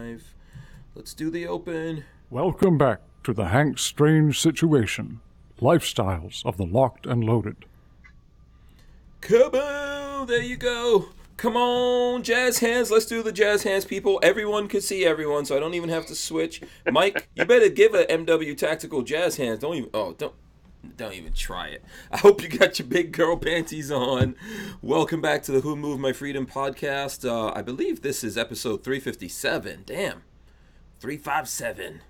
live. Let's do the open. Welcome back to the Hank Strange Situation. Lifestyles of the Locked and Loaded. Kaboom! There you go. Come on, jazz hands. Let's do the jazz hands, people. Everyone can see everyone, so I don't even have to switch. Mike, you better give a MW tactical jazz hands. Don't even try it. I hope you got your big girl panties on. Welcome back to the Who Moved My Freedom podcast. I believe this is episode 357. Damn. 357.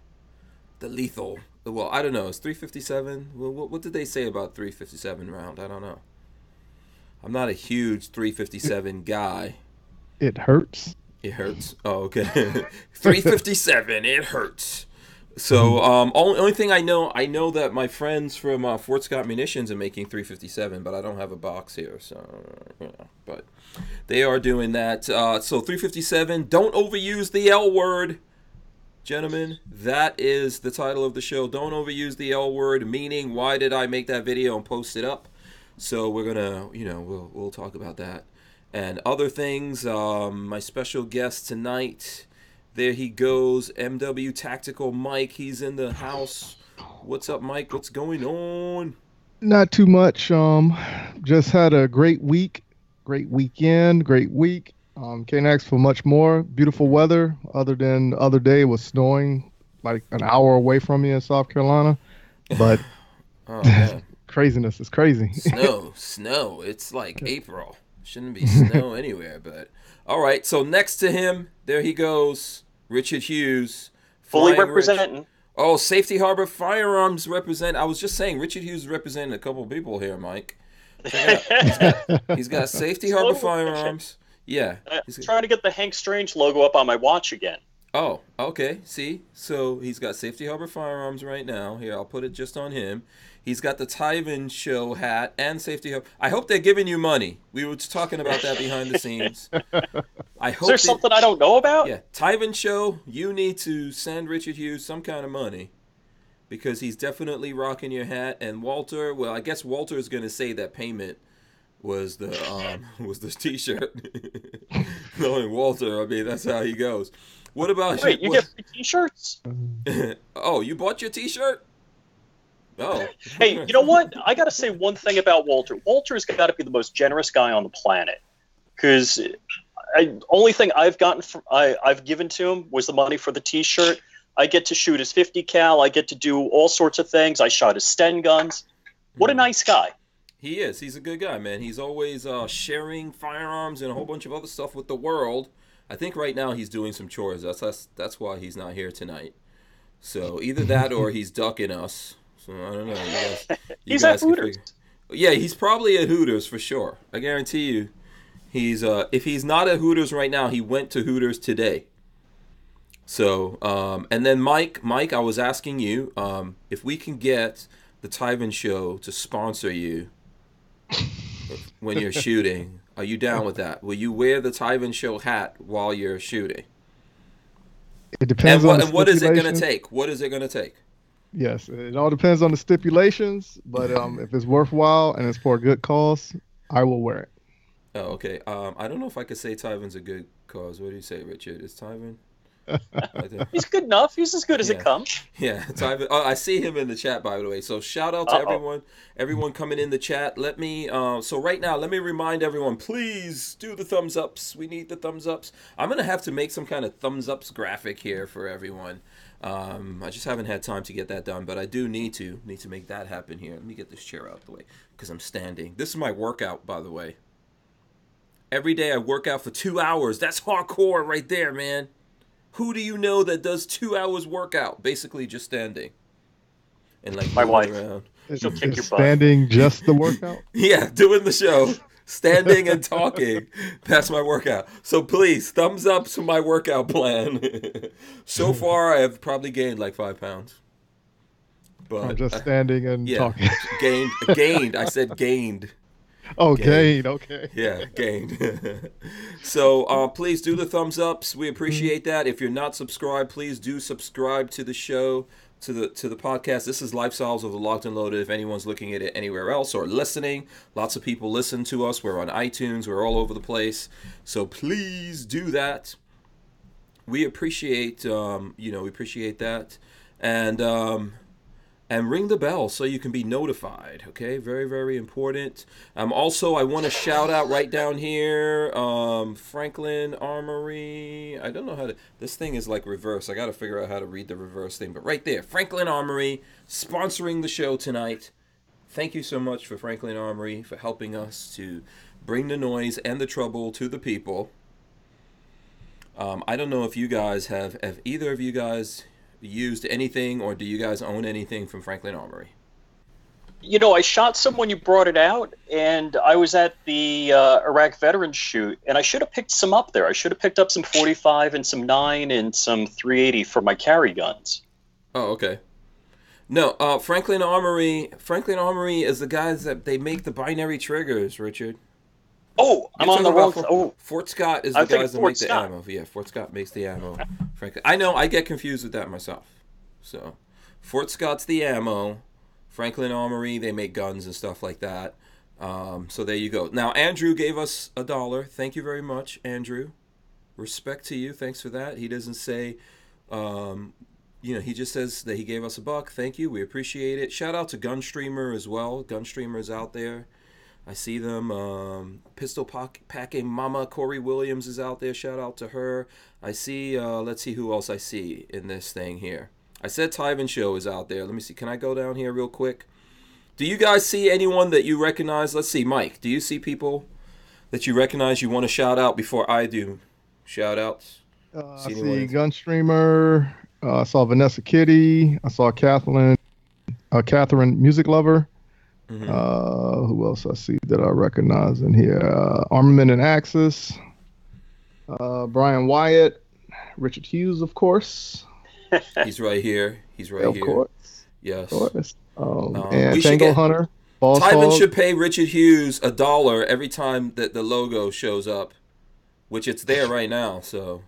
The lethal. Well, I don't know. It's 357. Well, what did they say about 357 round? I don't know. I'm not a huge 357 guy. It hurts. It hurts. Oh, okay. 357. It hurts. So, only thing I know that my friends from Fort Scott Munitions are making 357, but I don't have a box here, so but they are doing that. So 357. Don't overuse the L word, gentlemen. That is the title of the show. Don't overuse the L word. Meaning, why did I make that video and post it up? So we're gonna, we'll talk about that and other things. My special guest tonight, there he goes, MW Tactical Mike. He's in the house. What's up, Mike? What's going on? Not too much. Just had a great week, great weekend, great week. Can't ask for much more. Beautiful weather. Other than the other day, it was snowing like an hour away from me in South Carolina, but. Oh, man. Craziness is crazy. Snow. It's like April. Shouldn't be snow anywhere, but all right. So next to him, there he goes, Richard Hughes. Fully representing. Oh, Safety Harbor Firearms represent. I was just saying, Richard Hughes is representing a couple people here, Mike. He's got Safety Harbor Firearms. Yeah. He's trying to get the Hank Strange logo up on my watch again. Oh, okay. See? So he's got Safety Harbor Firearms right now. Here, I'll put it just on him. He's got the Tyven Show hat and Safety Harbor. I hope they're giving you money. We were just talking about that behind the scenes. Is there something I don't know about? Yeah. Tyven Show, you need to send Richard Hughes some kind of money because he's definitely rocking your hat. And Walter, well, I guess Walter is going to say that payment was the T-shirt. Knowing Walter, I mean, that's how he goes. What about Wait, you get free T-shirts? Oh, you bought your T-shirt? Oh. Hey, you know what? I got to say one thing about Walter. Walter has got to be the most generous guy on the planet. Because only thing I've given to him was the money for the T-shirt. I get to shoot his 50 cal. I get to do all sorts of things. I shot his Sten guns. What a nice guy. He is. He's a good guy, man. He's always sharing firearms and a whole bunch of other stuff with the world. I think right now he's doing some chores. That's why he's not here tonight. So either that or he's ducking us. So I don't know. He's at Hooters. Yeah, he's probably at Hooters for sure. I guarantee you. He's if he's not at Hooters right now, he went to Hooters today. So and then Mike, I was asking you if we can get the Tyven Show to sponsor you when you're shooting. Are you down with that? Will you wear the Tyven Show hat while you're shooting? It depends on the and what is it going to take? What is it going to take? Yes, it all depends on the stipulations, but if it's worthwhile and it's for a good cause, I will wear it. Oh, okay. I don't know if I could say Tyven's a good cause. What do you say, Richard? Is Tyven? He's good enough. He's as good as it comes. Yeah, Tyven. Oh, I see him in the chat, by the way. So shout out to everyone coming in the chat. Let me. So right now, let me remind everyone. Please do the thumbs ups. We need the thumbs ups. I'm gonna have to make some kind of thumbs ups graphic here for everyone. I just haven't had time to get that done, but I do need to make that happen here. Let me get this chair out of the way because I'm standing. This is my workout, by the way. Every day I work out for 2 hours. That's hardcore right there, man. Who do you know that does 2 hours workout? Basically just standing. And like my wife. Around. She'll kick your butt. Standing just the workout? Yeah, doing the show. Standing and talking. That's my workout. So please, thumbs up to my workout plan. So far, I have probably gained like 5 pounds. But just standing and talking. Gained. I said gained. Oh, gained. Okay. Yeah, gained. So please do the thumbs ups. We appreciate that. If you're not subscribed, please do subscribe to the show, to the podcast. This is Lifestyles of the Locked and Loaded. If anyone's looking at it anywhere else or listening, lots of people listen to us. We're on iTunes. We're all over the place. So please do that. we appreciate we appreciate that, and ring the bell so you can be notified. Okay, very, very important. Also, I want to shout out right down here, Franklin Armory. I don't know how to. This thing is like reverse. I got to figure out how to read the reverse thing. But right there, Franklin Armory sponsoring the show tonight. Thank you so much for Franklin Armory for helping us to bring the noise and the trouble to the people. I don't know if you guys have either of you guys used anything, or do you guys own anything from Franklin Armory? You know, I shot some when you brought it out, and I was at the Iraq Veterans shoot, and I should have picked some up there. I should have picked up some 45 and some 9 and some 380 for my carry guns. Oh, okay. No, Franklin Armory is the guys that they make the binary triggers, Richard. Oh, I'm on the wrong. Fort Scott is the guys that make the ammo. Yeah, Fort Scott makes the ammo. Frankly, I know I get confused with that myself. So, Fort Scott's the ammo. Franklin Armory, they make guns and stuff like that. So there you go. Now Andrew gave us $1. Thank you very much, Andrew. Respect to you. Thanks for that. He doesn't say, he just says that he gave us $1. Thank you. We appreciate it. Shout out to Gunstreamer as well. Gunstreamer's out there. I see them. Pistol Packing Mama Corey Williams is out there. Shout out to her. I see, let's see who else I see in this thing here. I said Tyven Show is out there. Let me see. Can I go down here real quick? Do you guys see anyone that you recognize? Let's see. Mike, do you see people that you recognize you want to shout out before I do shout outs? I see Gunstreamer. I saw Vanessa Kitty. I saw Catherine Music Lover. Mm-hmm. Who else I see that I recognize in here? Armament and Axis. Brian Wyatt. Richard Hughes, of course. He's right here. Of course. Yes. Of course. And Tango Hunter. Tyven should pay Richard Hughes $1 every time that the logo shows up, which it's there right now. So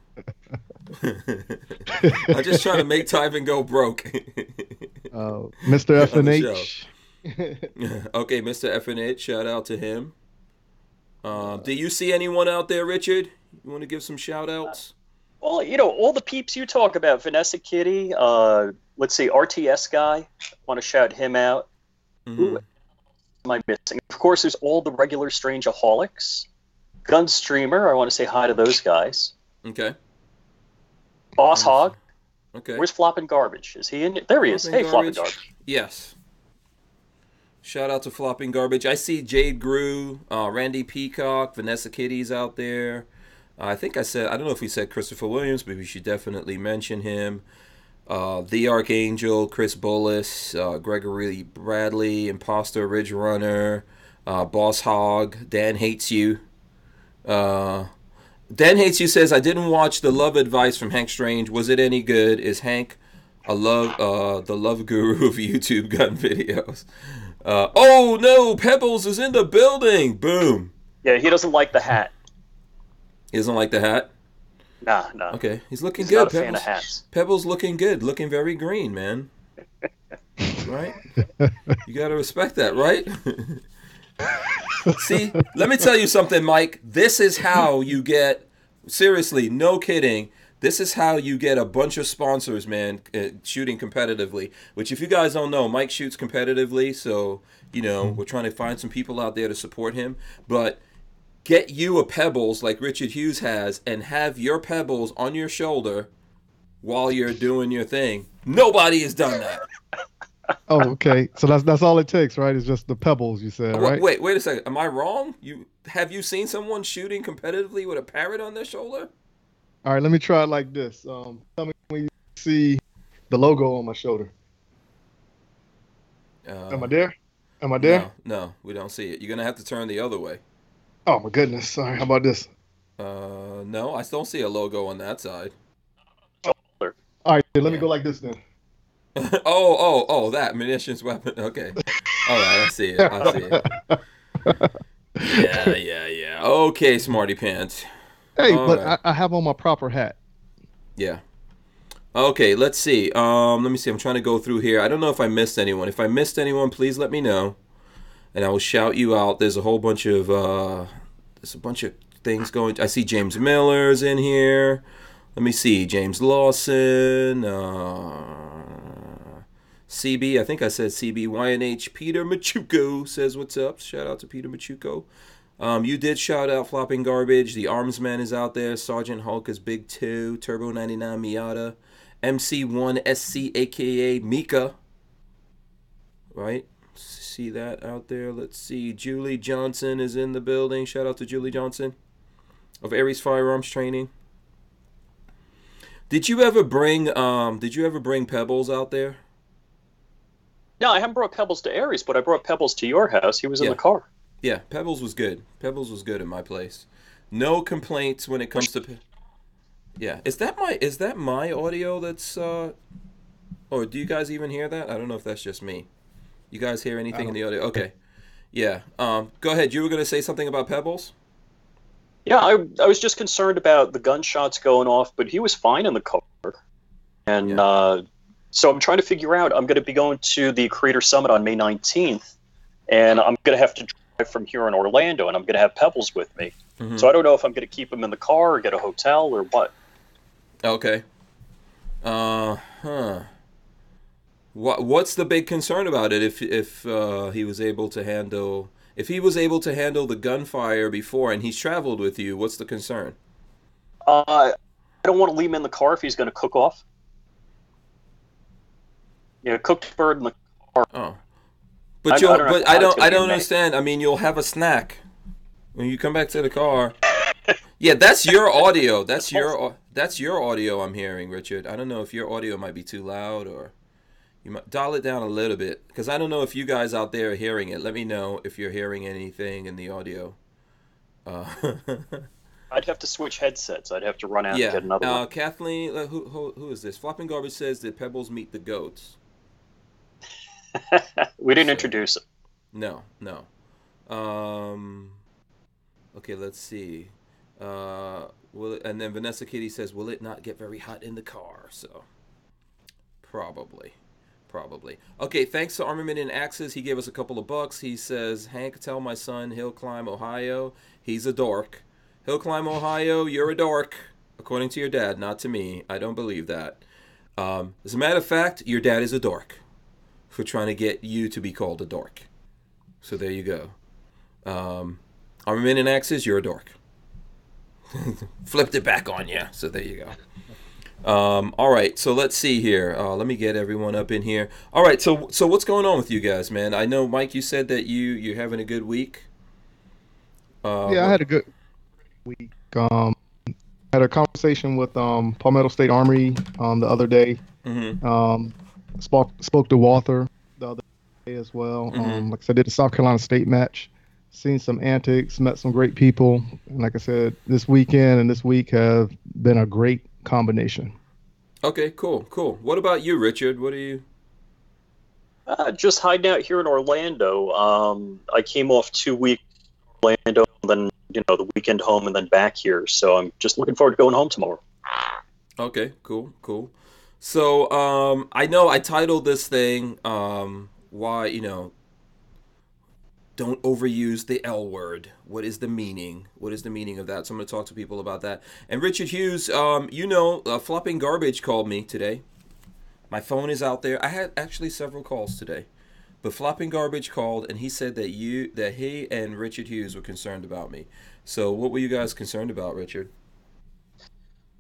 I'm just trying to make Tyven go broke. Mr. FNH. Okay, Mr. FNH, shout out to him. Do you see anyone out there, Richard? You want to give some shout outs? Well, all the peeps you talk about, Vanessa Kitty, let's see, RTS guy, want to shout him out. Mm-hmm. Who am I missing? Of course, there's all the regular Strangeaholics. Gunstreamer, I want to say hi to those guys. Okay. Boss Hog. Okay. Where's Flopping Garbage? Is he in it? There he is. Hey, Flopping Garbage. Yes. Shout out to Flopping Garbage. I see Jade Grew, Randy Peacock, Vanessa Kitty's out there. I think I don't know if we said Christopher Williams, but we should definitely mention him. The Archangel, Chris Bullis, Gregory Bradley, Imposter Ridge Runner, Boss Hog, Dan Hates You. Dan Hates You says, I didn't watch the love advice from Hank Strange. Was it any good? Is Hank the love guru of YouTube gun videos? Oh no, Pebbles is in the building. Boom. Yeah, he doesn't like the hat. He doesn't like the hat? Nah. Okay, he's looking He's good. not a Pebbles. fan of hats. Pebbles looking good, looking very green, man. Right? You gotta respect that, right? See, let me tell you something, Mike. This is how you get, seriously, no kidding, this is how you get a bunch of sponsors, man, shooting competitively. Which, if you guys don't know, Mike shoots competitively, so, we're trying to find some people out there to support him. But get you a Pebbles like Richard Hughes has, and have your Pebbles on your shoulder while you're doing your thing. Nobody has done that. Oh, okay. So that's all it takes, right? It's just the Pebbles, you said, right? Wait a second. Am I wrong? Have you seen someone shooting competitively with a parrot on their shoulder? All right, let me try it like this. Tell me when you see the logo on my shoulder. Am I there? Am I there? No, we don't see it. You're gonna have to turn the other way. Oh my goodness. Sorry. How about this? No, I don't see a logo on that side. All right, let me go like this then. oh, that munitions weapon. Okay. All right, I see it. Yeah. Okay, Smarty Pants. Hey, but I have on my proper hat. Yeah. Okay, let's see. Let me see. I'm trying to go through here. I don't know if I missed anyone. If I missed anyone, please let me know, and I will shout you out. There's a whole bunch of things going. I see James Miller's in here. Let me see. James Lawson. CB, I think I said CB. YNH. Peter Machuco says what's up. Shout out to Peter Machuco. You did shout out Flopping Garbage. The Arms Man is out there. Sergeant Hulk is Big 2. Turbo 99 Miata. MC1 SC, a.k.a. Mika. Right? See that out there. Let's see. Julie Johnson is in the building. Shout out to Julie Johnson of Aries Firearms Training. Did you ever bring Pebbles out there? No, I haven't brought Pebbles to Aries, but I brought Pebbles to your house. He was in the car. Yeah, Pebbles was good. Pebbles was good at my place. No complaints when it comes to. Yeah, is that my audio that's? Or do you guys even hear that? I don't know if that's just me. You guys hear anything in the audio? Okay. Yeah. Go ahead. You were gonna say something about Pebbles? Yeah, I was just concerned about the gunshots going off, but he was fine in the car. And so I'm trying to figure out. I'm going to be going to the Creator Summit on May 19th, and I'm going to have to drive from here in Orlando, and I'm going to have Pebbles with me. Mm-hmm. So I don't know if I'm going to keep him in the car or get a hotel or what. Okay. What's the big concern about it? If he was able to handle the gunfire before, and he's traveled with you, what's the concern? I don't want to leave him in the car if he's going to cook off. Yeah, cooked bird in the car. Oh, but I don't understand. I mean, you'll have a snack when you come back to the car. Yeah, that's your audio. That's your audio I'm hearing, Richard. I don't know if your audio might be too loud, or you might dial it down a little bit, because I don't know if you guys out there are hearing it. Let me know if you're hearing anything in the audio. I'd have to switch headsets. I'd have to run out and get another one. Kathleen, who is this? Flopping Garbage says, did Pebbles meet the goats? We didn't introduce him. No. Okay, let's see. And then Vanessa Kitty says, will it not get very hot in the car? So, probably. Okay, thanks to Armament and Axes. He gave us a couple of bucks. He says, Hank, tell my son Hill Climb, Ohio. He's a dork. Hill Climb, Ohio, you're a dork. According to your dad, not to me. I don't believe that. As a matter of fact, your dad is a dork for trying to get you to be called a dork. So there you go. Armament and Axes, you're a dork. Flipped it back on you. So there you go. All right, so let's see here. Let me get everyone up in here. All right, so what's going on with you guys, man? I know, Mike, you said that you're having a good week. I had a good week. Had a conversation with Palmetto State Armory the other day. Mm-hmm. Spoke to Walther the other day as well. Mm-hmm. Like I said, did the South Carolina State match. Seen some antics, met some great people. And like I said, this weekend and this week have been a great combination. Okay, cool. What about you, Richard? What are you? Just hiding out here in Orlando. I came off 2 weeks in Orlando, and then the weekend home, and then back here. So I'm just looking forward to going home tomorrow. Okay, cool. So I know I titled this thing why don't overuse the L word. What is the meaning? What is the meaning of that? So I'm going to talk to people about that. And Richard Hughes, Flopping Garbage called me today. My phone is out there. I had actually several calls today. But Flopping Garbage called, and he said that he and Richard Hughes were concerned about me. So what were you guys concerned about, Richard?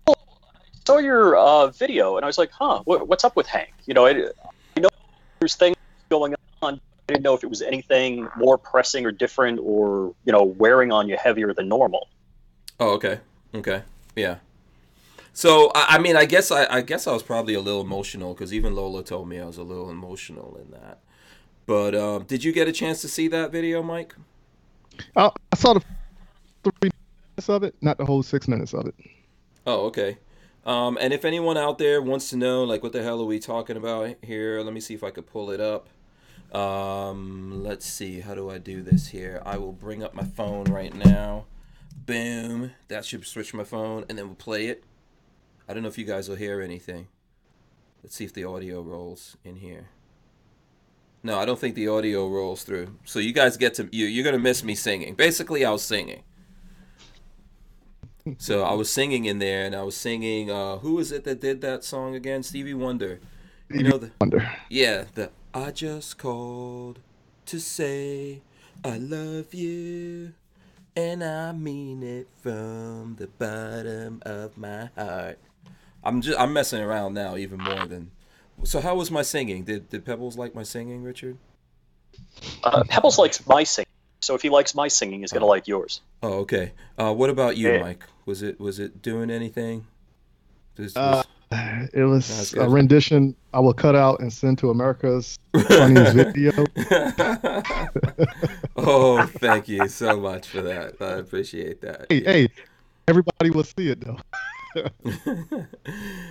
Well, I saw your video, and I was like, what's up with Hank? I know there's things going on. I didn't know if it was anything more pressing or different, or wearing on you heavier than normal. Oh, okay, yeah. So I mean, I guess I was probably a little emotional, because even Lola told me I was a little emotional in that. But did you get a chance to see that video, Mike? I saw the 3 minutes of it, not the whole 6 minutes of it. Oh, okay. And if anyone out there wants to know, like, what the hell are we talking about here? Let me see if I could pull it up. Let's see, how do I do this here? I will bring up my phone right now. Boom. That should switch my phone, and then we'll play it. I don't know if you guys will hear anything. Let's see if the audio rolls in here. No, I don't think the audio rolls through. So you guys you're going to miss me singing. Basically, I was singing. So I was singing in there, and I was singing. Who is it that did that song again? Stevie Wonder. You know the Wonder. yeah the I just called to say I love you, and I mean it from the bottom of my heart. I'm messing around now even more than. So how was my singing? Did Pebbles like my singing, Richard? Pebbles likes my singing, so if he likes my singing, he's gonna like yours. Oh, okay. What about you, Yeah. Mike? Was it doing anything? Uh, it was That's a good. rendition I will cut out and send to America's funniest video. Oh, thank you so much for that. I appreciate that. Hey, Yeah. hey, everybody will see it though.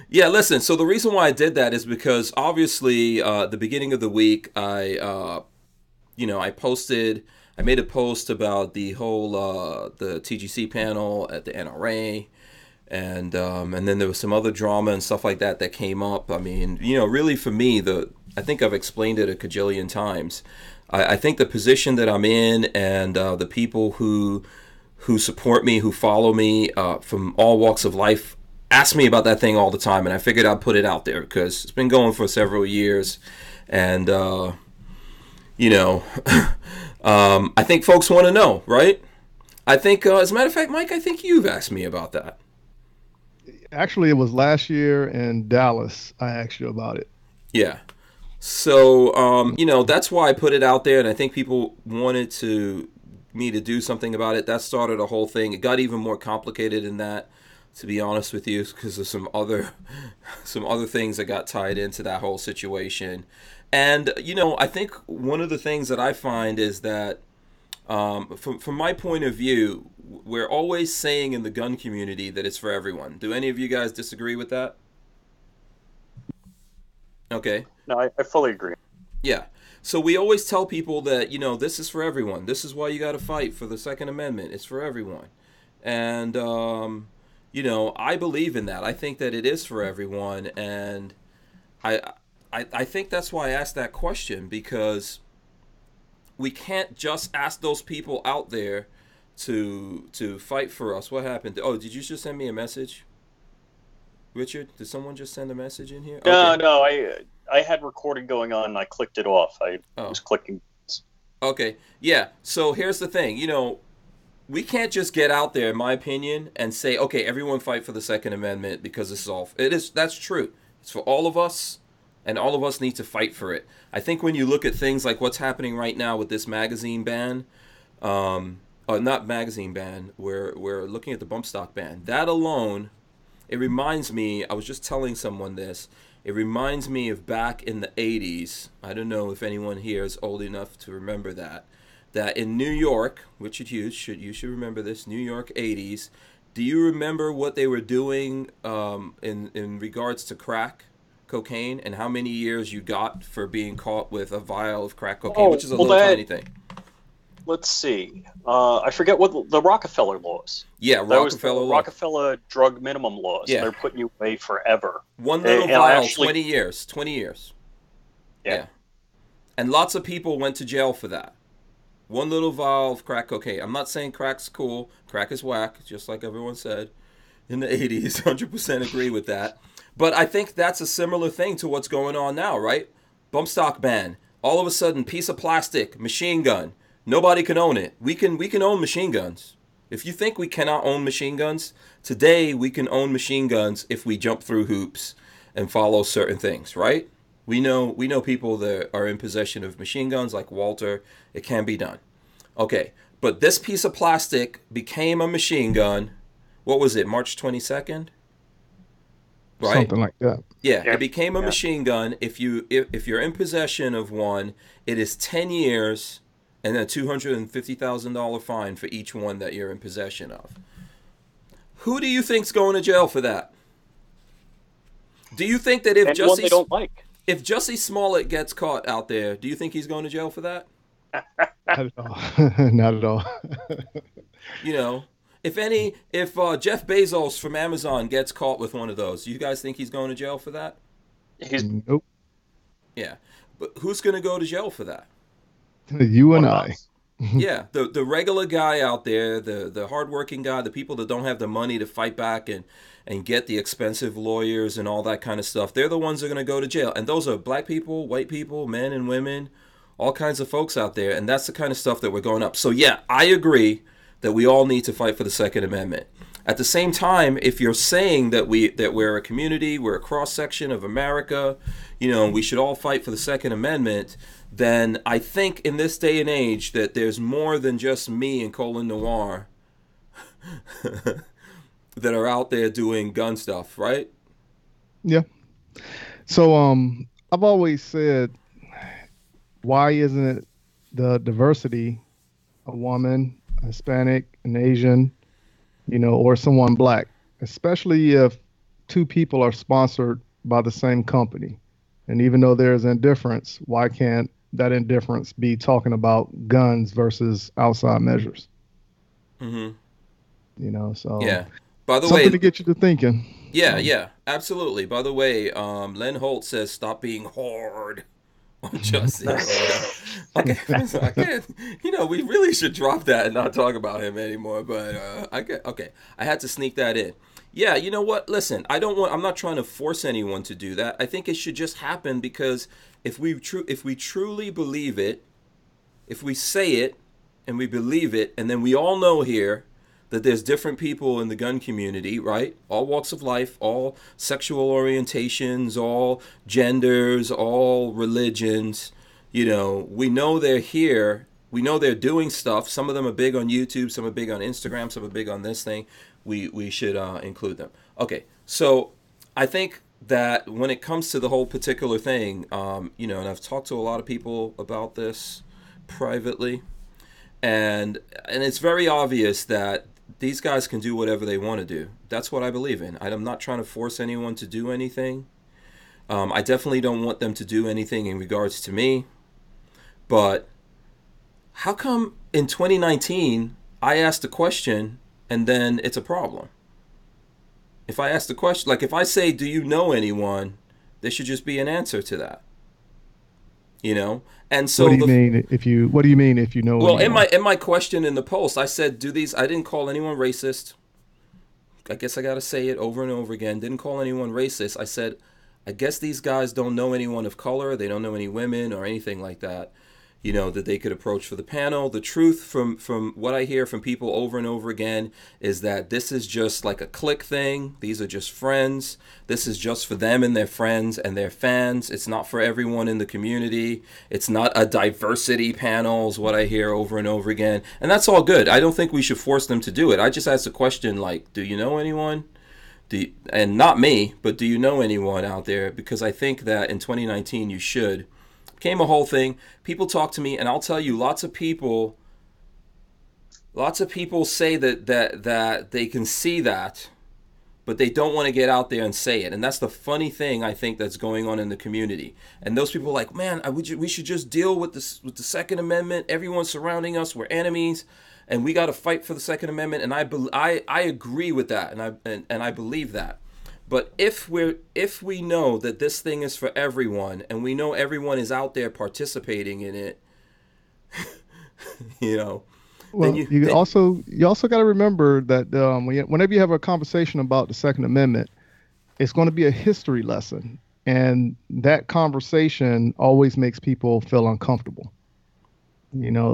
Yeah, listen. So the reason why I did that is because obviously, the beginning of the week, I made a post about the whole the TGC panel at the NRA, and then there was some other drama and stuff like that that came up. I mean, really for me, I think I've explained it a cajillion times. I think the position that I'm in and the people who support me, who follow me from all walks of life, ask me about that thing all the time, and I figured I'd put it out there because it's been going for several years, and I think folks want to know, right? I think, as a matter of fact, Mike, I think you've asked me about that. Actually, it was last year in Dallas. I asked you about it. Yeah. So, that's why I put it out there, and I think people wanted me to do something about it. That started a whole thing. It got even more complicated than that, to be honest with you, because of some other things that got tied into that whole situation. And I think one of the things that I find is that, from my point of view, we're always saying in the gun community that it's for everyone. Do any of you guys disagree with that? Okay. No, I fully agree. Yeah. So we always tell people that, this is for everyone. This is why you got to fight for the Second Amendment. It's for everyone. And, I believe in that. I think that it is for everyone. And I think that's why I asked that question, because we can't just ask those people out there to fight for us. What happened? Oh, did you just send me a message? Richard, did someone just send a message in here? No, Okay. no, I had recording going on and I clicked it off. I was clicking. Okay. Yeah. So here's the thing. We can't just get out there, in my opinion, and say, okay, everyone fight for the Second Amendment because that's true. It's for all of us, and all of us need to fight for it. I think when you look at things like what's happening right now with this magazine ban, not magazine ban, we're looking at the bump stock ban. That alone, it reminds me, I was just telling someone this, it reminds me of back in the 80s. I don't know if anyone here is old enough to remember that in New York, Richard Hughes, you should remember this, New York 80s. Do you remember what they were doing in regards to crack cocaine, and how many years you got for being caught with a vial of crack cocaine, which is a little tiny thing? Let's see. I forget what the Rockefeller laws. Yeah, That was the Rockefeller law. Rockefeller drug minimum laws. Yeah. They're putting you away forever. One little And vial, actually- 20 years. 20 years. Yeah. And lots of people went to jail for that. One little vial of crack cocaine. I'm not saying crack's cool. Crack is whack, just like everyone said in the 80s. 100% agree with that. But I think that's a similar thing to what's going on now, right? Bump stock ban. All of a sudden, piece of plastic, machine gun. Nobody can own it. We can own machine guns. If you think we cannot own machine guns, today we can own machine guns if we jump through hoops and follow certain things, right? We know people that are in possession of machine guns like Walther. It can be done. Okay, but this piece of plastic became a machine gun. What was it, March 22nd? Right? Something like that. Yeah, Yeah. it became a Yeah. machine gun. If you're in possession of one, it is 10 years and a $250,000 fine for each one that you're in possession of. Who do you think's going to jail for that? Do you think that And one they don't like. if Jussie Smollett gets caught out there, do you think he's going to jail for that? Not at all. Not at all. If Jeff Bezos from Amazon gets caught with one of those, do you guys think he's going to jail for that? He's Nope. Yeah. But who's going to go to jail for that? You and one of I. us. Yeah, the regular guy out there, the hardworking guy, the people that don't have the money to fight back and get the expensive lawyers and all that kind of stuff, they're the ones that are going to go to jail. And those are black people, white people, men and women, all kinds of folks out there. And that's the kind of stuff that we're going up. So yeah, I agree that we all need to fight for the Second Amendment. At the same time, if you're saying that we're a community, we're a cross section of America, we should all fight for the Second Amendment, then I think in this day and age that there's more than just me and Colin Noir that are out there doing gun stuff, right? Yeah. So I've always said, why isn't it the diversity, a woman, a Hispanic, an Asian, or someone black, especially if two people are sponsored by the same company? And even though there's indifference, why can't that indifference be talking about guns versus outside measures? So yeah. By the something way, to get you to thinking. Yeah, absolutely. By the way, Len Holt says stop being hard on justice. Okay, I can't, we really should drop that and not talk about him anymore. But I had to sneak that in. Yeah, you know what? Listen, I'm not trying to force anyone to do that. I think it should just happen because if we truly believe it, if we say it and we believe it, and then we all know here that there's different people in the gun community, right? All walks of life, all sexual orientations, all genders, all religions. We know they're here. We know they're doing stuff. Some of them are big on YouTube. Some are big on Instagram. Some are big on this thing. We should include them. Okay, so I think that when it comes to the whole particular thing, and I've talked to a lot of people about this privately, and it's very obvious that these guys can do whatever they want to do. That's what I believe in. I'm not trying to force anyone to do anything. I definitely don't want them to do anything in regards to me. But how come in 2019 I asked a question and then it's a problem? If I ask the question, like if I say, do you know anyone, there should just be an answer to that. And so what do you mean if you know well anyone? in my question in the post I said, I didn't call anyone racist. I guess I gotta say it over and over again. Didn't call anyone racist. I said, I guess these guys don't know anyone of color. They don't know any women or anything like that, that they could approach for the panel. The truth from what I hear from people over and over again is that this is just like a clique thing. These are just friends. This is just for them and their friends and their fans. It's not for everyone in the community. It's not a diversity panel is what I hear over and over again. And that's all good. I don't think we should force them to do it. I just asked a question like, do you know anyone? And not me, but do you know anyone out there? Because I think that in 2019 you should. Became a whole thing. People talk to me, and I'll tell you, lots of people say that they can see that, but they don't want to get out there and say it. And that's the funny thing I think that's going on in the community. And those people are like, man, we should just deal with the Second Amendment. Everyone's surrounding us. We're enemies, and we got to fight for the Second Amendment. And I agree with that, and I believe that. But if we know that this thing is for everyone, and we know everyone is out there participating in it, Well, you also got to remember that whenever you have a conversation about the Second Amendment, it's going to be a history lesson, and that conversation always makes people feel uncomfortable.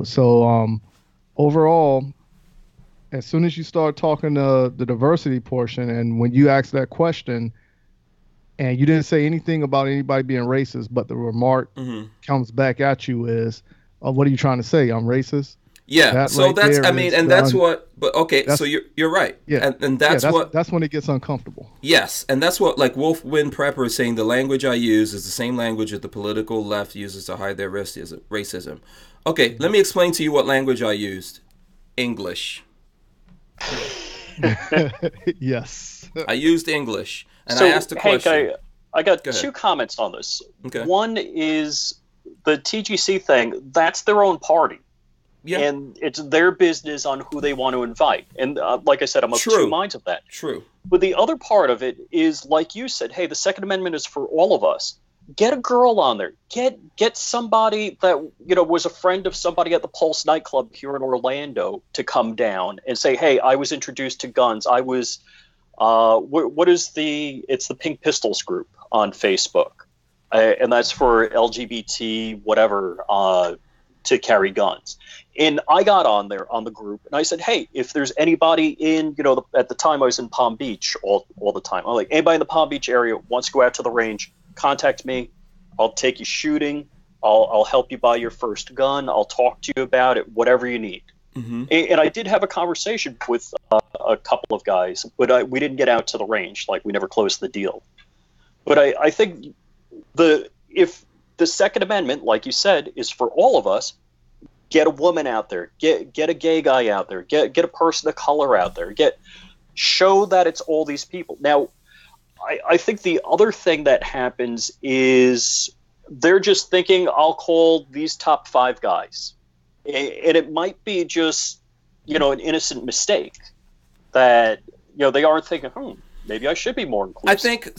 So overall, as soon as you start talking the diversity portion, and when you ask that question, and you didn't say anything about anybody being racist, but the remark comes back at you is, what are you trying to say? I'm racist? Yeah. That So right that's, there I mean, is and that's what, but okay, so you're right. Yeah. And that's when it gets uncomfortable. Yes. And that's what, like Wolf Wind Prepper is saying, the language I use is the same language that the political left uses to hide their racism. Okay. Let me explain to you what language I used. English. Yes. I used English, and So, I asked a question. Hank, I got Go ahead. two comments on this. Okay. One is the TGC thing, that's their own party. Yeah. And it's their business on who they want to invite. And like I said, I'm of two minds of that. True. But the other part of it is, like you said, hey, the Second Amendment is for all of us. get a girl on there. Get somebody that was a friend of somebody at the Pulse nightclub here in Orlando to come down and say, hey, I was introduced to guns. I was it's the Pink Pistols group on Facebook, and that's for LGBT whatever to carry guns. And I got on there on the group and I said, hey, if there's anybody in, at the time I was in Palm Beach all the time. I'm like, anybody in the Palm Beach area wants to go out to the range, contact me. I'll take you shooting. I'll help you buy your first gun. I'll talk to you about it, whatever you need. Mm-hmm. And I did have a conversation with a couple of guys, but we didn't get out to the range. Like, we never closed the deal. But I think if the Second Amendment, like you said, is for all of us, get a woman out there, get a gay guy out there, get a person of color out there, show that it's all these people. Now, I think the other thing that happens is they're just thinking, I'll call these top 5 guys. And it might be just, an innocent mistake that, they aren't thinking, maybe I should be more inclusive.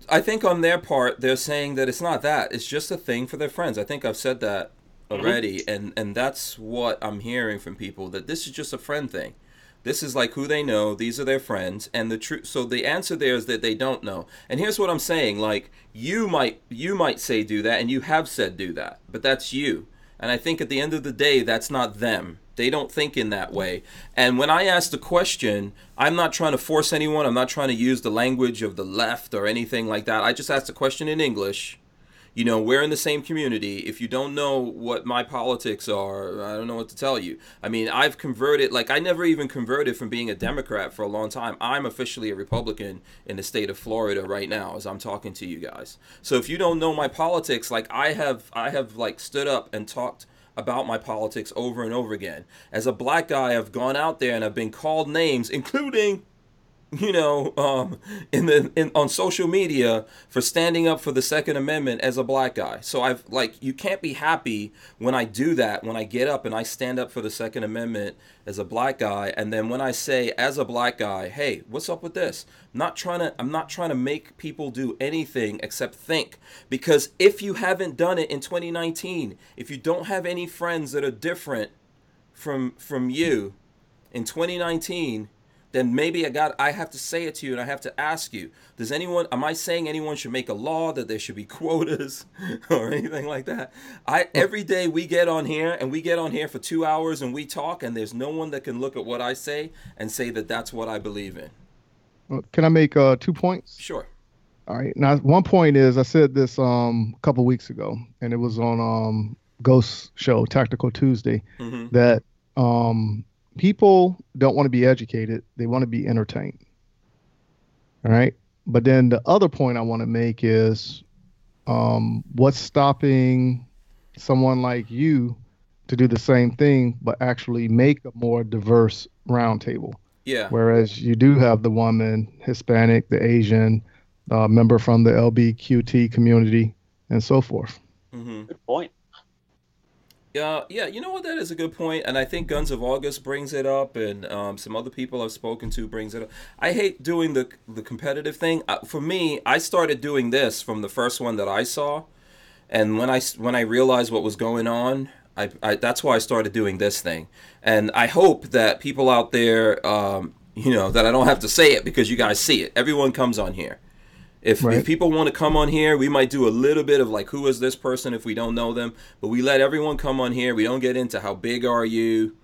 I think on their part, they're saying that it's not that. It's just a thing for their friends. I think I've said that already. Mm-hmm. And that's what I'm hearing from people, that this is just a friend thing. This is like who they know. These are their friends. And so the answer there is that they don't know. And here's what I'm saying. Like, you might say do that, and you have said do that. But that's you. And I think at the end of the day, that's not them. They don't think in that way. And when I ask the question, I'm not trying to force anyone. I'm not trying to use the language of the left or anything like that. I just ask the question in English. We're in the same community. If you don't know what my politics are, I don't know what to tell you. I mean, I've converted, I never even converted from being a Democrat for a long time. I'm officially a Republican in the state of Florida right now as I'm talking to you guys. So if you don't know my politics, I have stood up and talked about my politics over and over again. As a black guy, I've gone out there and I've been called names, including on social media for standing up for the Second Amendment as a black guy. So you can't be happy when I do that, when I get up and I stand up for the Second Amendment as a black guy, and then when I say as a black guy, hey, what's up with this? I'm not trying to make people do anything except think. Because if you haven't done it in 2019, if you don't have any friends that are different from you in 2019, then maybe I have to say it to you, and I have to ask you, am I saying anyone should make a law that there should be quotas or anything like that? Every day we get on here for 2 hours and we talk, and there's no one that can look at what I say and say that that's what I believe in. Can I make 2 points? Sure. All right. Now, one point is, I said this a couple weeks ago, and it was on Ghost Show, Tactical Tuesday, mm-hmm. that people don't want to be educated. They want to be entertained. All right. But then the other point I want to make is what's stopping someone like you to do the same thing, but actually make a more diverse roundtable? Yeah. Whereas you do have the woman, Hispanic, the Asian, member from the LBQT community, and so forth. Mm-hmm. Good point. Yeah, you know what? That is a good point, and I think Guns of August brings it up, and some other people I've spoken to brings it up. I hate doing the competitive thing. For me, I started doing this from the first one that I saw, and when I realized what was going on, that's why I started doing this thing. And I hope that people out there, that I don't have to say it because you guys see it. Everyone comes on here. If people want to come on here, we might do a little bit of who is this person if we don't know them. But we let everyone come on here. We don't get into how big are you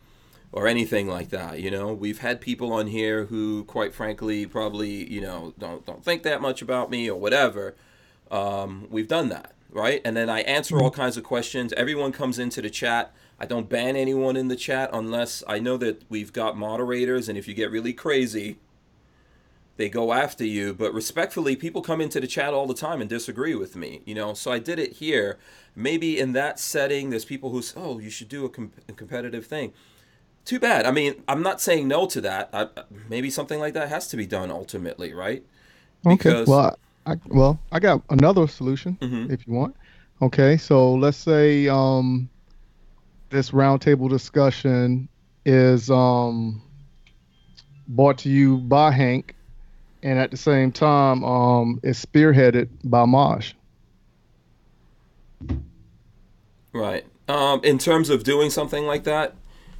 or anything like that. We've had people on here who, quite frankly, probably, don't think that much about me or whatever. We've done that, right? And then I answer all kinds of questions. Everyone comes into the chat. I don't ban anyone in the chat unless I know that we've got moderators. And if you get really crazy, they go after you. But respectfully, people come into the chat all the time and disagree with me, so I did it here. Maybe in that setting, there's people who say, you should do a competitive thing. Too bad. I mean, I'm not saying no to that. Maybe something like that has to be done ultimately, right? Because, okay. I got another solution, mm-hmm. if you want. Okay, so let's say this roundtable discussion is brought to you by Hank, and at the same time, it's spearheaded by Maj. Right. In terms of doing something like that,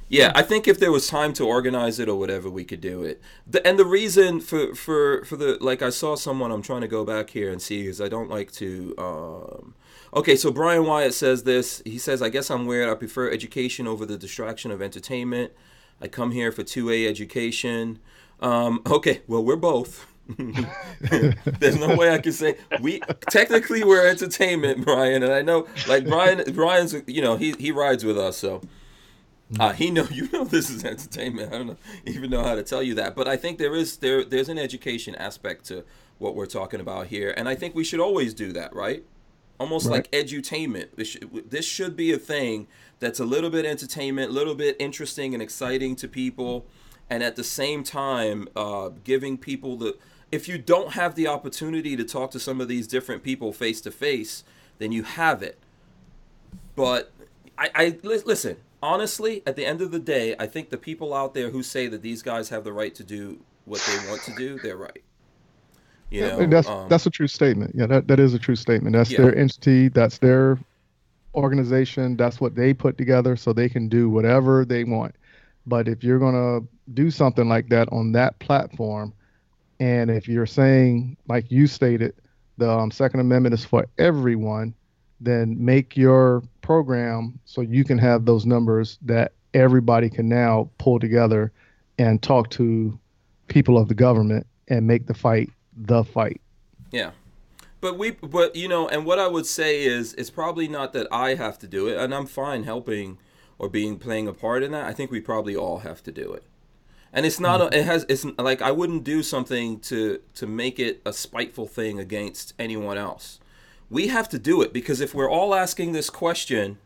yeah, I think if there was time to organize it or whatever, we could do it. And the reason for the, like, I saw someone, I'm trying to go back here and see, because I don't like to. Okay, so Brian Wyatt says this. He says, I guess I'm weird. I prefer education over the distraction of entertainment. I come here for 2A education. Okay, well, we're both. There's no way I can say we're entertainment, Brian, and I know, like, Brian's, you know, he rides with us, so he know, you know, this is entertainment. I don't even know how to tell you that, but I think there's an education aspect to what we're talking about here, and I think we should always do that, right? Almost Right. like edutainment. This should be a thing that's a little bit entertainment, a little bit interesting and exciting to people, and at the same time, giving people the. If you don't have the opportunity to talk to some of these different people face to face, then you have it. But listen. Honestly, at the end of the day, I think the people out there who say that these guys have the right to do what they want to do, they're right. You know, And that's a true statement. Yeah, that is a true statement. That's Yeah. their entity. That's their organization. That's what they put together, so they can do whatever they want. But if you're gonna do something like that on that platform, and if you're saying, like you stated, the Second Amendment is for everyone, then make your program so you can have those numbers that everybody can now pull together and talk to people of the government and make the fight the fight. Yeah. But you know, and what I would say is, it's probably not that I have to do it, and I'm fine helping or playing a part in that. I think we probably all have to do it. And it's not it's like, I wouldn't do something to make it a spiteful thing against anyone else. We have to do it, because if we're all asking this question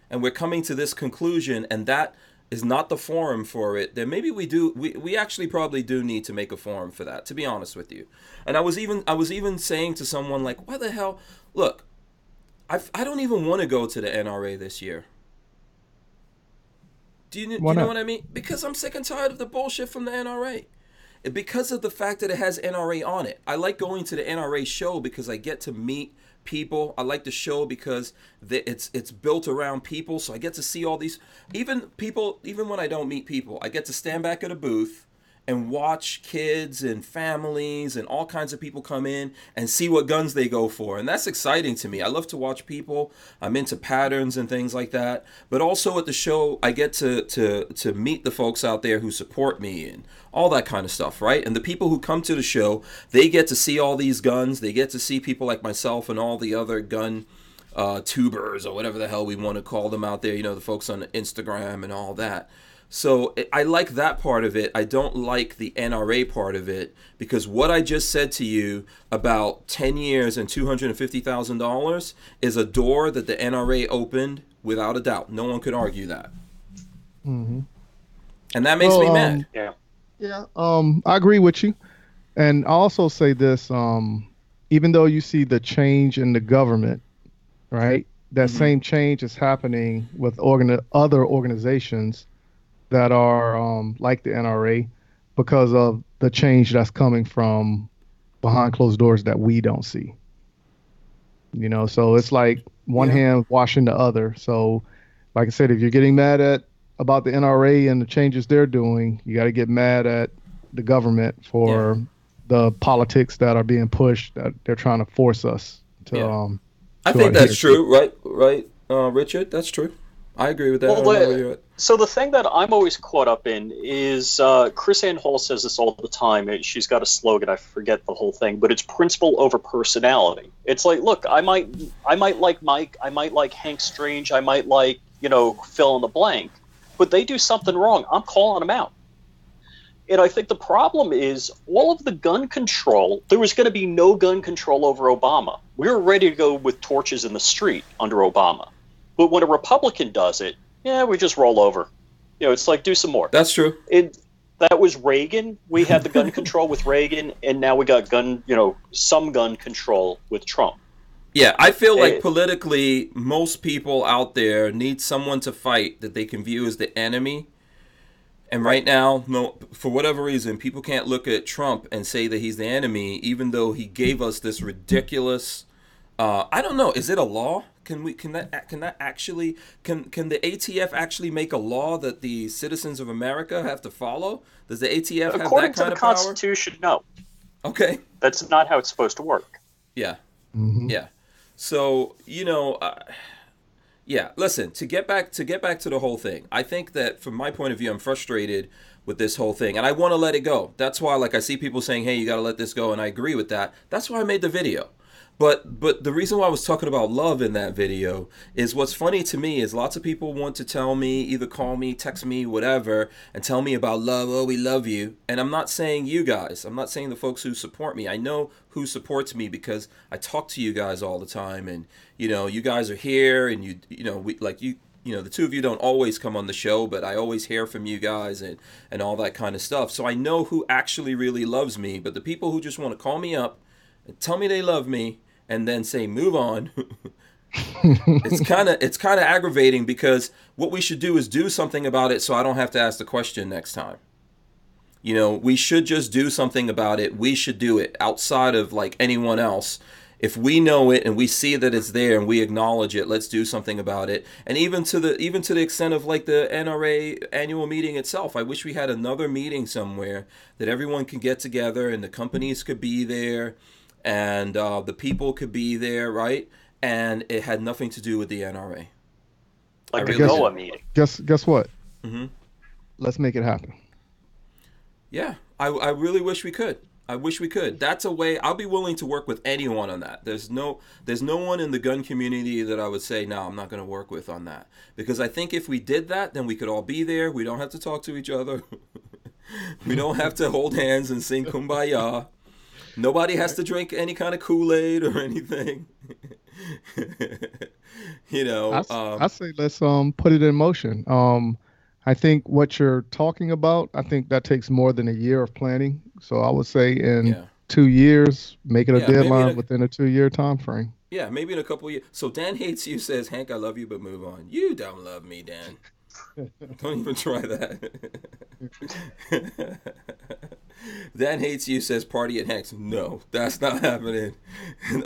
and we're coming to this conclusion, and that is not the forum for it, then maybe we actually probably do need to make a forum for that, to be honest with you. And I was even saying to someone, like, why the hell, look, I don't even want to go to the NRA this year. Do you know what I mean? Because I'm sick and tired of the bullshit from the NRA. Because of the fact that it has NRA on it. I like going to the NRA show because I get to meet people. I like the show because it's built around people, so I get to see all these even when I don't meet people, I get to stand back at a booth and watch kids and families and all kinds of people come in and see what guns they go for. And that's exciting to me. I love to watch people. I'm into patterns and things like that. But also at the show, I get to meet the folks out there who support me and all that kind of stuff, right? And the people who come to the show, they get to see all these guns. They get to see people like myself and all the other gun tubers, or whatever the hell we want to call them out there, you know, the folks on Instagram and all that. So I like that part of it. I don't like the NRA part of it, because what I just said to you about 10 years and $250,000 is a door that the NRA opened without a doubt. No one could argue that. Mm-hmm. And that makes me mad. Yeah. Yeah, I agree with you. And I also say this, even though you see the change in the government, right, that same change is happening with other organizations that are like the NRA, because of the change that's coming from behind closed doors that we don't see. You know, so it's like one hand washing the other. So, like I said, if you're getting mad about the NRA and the changes they're doing, you got to get mad at the government for the politics that are being pushed, that they're trying to force us to. I think that's true, right, Richard? That's true. I agree with that. Well, so the thing that I'm always caught up in is Chris Ann Hall says this all the time. She's got a slogan, I forget the whole thing, but it's principle over personality. It's like, look, I might like Mike, I might like Hank Strange, I might like, fill in the blank, but they do something wrong, I'm calling them out. And I think the problem is all of the gun control, there was going to be no gun control over Obama. We were ready to go with torches in the street under Obama. But when a Republican does it, we just roll over. It's like, do some more. That's true. That was Reagan. We had the gun control with Reagan, and now we got some gun control with Trump. Yeah, I feel like politically, most people out there need someone to fight that they can view as the enemy. And right now, for whatever reason, people can't look at Trump and say that he's the enemy, even though he gave us this ridiculous, I don't know, is it a law? Can that actually can the ATF actually make a law that the citizens of America have to follow? Does the ATF have that kind of power? According to the Constitution, no. Okay. That's not how it's supposed to work. Yeah. Mm-hmm. Yeah. So, yeah, listen, to get back to the whole thing, I think that from my point of view, I'm frustrated with this whole thing, and I want to let it go. That's why, like, I see people saying, hey, you got to let this go, and I agree with that. That's why I made the video. But the reason why I was talking about love in that video is what's funny to me is lots of people want to tell me, either call me, text me, whatever, and tell me about love. Oh, we love you. And I'm not saying you guys. I'm not saying the folks who support me. I know who supports me because I talk to you guys all the time. And, you guys are here and the two of you don't always come on the show, but I always hear from you guys and all that kind of stuff. So I know who actually really loves me. But the people who just want to call me up and tell me they love me, and then say move on. it's kind of aggravating because what we should do is do something about it so I don't have to ask the question next time. We should just do something about it. We should do it outside of like anyone else. If we know it and we see that it's there and we acknowledge it, let's do something about it. And even to the extent of like the NRA annual meeting itself, I wish we had another meeting somewhere that everyone could get together and the companies could be there. And the people could be there, right? And it had nothing to do with the NRA. Like the Lola meeting. Guess what? Mm-hmm. Let's make it happen. Yeah, I really wish we could. I wish we could. That's a way. I'll be willing to work with anyone on that. There's no one in the gun community that I would say, no, I'm not going to work with on that. Because I think if we did that, then we could all be there. We don't have to talk to each other. We don't have to hold hands and sing Kumbaya. Nobody has to drink any kind of Kool-Aid or anything. I say let's put it in motion. I think what you're talking about, I think that takes more than a year of planning. So I would say in 2 years, make it a deadline within a 2-year time frame. Yeah, maybe in a couple of years. So Dan Hates You says, Hank, I love you, but move on. You don't love me, Dan. Don't even try that. Dan Hates You says party at Hank's. No, that's not happening.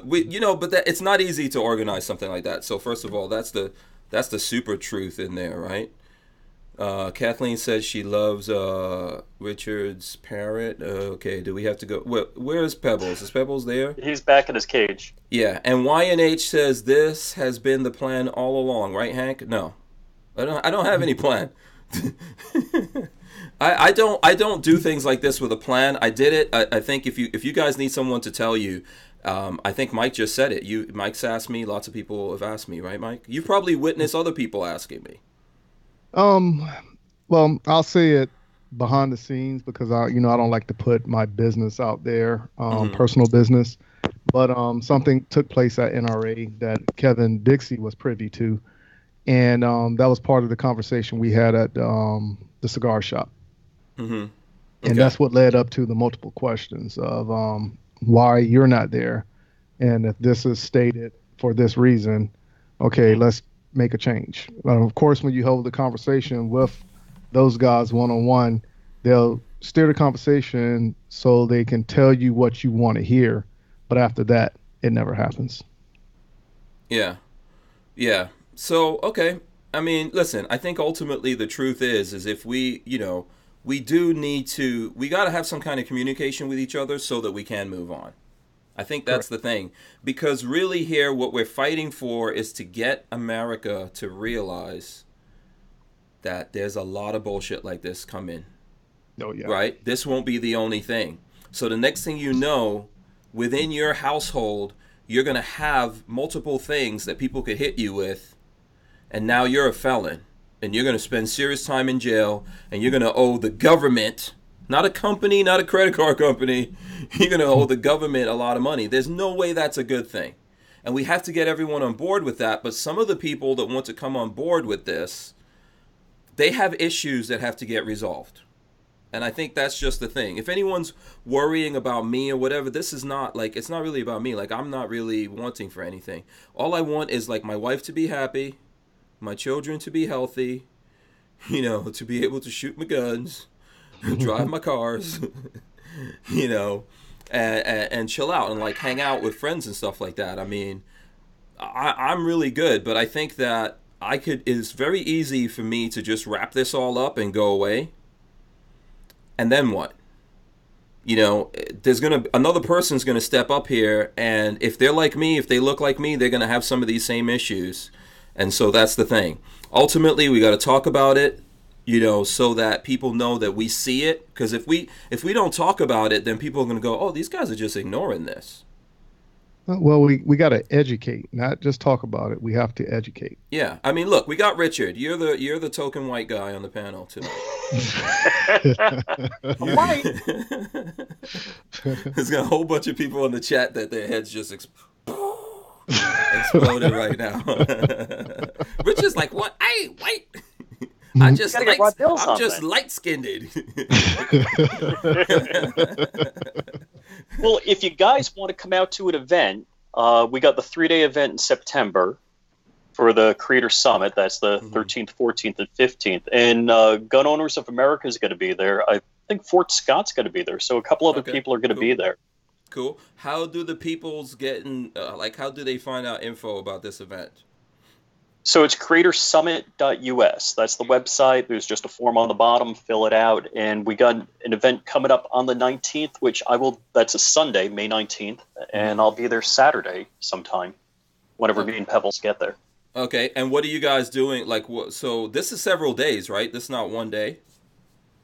But it's not easy to organize something like that. So first of all, that's the super truth in there, right? Kathleen says she loves Richard's parrot. Okay, do we have to go? Where is Pebbles? Is Pebbles there? He's back in his cage. Yeah, and YNH says this has been the plan all along, right, Hank? No, I don't have any plan. I don't do things like this with a plan. I did it. I think if you guys need someone to tell you, I think Mike just said it. Mike's asked me. Lots of people have asked me, right, Mike? You've probably witnessed other people asking me. Well, I'll say it behind the scenes because I don't like to put my business out there, personal business. But something took place at NRA that Kevin Dixie was privy to, and that was part of the conversation we had at the cigar shop. Mm-hmm. Okay. And that's what led up to the multiple questions of why you're not there, and if this is stated for this reason, okay, let's make a change. Of course, when you hold the conversation with those guys one-on-one, they'll steer the conversation so they can tell you what you want to hear. But after that, it never happens. Yeah. So, okay. I mean, listen, I think ultimately the truth is if we do need to, we got to have some kind of communication with each other so that we can move on. I think that's the thing. Because really here, what we're fighting for is to get America to realize that there's a lot of bullshit like this coming. Oh, yeah. Right? This won't be the only thing. So the next thing you know, within your household, you're going to have multiple things that people could hit you with. And now you're a felon. And you're going to spend serious time in jail. And you're going to owe the government, not a company, not a credit card company, you're going to owe the government a lot of money. There's no way that's a good thing. And we have to get everyone on board with that. But some of the people that want to come on board with this, they have issues that have to get resolved. And I think that's just the thing. If anyone's worrying about me or whatever, this is not like, it's not really about me. Like, I'm not really wanting for anything. All I want is like my wife to be happy, my children to be healthy, to be able to shoot my guns, drive my cars, and chill out and like hang out with friends and stuff like that. I mean, I'm really good, but I think that it's very easy for me to just wrap this all up and go away. And then what? You know, another person's gonna step up here, and if they're like me, if they look like me, they're gonna have some of these same issues. And so that's the thing. Ultimately, we got to talk about it, you know, so that people know that we see it. Because if we don't talk about it, then people are going to go, oh, these guys are just ignoring this. Well, we got to educate, not just talk about it. We have to educate. Yeah, I mean, look, we got Richard. You're the token white guy on the panel tonight. White. There's got a whole bunch of people in the chat that their heads just exploded right now. Richard's like, what? I ain't white. I'm just light-skinned. Well, if you guys want to come out to an event, we got the 3-day event in September for the Creator Summit. That's the 13th, 14th, and 15th. And Gun Owners of America is going to be there. I think Fort Scott's going to be there. So a couple other people are going to be there. Cool. How do the peoples how do they find out info about this event? So it's creatorsummit.us. That's the website. There's just a form on the bottom. Fill it out. And we got an event coming up on the 19th, that's a Sunday, May 19th. And I'll be there Saturday sometime, whenever me and Pebbles get there. Okay. And what are you guys doing? So this is several days, right? This is not one day?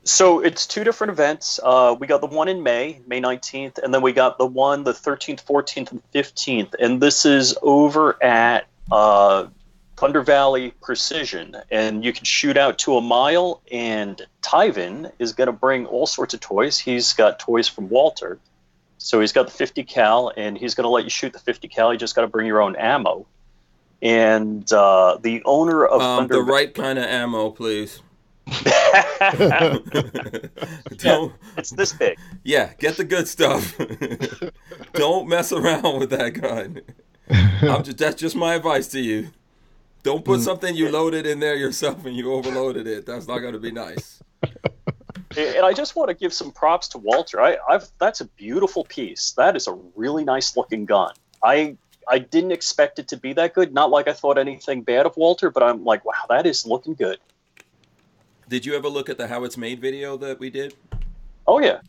So it's 2 different events. We got the one in May 19th, and then we got the 13th, 14th, and 15th. And this is over at Thunder Valley Precision. And you can shoot out to a mile, and Tyven is going to bring all sorts of toys. He's got toys from Walther. So he's got the 50 cal, and he's going to let you shoot the 50 cal. You just got to bring your own ammo. And the owner of Thunder the right kind of ammo, please. It's this big. Yeah, get the good stuff. Don't mess around with that gun. That's just my advice to you. Don't put something you loaded in there yourself and you overloaded it. That's not going to be nice. And I just want to give some props to Walther. That's a beautiful piece. That is a really nice looking gun. I didn't expect it to be that good. Not like I thought anything bad of Walther, but I'm like, wow, that is looking good. Did you ever look at the How It's Made video that we did? Oh, yeah.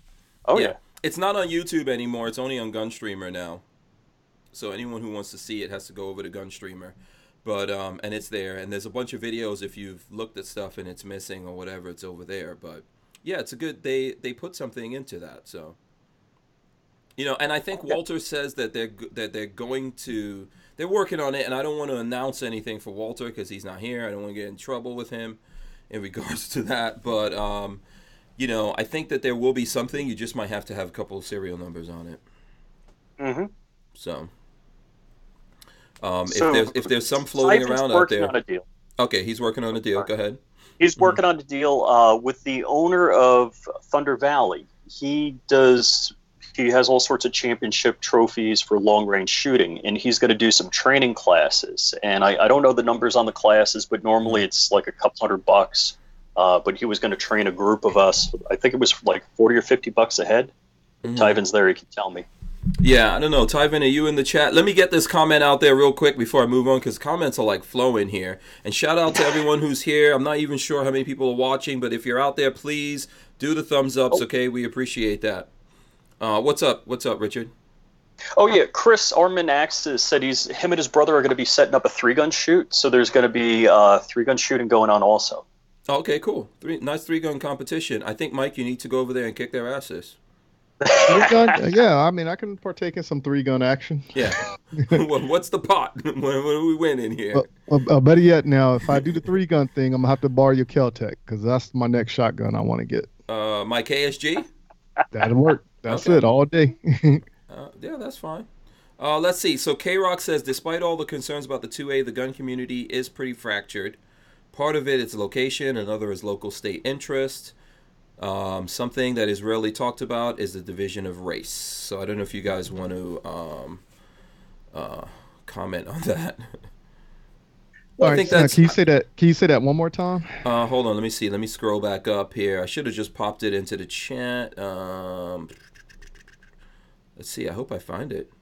Yeah. It's not on YouTube anymore. It's only on Gunstreamer now. So anyone who wants to see it has to go over to Gunstreamer. But, and it's there. And there's a bunch of videos if you've looked at stuff and it's missing or whatever, it's over there. But, yeah, it's a good, they put something into that, so. You know, and I think Walther says that they're working on it, and I don't want to announce anything for Walther because he's not here. I don't want to get in trouble with him in regards to that, but you know, I think that there will be something. You just might have to have a couple of serial numbers on it. Mm-hmm. So, if there's some floating around out there. On a deal. Okay, he's working on a deal. Go ahead. He's working on a deal with the owner of Thunder Valley. He has all sorts of championship trophies for long-range shooting, and he's going to do some training classes. And I don't know the numbers on the classes, but normally it's like a couple $100. But he was going to train a group of us. I think it was like $40 or $50 a head. Tyven's there, he can tell me. Yeah, I don't know. Tyven, are you in the chat? Let me get this comment out there real quick before I move on, because comments are like flowing here. And shout out to everyone who's here. I'm not even sure how many people are watching, but if you're out there, please do the thumbs ups, okay? We appreciate that. What's up? What's up, Richard? Oh, yeah. Chris Armin Axis said him and his brother are going to be setting up a 3-gun shoot, so there's going to be 3-gun shooting going on also. Okay, cool. Nice 3-gun competition. I think, Mike, you need to go over there and kick their asses. 3-gun? Yeah, I mean, I can partake in some 3-gun action. Yeah. What's the pot? What are we winning here? Better yet, now, if I do the 3-gun thing, I'm going to have to borrow your Kel-Tec, because that's my next shotgun I want to get. My KSG? That'll work. That's it, all day. Yeah, that's fine. Let's see. So K-Rock says, despite all the concerns about the 2A, the gun community is pretty fractured. Part of it is location, another is local state interest. Something that is rarely talked about is the division of race. So I don't know if you guys want to comment on that. Well, I think that's. Can you say that one more time? Hold on. Let me see. Let me scroll back up here. I should have just popped it into the chat. Let's see. I hope I find it.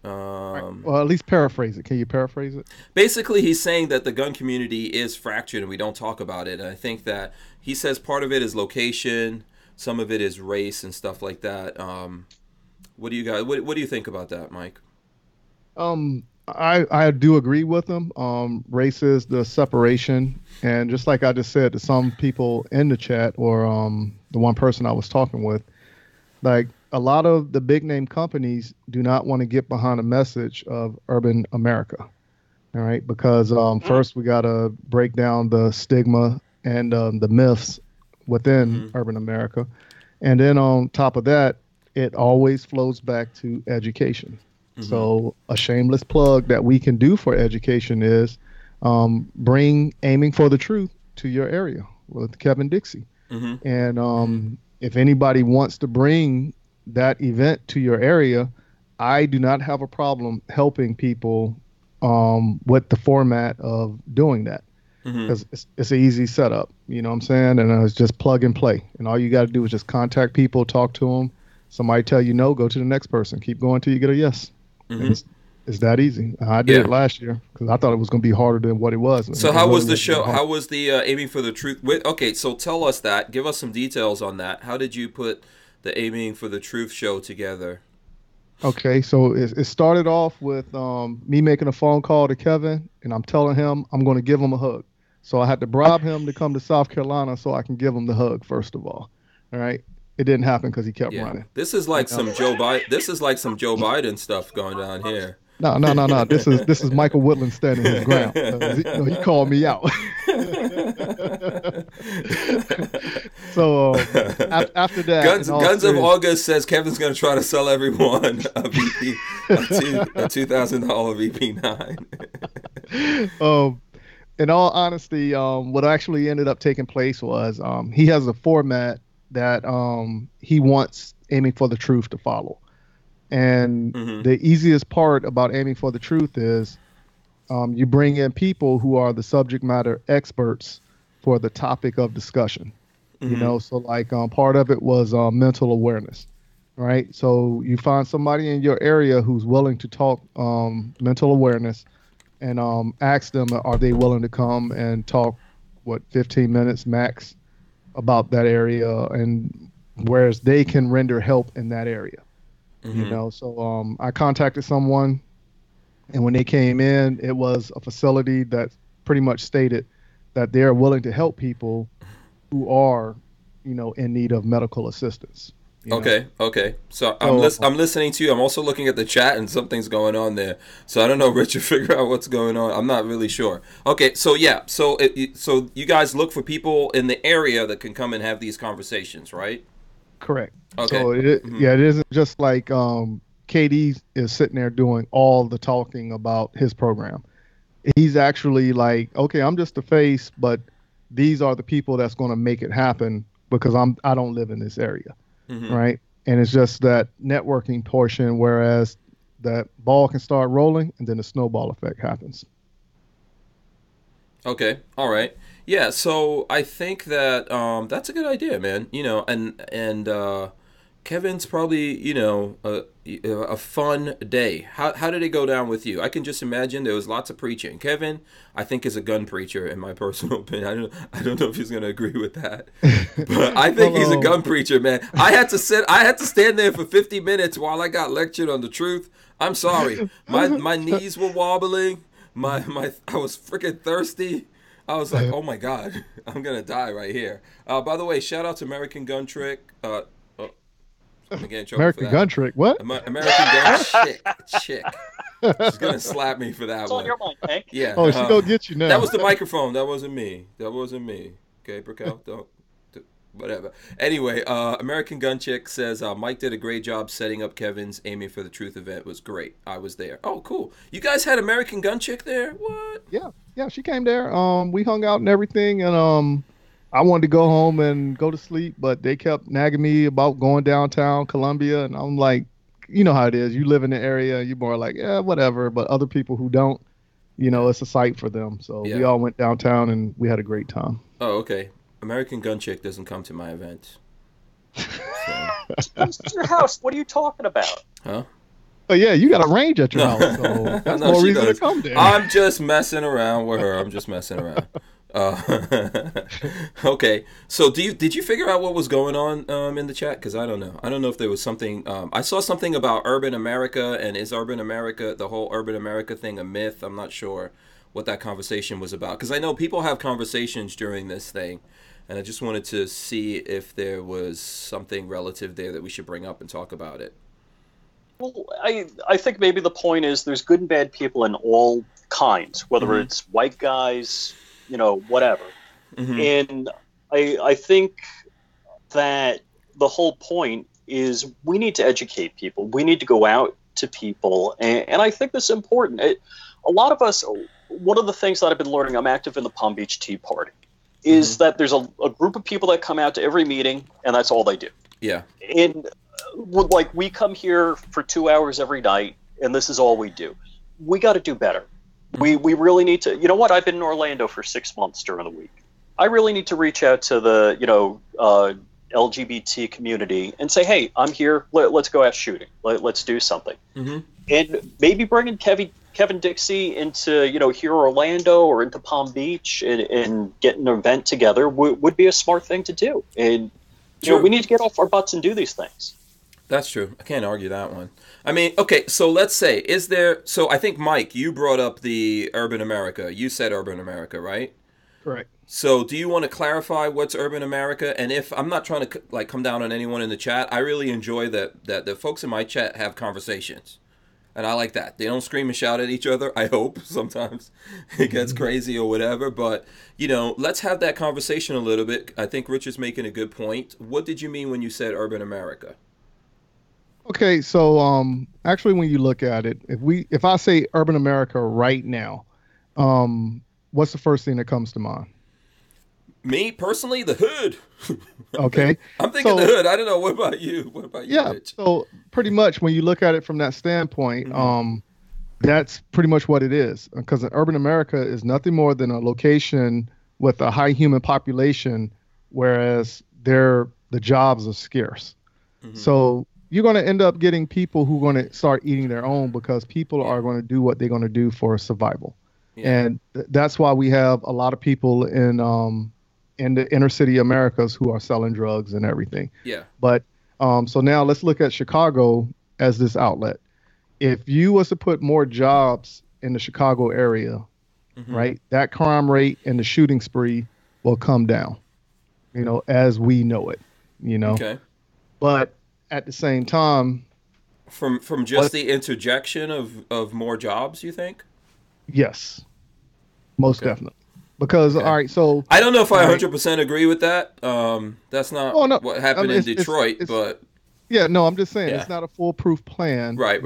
Well, at least paraphrase it. Can you paraphrase it? Basically, he's saying that the gun community is fractured and we don't talk about it. And I think that he says part of it is location, some of it is race and stuff like that. What do you guys? What do you think about that, Mike? I do agree with him. Race is the separation, and just like I just said to some people in the chat, or the one person I was talking with, like a lot of the big name companies do not want to get behind a message of urban America. All right, because first we got to break down the stigma and the myths within urban America, and then on top of that, it always flows back to education. So a shameless plug that we can do for education is bring Aiming for the Truth to your area with Kevin Dixie. And if anybody wants to bring that event to your area, I do not have a problem helping people with the format of doing that. Because it's an easy setup, you know what I'm saying? And it's just plug and play. And all you got to do is just contact people, talk to them. Somebody tell you no, go to the next person. Keep going till you get a yes. It's that easy. I did it last year because I thought it was going to be harder than what it was. So how was the show? How was the Aiming for the Truth? Okay, so tell us that. Give us some details on that. How did you put the Aiming for the Truth show together? Okay, so it started off with me making a phone call to Kevin, and I'm telling him I'm going to give him a hug. So I had to bribe him to come to South Carolina so I can give him the hug, first of all. All right. It didn't happen because he kept running. This is like some Joe Biden. This is like some Joe Biden stuff going down here. No. This is Michael Woodland standing his ground. He called me out. So after that, Guns of August says Kevin's going to try to sell everyone a $2,000 VP9. In all honesty, what actually ended up taking place was he has a format that he wants Aiming for the Truth to follow. And the easiest part about Aiming for the Truth is you bring in people who are the subject matter experts for the topic of discussion. You know, so like part of it was mental awareness, right? So you find somebody in your area who's willing to talk mental awareness and ask them, are they willing to come and talk, 15 minutes max about that area, and whereas they can render help in that area. You know, so I contacted someone, and when they came in, it was a facility that pretty much stated that they're willing to help people who are, you know, in need of medical assistance. Okay. So I'm listening to you. I'm also looking at the chat, and something's going on there. So I don't know, Richard. Figure out what's going on. I'm not really sure. Okay. So yeah. So you guys look for people in the area that can come and have these conversations, right? Correct. Okay. So it isn't just like KD is sitting there doing all the talking about his program. He's actually like, okay, I'm just the face, but these are the people that's going to make it happen because I don't live in this area. Right. And it's just that networking portion, whereas that ball can start rolling and then the snowball effect happens. Okay. All right. Yeah. So I think that that's a good idea, man. You know, and Kevin's probably, you know, a fun day. How did it go down with you? I can just imagine there was lots of preaching. Kevin, I think, is a gun preacher, in my personal opinion. I don't know if he's going to agree with that, but I think he's a gun preacher, man. I had to stand there for 50 minutes while I got lectured on the truth. I'm sorry, my knees were wobbling. I was freaking thirsty. I was like, oh my God, I'm gonna die right here. By the way, shout out to American Gun Trick. American Gun Trick, what? American Gun Chick. She's gonna slap me for that It's one. on your mind, Hank. Yeah. Oh, she's gonna get you now. That was the microphone. That wasn't me. Okay, Brickell, don't. Whatever. Anyway, American Gun Chick says Mike did a great job setting up Kevin's Aiming for the Truth event. It was great. I was there. Oh, cool. You guys had American Gun Chick there? What? Yeah, she came there. We hung out and everything, and I wanted to go home and go to sleep, but they kept nagging me about going downtown Columbia, and I'm like, you know how it is. You live in the area, you're more like, yeah, whatever. But other people who don't, you know, it's a sight for them. So we all went downtown and we had a great time. Oh, okay. American Gun Chick doesn't come to my event. Comes to your house. What are you talking about? Huh? But yeah, you got a range at your No. house, so that's No, more she reason to does. come there. I'm just messing around with her. I'm just messing around. Okay. So did you figure out what was going on in the chat? Because I don't know. I don't know if there was something. I saw something about urban America, and is urban America, the whole urban America thing, a myth? I'm not sure what that conversation was about. Because I know people have conversations during this thing, and I just wanted to see if there was something relative there that we should bring up and talk about it. Well, I think maybe the point is there's good and bad people in all kinds, whether it's white guys, whatever. And I think that the whole point is we need to educate people. We need to go out to people. And I think this is important. A lot of us, one of the things that I've been learning, I'm active in the Palm Beach Tea Party, is that there's a group of people that come out to every meeting, and that's all they do. Yeah. And like we come here for 2 hours every night, and this is all we do. We got to do better. We really need to. You know what? I've been in Orlando for 6 months during the week. I really need to reach out to the LGBT community and say, hey, I'm here. Let's go out shooting. Let's do something. And maybe bringing Kevin Dixie into here Orlando or into Palm Beach and get an event together would be a smart thing to do. And we need to get off our butts and do these things. That's true. I can't argue that one. I mean, okay, so let's say, so I think, Mike, you brought up the urban America. You said urban America, right? Correct. So do you want to clarify what's urban America? And if I'm not trying to come down on anyone in the chat, I really enjoy that the folks in my chat have conversations. And I like that. They don't scream and shout at each other, I hope. Sometimes it gets crazy or whatever. But, let's have that conversation a little bit. I think Richard's making a good point. What did you mean when you said urban America? Okay, so actually, when you look at it, if I say urban America right now, what's the first thing that comes to mind? Me personally, the hood. Okay, I'm thinking the hood. I don't know. What about you? Yeah, Rich? So pretty much when you look at it from that standpoint, that's pretty much what it is. Because urban America is nothing more than a location with a high human population, whereas the jobs are scarce. So you're going to end up getting people who are going to start eating their own because people are going to do what they're going to do for survival. And that's why we have a lot of people in the inner city Americas who are selling drugs and everything. Yeah. But so now let's look at Chicago as this outlet. If you was to put more jobs in the Chicago area, right, that crime rate and the shooting spree will come down, as we know it, Okay. But at the same time, from just the interjection of more jobs, you think? Yes, most definitely. Because all right, so I don't know if I 100% agree with that. That's not what happened in Detroit, but yeah, no, I'm just saying it's not a foolproof plan. Right.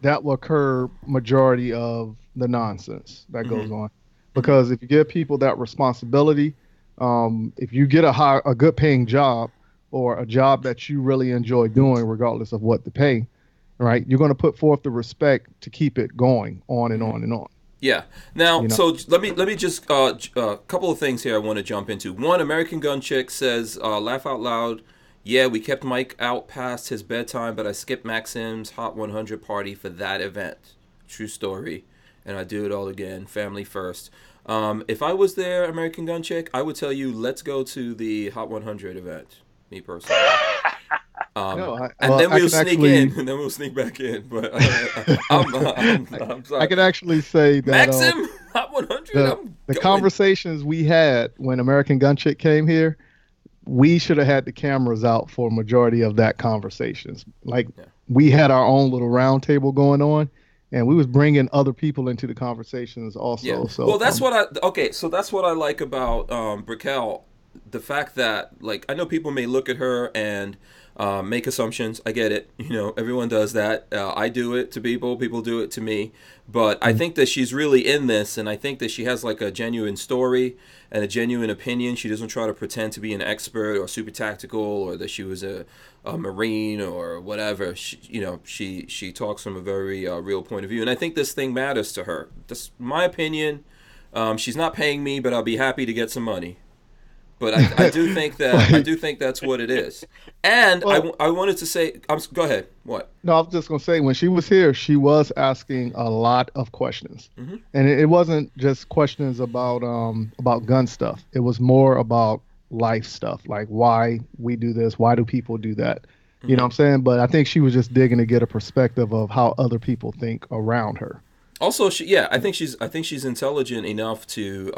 That will curb majority of the nonsense that goes on. Because if you give people that responsibility, if you get a good paying job, or a job that you really enjoy doing, regardless of what the pay, right? You're going to put forth the respect to keep it going on and on and on. Yeah. Now, so let me just a couple of things here I want to jump into. One, American Gun Chick says, laugh out loud. Yeah, we kept Mike out past his bedtime, but I skipped Maxim's Hot 100 party for that event. True story. And I do it all again. Family first. If I was there, American Gun Chick, I would tell you, let's go to the Hot 100 event. Me personally. Then we'll sneak in, and then we'll sneak back in. But I'm sorry. I can actually say that Maxim Hot 100. The conversations we had when American Gun Chick came here, we should have had the cameras out for a majority of that conversations. We had our own little round table going on, and we was bringing other people into the conversations also. Yeah. So well, that's that's what I like about Brickell. The fact that, I know people may look at her and make assumptions. I get it. Everyone does that. I do it to people. People do it to me. But I think that she's really in this, and I think that she has a genuine story and a genuine opinion. She doesn't try to pretend to be an expert or super tactical or that she was a Marine or whatever. She talks from a very real point of view. And I think this thing matters to her. That's my opinion. She's not paying me, but I'll be happy to get some money. But I do think that that's what it is. And Well, I wanted to say, go ahead. What? no, I was just gonna say when she was here, she was asking a lot of questions, Mm-hmm. and it wasn't just questions about gun stuff. It was more about life stuff, like why we do this, why do people do that. You know what I'm saying? But I think she was just digging to get a perspective of how other people think around her. Also, I think she's intelligent enough to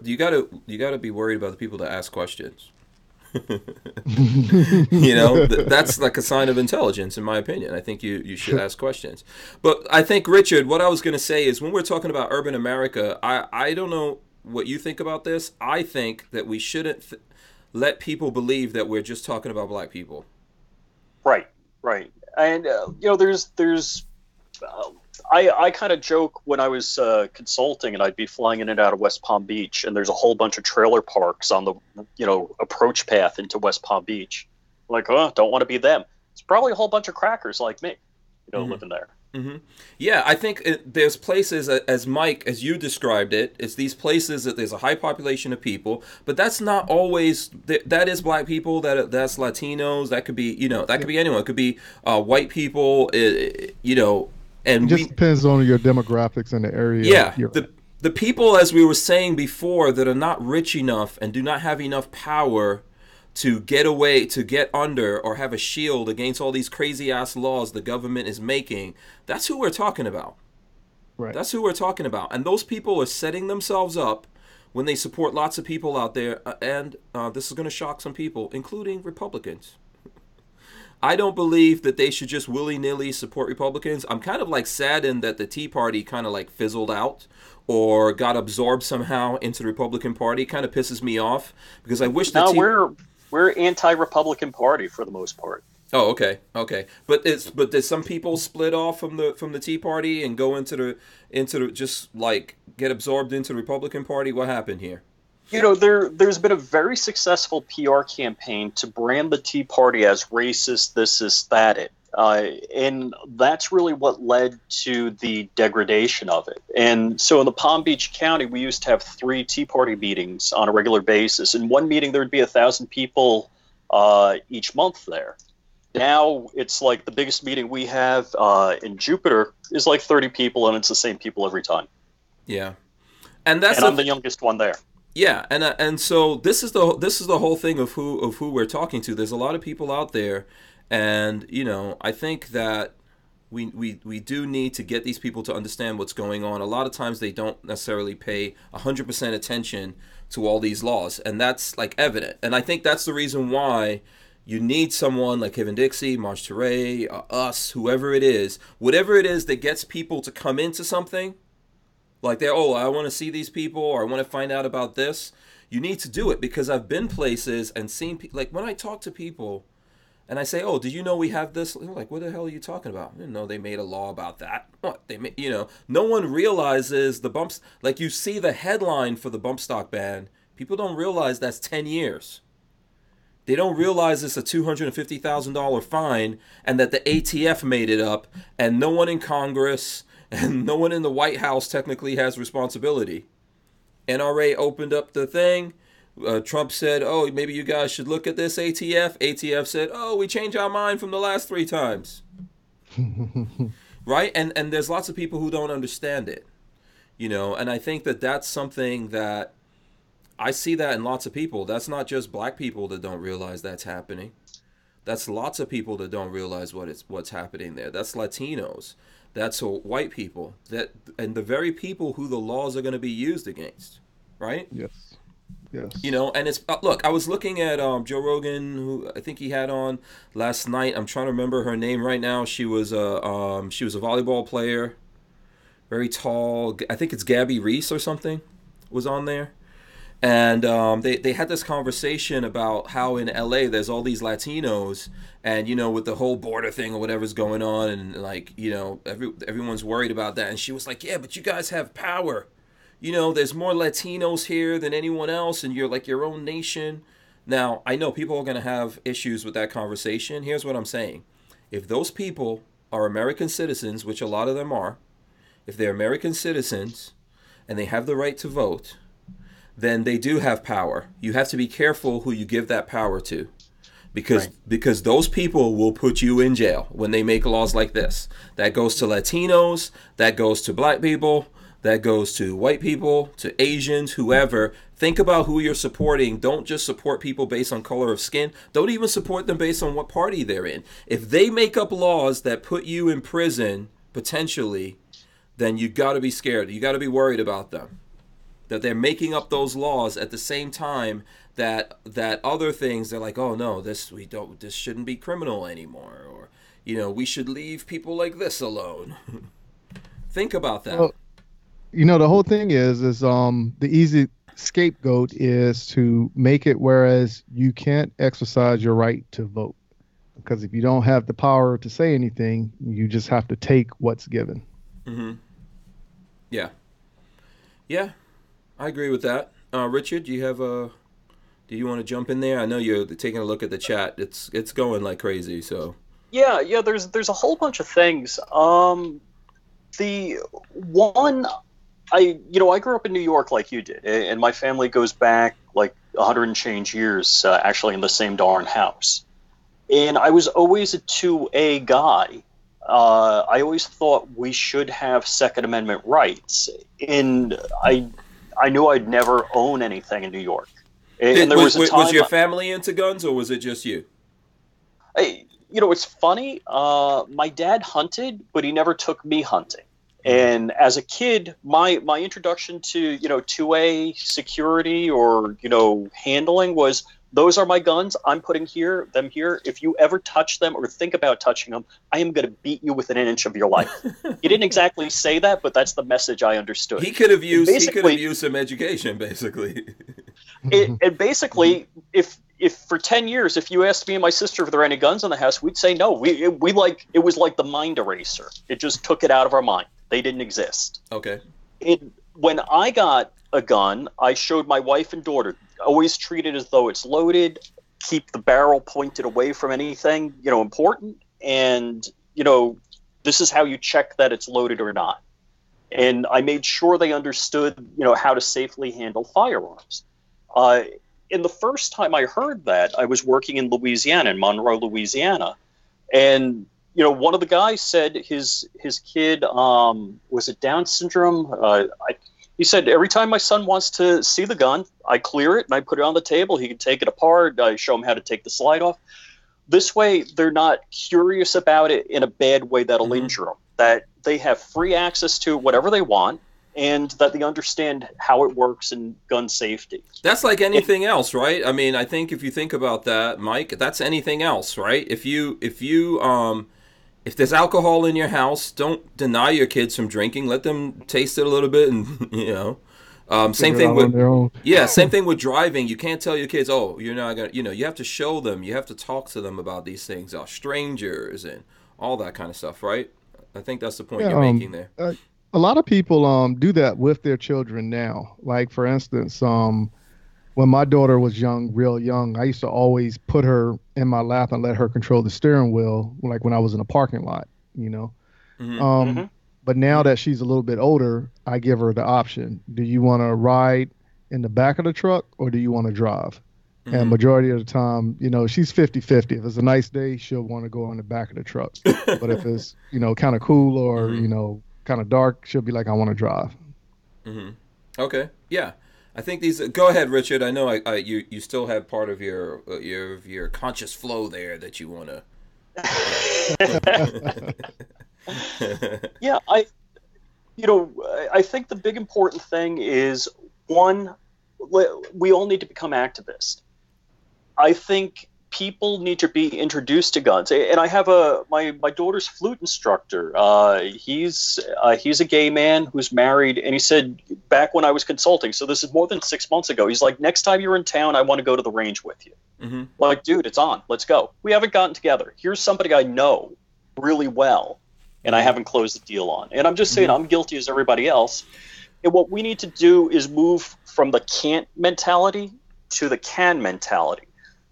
you gotta be worried about the people that ask questions. That's like a sign of intelligence, in my opinion. I think you should ask questions. But I think, Richard, what I was going to say is when we're talking about urban America, I don't know what you think about this. I think that we shouldn't let people believe that we're just talking about black people. Right, right. And, I kind of joke when I was consulting and I'd be flying in and out of West Palm Beach, and there's a whole bunch of trailer parks on the, approach path into West Palm Beach. Like, don't want to be them. It's probably a whole bunch of crackers like me, living there. Mm-hmm. Yeah, I think there's places, as you described it, it's these places that there's a high population of people, but that's not always, that is black people, that's Latinos, that could be, that could be anyone. It could be white people, and it just depends on your demographics in the area. Yeah, the people, as we were saying before, that are not rich enough and do not have enough power to get under or have a shield against all these crazy ass laws the government is making. That's who we're talking about. Right. That's who we're talking about. And those people are setting themselves up when they support lots of people out there. And this is going to shock some people, including Republicans. I don't believe that they should just willy-nilly support Republicans. I'm kind of like saddened that the Tea Party kind of like fizzled out or got absorbed somehow into the Republican Party. It kind of pisses me off because I wish we're anti-Republican Party for the most part. Oh, okay. But did some people split off from the Tea Party and go into the just like get absorbed into the Republican Party? What happened here? There's been a very successful PR campaign to brand the Tea Party as racist, this is that. And that's really what led to the degradation of it. And so in the Palm Beach County, we used to have 3 Tea Party meetings on a regular basis. In one meeting, there would be 1,000 people each month there. Now it's like the biggest meeting we have in Jupiter is like 30 people, and it's the same people every time. Yeah, and I'm the youngest one there. Yeah, and so this is the whole thing of who we're talking to. There's a lot of people out there, and I think that we do need to get these people to understand what's going on. A lot of times they don't necessarily pay 100% attention to all these laws, and that's like evident. And I think that's the reason why you need someone like Kevin Dixie, Marge Teray, us, whoever it is, whatever it is that gets people to come into something. Like I want to see these people, or I want to find out about this. You need to do it, because I've been places and seen like when I talk to people and I say, "Oh, did you know we have this?" They're like, "What the hell are you talking about?" I didn't know they made a law about that. What they made, no one realizes the bumps. Like you see the headline for the bump stock ban, people don't realize that's 10 years. They don't realize it's a $250,000 fine, and that the ATF made it up, and no one in Congress and no one in the White House technically has responsibility. NRA opened up the thing. Trump said, "Oh, maybe you guys should look at this, ATF." ATF said, "Oh, we changed our mind from the last 3 times." Right? And there's lots of people who don't understand it. And I think that that's something that I see that in lots of people. That's not just black people that don't realize that's happening. That's lots of people that don't realize what's happening there. That's Latinos. That's white people. And the very people who the laws are going to be used against, right? Yes. And it's look. I was looking at Joe Rogan, who I think he had on last night. I'm trying to remember her name right now. She was a volleyball player, very tall. I think it's Gabby Reese or something was on there. And they had this conversation about how in LA there's all these Latinos, and with the whole border thing or whatever's going on, and like everyone's worried about that. And she was like, "Yeah, but you guys have power. There's more Latinos here than anyone else, and you're like your own nation." Now I know people are going to have issues with that conversation. Here's what I'm saying: if those people are American citizens, which a lot of them are, if they're American citizens and they have the right to vote, then they do have power. You have to be careful who you give that power to, because those people will put you in jail when they make laws like this. That goes to Latinos, that goes to black people, that goes to white people, to Asians, whoever. Think about who you're supporting. Don't just support people based on color of skin. Don't even support them based on what party they're in. If they make up laws that put you in prison, potentially, then you got to be scared. You got to be worried about them. That they're making up those laws at the same time that other things, they're like, oh no, this shouldn't be criminal anymore, or we should leave people like this alone. Think about that. Well, the whole thing is the easy scapegoat is to make it whereas you can't exercise your right to vote, because if you don't have the power to say anything, you just have to take what's given. Mm-hmm. Yeah, I agree with that. Richard, do you want to jump in there? I know you're taking a look at the chat. It's going like crazy. So yeah. There's a whole bunch of things. The one, I grew up in New York like you did, and my family goes back like 100 and change years, actually in the same darn house. And I was always a 2A guy. I always thought we should have Second Amendment rights, and I knew I'd never own anything in New York. And there was a time, was your family into guns, or was it just you? It's funny. My dad hunted, but he never took me hunting. And as a kid, my introduction to 2A security or handling was, those are my guns. I'm putting them here. If you ever touch them or think about touching them, I am going to beat you within an inch of your life. He didn't exactly say that, but that's the message I understood. He could have used some education, basically. And basically, if for 10 years, if you asked me and my sister if there were any guns in the house, we'd say no. It was like the mind eraser. It just took it out of our mind. They didn't exist. Okay. When I got a gun, I showed my wife and daughter. Always treat it as though it's loaded. Keep the barrel pointed away from anything important. And this is how you check that it's loaded or not. And I made sure they understood how to safely handle firearms. And the first time I heard that, I was working in Louisiana, in Monroe, Louisiana, and one of the guys said his kid was it Down syndrome. He said, every time my son wants to see the gun, I clear it and I put it on the table. He can take it apart. I show him how to take the slide off. This way, they're not curious about it in a bad way that'll injure them. That they have free access to whatever they want, and that they understand how it works in gun safety. That's like anything else, right? I mean, I think if you think about that, Mike, that's anything else, right? If there's alcohol in your house, don't deny your kids from drinking. Let them taste it a little bit, and same thing with same thing with driving. You can't tell your kids, oh, you're not gonna. You have to show them. You have to talk to them about these things, strangers and all that kind of stuff, right? I think that's the point you're making there. A lot of people do that with their children now. Like, for instance, when my daughter was real young, I used to always put her in my lap and let her control the steering wheel, like when I was in a parking lot, But now that she's a little bit older, I give her the option. Do you want to ride in the back of the truck, or do you want to drive? And majority of the time, she's 50-50. If it's a nice day, she'll want to go in the back of the truck. But if it's, kind of cool or, kind of dark, she'll be like, I want to drive. Okay. Yeah. I think these. Go ahead, Richard. I know you still have part of your conscious flow there that you want to. Yeah, I think the big important thing is, one, we all need to become activists. I think people need to be introduced to guns. And I have my daughter's flute instructor. He's a gay man who's married, and he said back when I was consulting, so this is more than 6 months ago, he's like, next time you're in town, I want to go to the range with you. Like, dude, it's on. Let's go. We haven't gotten together. Here's somebody I know really well, and I haven't closed the deal on. And I'm just saying, I'm guilty as everybody else. And what we need to do is move from the can't mentality to the can mentality.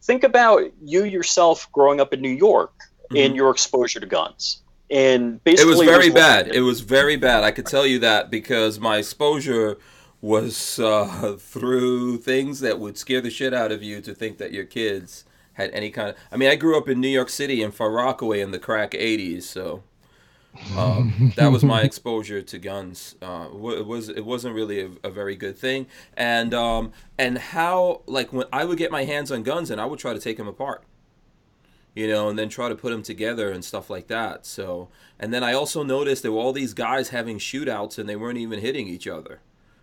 Think about you yourself growing up in New York and your exposure to guns. And basically, it was very bad. It was very bad. I could tell you that because my exposure was through things that would scare the shit out of you to think that your kids had any kind of. I mean, I grew up in New York City in Far Rockaway in the crack '80s, so that was my exposure to guns. It wasn't really a very good thing, and how, like, when I would get my hands on guns and I would try to take them apart, and then try to put them together and stuff like that. So, and then I also noticed there were all these guys having shootouts and they weren't even hitting each other.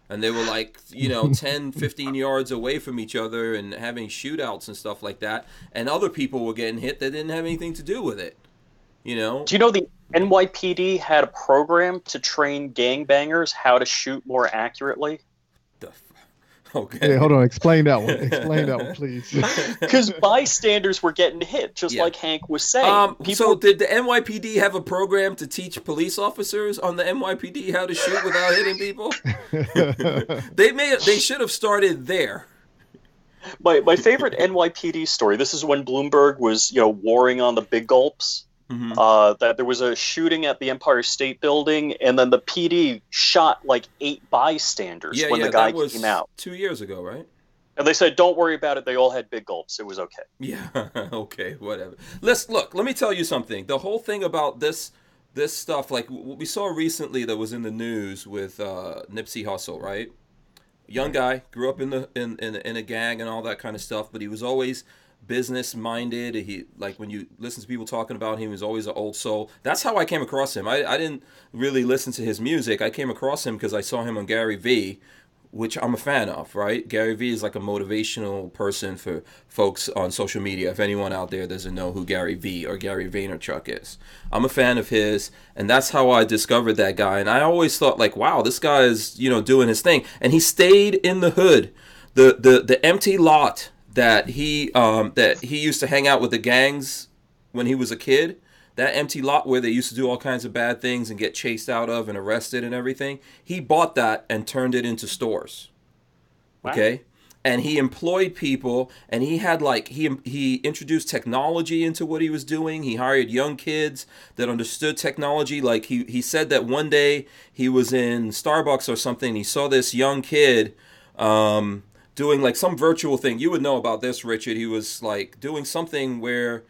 And they were like, 10, 15 yards away from each other and having shootouts and stuff like that. And other people were getting hit that didn't have anything to do with it, Do you know the NYPD had a program to train gangbangers how to shoot more accurately? Okay. Hey, hold on. Explain that one. Explain that one, please. Because bystanders were getting hit, just like Hank was saying. So did the NYPD have a program to teach police officers on the NYPD how to shoot without hitting people? They should have started there. My favorite NYPD story. This is when Bloomberg was warring on the big gulps. Mm-hmm. That there was a shooting at the Empire State Building, and then the PD shot like 8 bystanders when the guy came out. 2 years ago, right? And they said, "Don't worry about it. They all had big gulps. It was okay." Yeah, okay, whatever. Let me tell you something. The whole thing about this stuff, like what we saw recently that was in the news with Nipsey Hussle, right? Young guy, grew up in a gang and all that kind of stuff, but he was always business minded. He, like, when you listen to people talking about him, he was always an old soul. That's how I came across him. I didn't really listen to his music. I came across him because I saw him on Gary Vee, which I'm a fan of, right? Gary Vee is like a motivational person for folks on social media. If anyone out there doesn't know who Gary Vee or Gary Vaynerchuk is, I'm a fan of his, and that's how I discovered that guy. And I always thought, like, wow, this guy is doing his thing, and he stayed in the hood, the empty lot that he used to hang out with the gangs when he was a kid, that empty lot where they used to do all kinds of bad things and get chased out of and arrested and everything, he bought that and turned it into stores. Wow. Okay? And he employed people, and he had he introduced technology into what he was doing. He hired young kids that understood technology. Like he said that one day he was in Starbucks or something, he saw this young kid doing like some virtual thing. You would know about this, Richard. He was like doing something where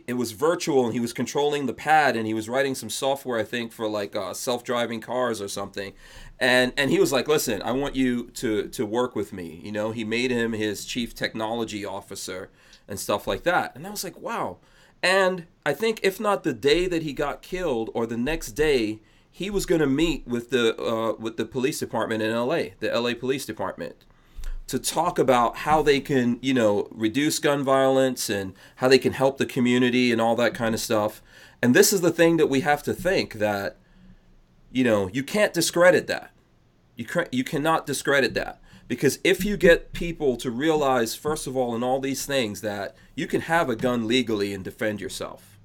it was virtual and he was controlling the pad and he was writing some software, I think, for like self-driving cars or something. And he was like, listen, I want you to work with me. He made him his chief technology officer and stuff like that. And I was like, wow. And I think if not the day that he got killed or the next day, he was going to meet with the police department in LA, the LA Police Department, to talk about how they can, reduce gun violence and how they can help the community and all that kind of stuff. And this is the thing that we have to think, that, you can't discredit that. You cannot discredit that. Because if you get people to realize, first of all, in all these things, that you can have a gun legally and defend yourself.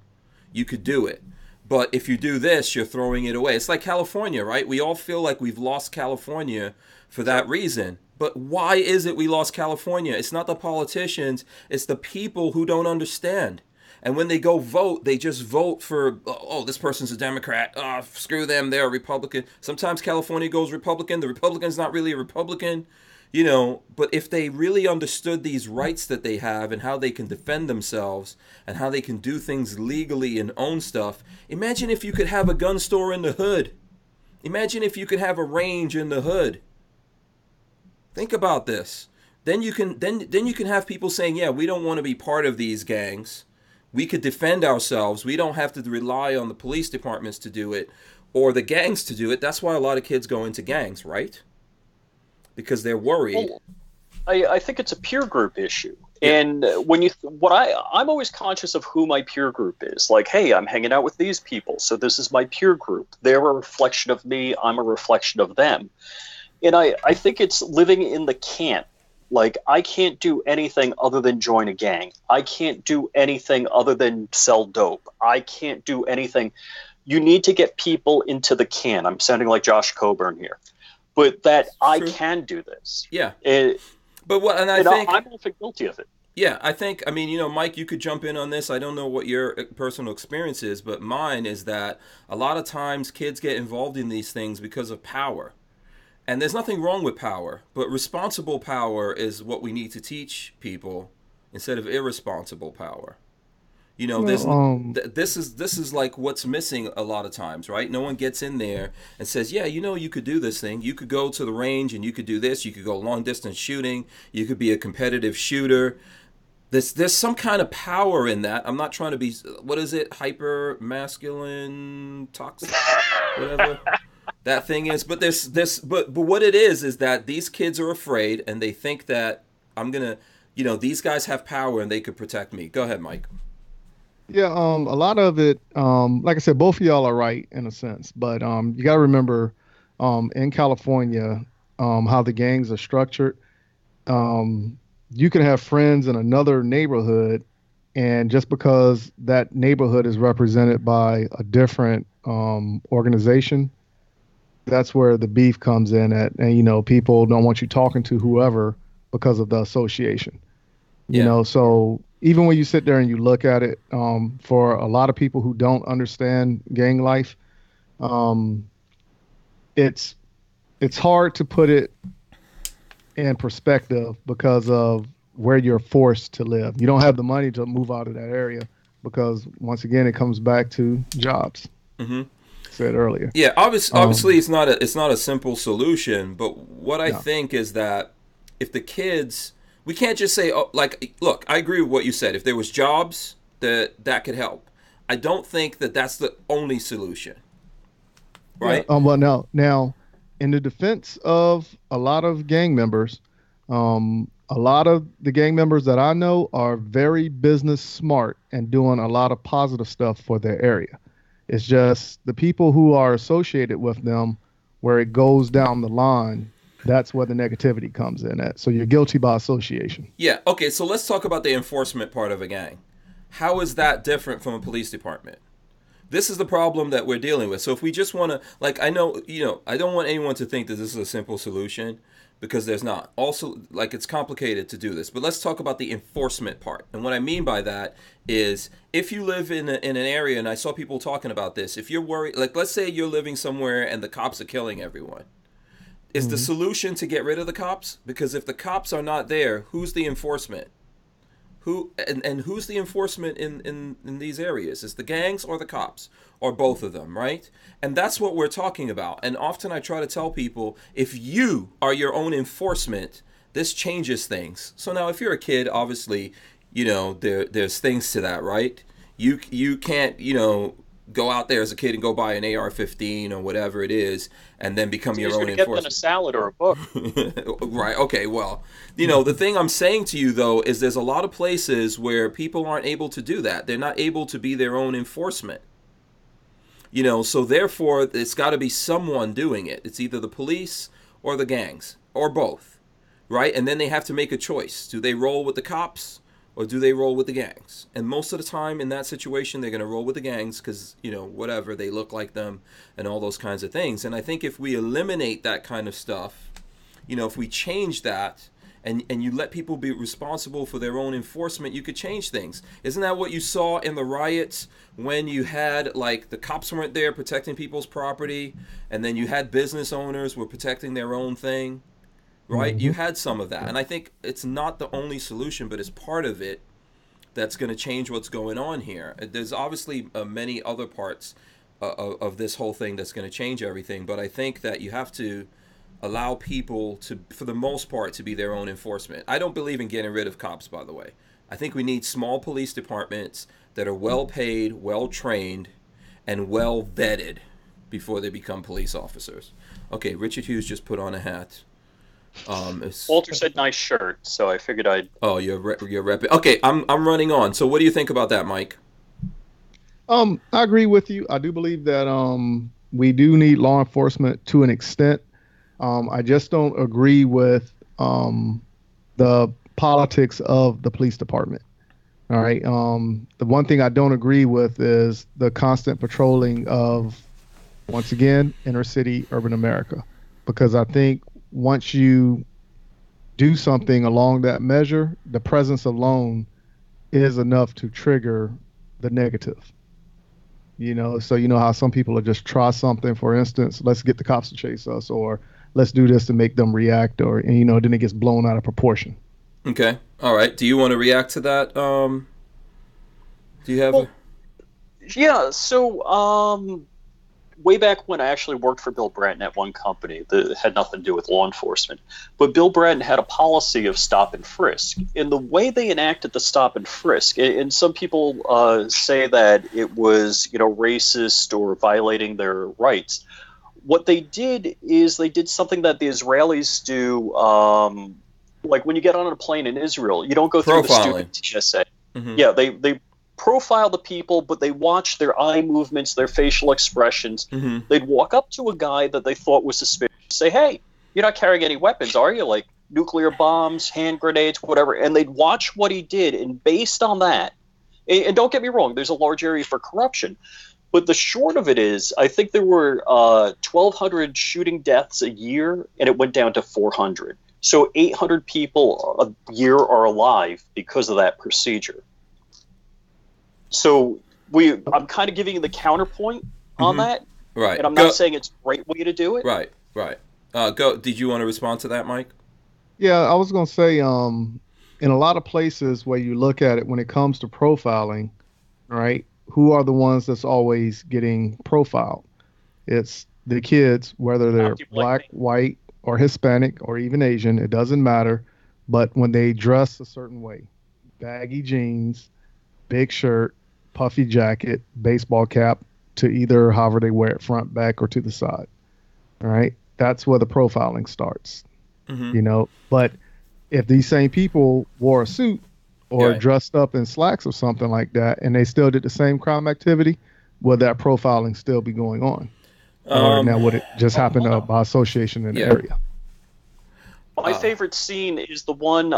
You could do it. But if you do this, you're throwing it away. It's like California, right? We all feel like we've lost California for that reason. But why is it we lost California? It's not the politicians. It's the people who don't understand. And when they go vote, they just vote for, oh, this person's a Democrat. Oh, screw them, they're a Republican. Sometimes California goes Republican. The Republican's not really a Republican. But if they really understood these rights that they have and how they can defend themselves and how they can do things legally and own stuff, imagine if you could have a gun store in the hood. Imagine if you could have a range in the hood. Think about this. Then you can have people saying, yeah, we don't want to be part of these gangs. We could defend ourselves. We don't have to rely on the police departments to do it or the gangs to do it. That's why a lot of kids go into gangs, right? Because they're worried. Well, I think it's a peer group issue. Yeah. And when I'm always conscious of who my peer group is. Like, hey, I'm hanging out with these people, so this is my peer group. They're a reflection of me. I'm a reflection of them. And I think it's living in the can't. Like, I can't do anything other than join a gang. I can't do anything other than sell dope. I can't do anything. You need to get people into the can. I'm sounding like Josh Coburn here. But that I can do this. Yeah. I think I'm often guilty of it. Yeah, I think, Mike, you could jump in on this. I don't know what your personal experience is, but mine is that a lot of times kids get involved in these things because of power. And there's nothing wrong with power, but responsible power is what we need to teach people instead of irresponsible power. You know, this is like what's missing a lot of times, right? No one gets in there and says, yeah, you know, you could do this thing. You could go to the range and you could do this. You could go long distance shooting. You could be a competitive shooter. There's some kind of power in that. I'm not trying to be, what is it? Hyper masculine toxic, whatever that thing is. But but what it is that these kids are afraid and they think that I'm going to, you know, these guys have power and they could protect me. Go ahead, Mike. Yeah, a lot of it, like I said, both of y'all are right in a sense, but you got to remember, in California, how the gangs are structured. You can have friends in another neighborhood, and just because that neighborhood is represented by a different organization, that's where the beef comes in at, and you know, people don't want you talking to whoever because of the association. You know, so even when you sit there and you look at it, for a lot of people who don't understand gang life, it's hard to put it in perspective because of where you're forced to live. You don't have the money to move out of that area because, once again, it comes back to jobs. Mm-hmm. Said earlier. Yeah, obviously, it's not a simple solution. But what I think is that if the kids, we can't just say, oh, like, look, I agree with what you said. If there was jobs, that could help. I don't think that that's the only solution. Right? Yeah, well, now, in the defense of a lot of gang members, a lot of the gang members that I know are very business smart and doing a lot of positive stuff for their area. It's just the people who are associated with them, where it goes down the line, that's where the negativity comes in at. So you're guilty by association. Yeah. Okay. So let's talk about the enforcement part of a gang. How is that different from a police department? This is the problem that we're dealing with. So if we just want to, like, I know, you know, I don't want anyone to think that this is a simple solution, because there's not. Also, like, it's complicated to do this. But let's talk about the enforcement part. And what I mean by that is, if you live in an area, and I saw people talking about this, if you're worried, like, let's say you're living somewhere and the cops are killing everyone. Is the solution to get rid of the cops? Because if the cops are not there, who's the enforcement? Who's the enforcement in these areas? Is the gangs or the cops? Or both of them, right? And that's what we're talking about. And often I try to tell people, if you are your own enforcement, this changes things. So now if you're a kid, obviously, you know, there's things to that, right? You can't, you know, go out there as a kid and go buy an AR-15 or whatever it is and then become your own enforcement. Get than a salad or a book. Right. Okay. Well, you know, the thing I'm saying to you, though, is there's a lot of places where people aren't able to do that. They're not able to be their own enforcement. You know, so therefore, it's got to be someone doing it. It's either the police or the gangs or both. Right. And then they have to make a choice. Do they roll with the cops? Or do they roll with the gangs? And most of the time in that situation, they're going to roll with the gangs because, you know, whatever, they look like them and all those kinds of things. And I think if we eliminate that kind of stuff, you know, if we change that and you let people be responsible for their own enforcement, you could change things. Isn't that what you saw in the riots when you had, like, the cops weren't there protecting people's property and then you had business owners were protecting their own thing? Right? Mm-hmm. You had some of that. And I think it's not the only solution, but it's part of it that's going to change what's going on here. There's obviously many other parts of this whole thing that's going to change everything. But I think that you have to allow people to, for the most part, to be their own enforcement. I don't believe in getting rid of cops, by the way. I think we need small police departments that are well paid, well trained, and well vetted before they become police officers. Okay, Richard Hughes just put on a hat. Walter said nice shirt, so I figured I'd... Oh, you're repping. Okay, I'm running on. So what do you think about that, Mike? I agree with you. I do believe that we do need law enforcement to an extent. I just don't agree with the politics of the police department. All right. The one thing I don't agree with is the constant patrolling of, once again, inner city, urban America, because I think once you do something along that measure, the presence alone is enough to trigger the negative. You know, so you know how some people will just try something, for instance, let's get the cops to chase us, or let's do this to make them react, or and, then it gets blown out of proportion. Okay. All right. Do you want to react to that? Do you have? Yeah. So, way back when I actually worked for Bill Bratton at one company that had nothing to do with law enforcement, but Bill Bratton had a policy of stop and frisk. And the way they enacted the stop and frisk, and some people say that it was, racist or violating their rights. What they did is they did something that the Israelis do, like when you get on a plane in Israel, you don't go through the stupid TSA. Mm-hmm. Yeah, they profile the people, but they watch their eye movements, their facial expressions. Mm-hmm. They'd walk up to a guy that they thought was suspicious, say, "Hey, you're not carrying any weapons, are you? Like nuclear bombs, hand grenades, whatever." And they'd watch what he did, and based on that, and don't get me wrong, there's a large area for corruption, but the short of it is, I think there were 1,200 shooting deaths a year, and it went down to 400. So 800 people a year are alive because of that procedure. So I'm kind of giving you the counterpoint on that, right? And I'm not saying it's a great way to do it, right? Go. Did you want to respond to that, Mike? Yeah, I was going to say, in a lot of places where you look at it, when it comes to profiling, right? Who are the ones that's always getting profiled? It's the kids, whether they're black, white, or Hispanic, or even Asian. It doesn't matter. But when they dress a certain way, baggy jeans, big shirt, puffy jacket, baseball cap, to either however they wear it, front, back, or to the side. All right, that's where the profiling starts. Mm-hmm. But if these same people wore a suit or dressed up in slacks or something like that, and they still did the same crime activity, would that profiling still be going on? Or now would it just happen by association in the area? My favorite scene is the one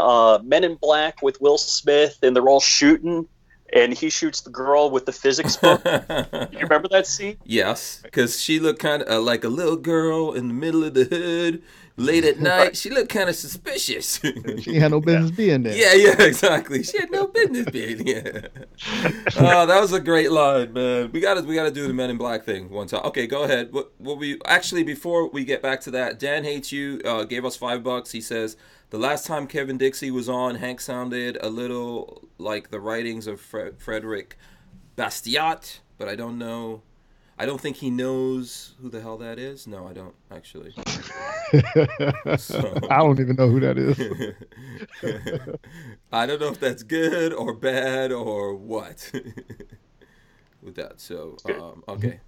Men in Black with Will Smith, and they're all shooting, and he shoots the girl with the physics book. You remember that scene? Yes, because she looked kind of like a little girl in the middle of the hood, late at night. She looked kind of suspicious. She had no business being there. Yeah, exactly. She had no business being there. Oh, that was a great line, man. We gotta do the Men in Black thing one time. Okay, go ahead. What we actually, before we get back to that, Dan Hates You gave us $5. He says, the last time Kevin Dixie was on, Hank sounded a little like the writings of Frederick Bastiat, but I don't know. I don't think he knows who the hell that is. No, I don't, actually. I don't even know who that is. I don't know if that's good or bad or what with that. So, okay.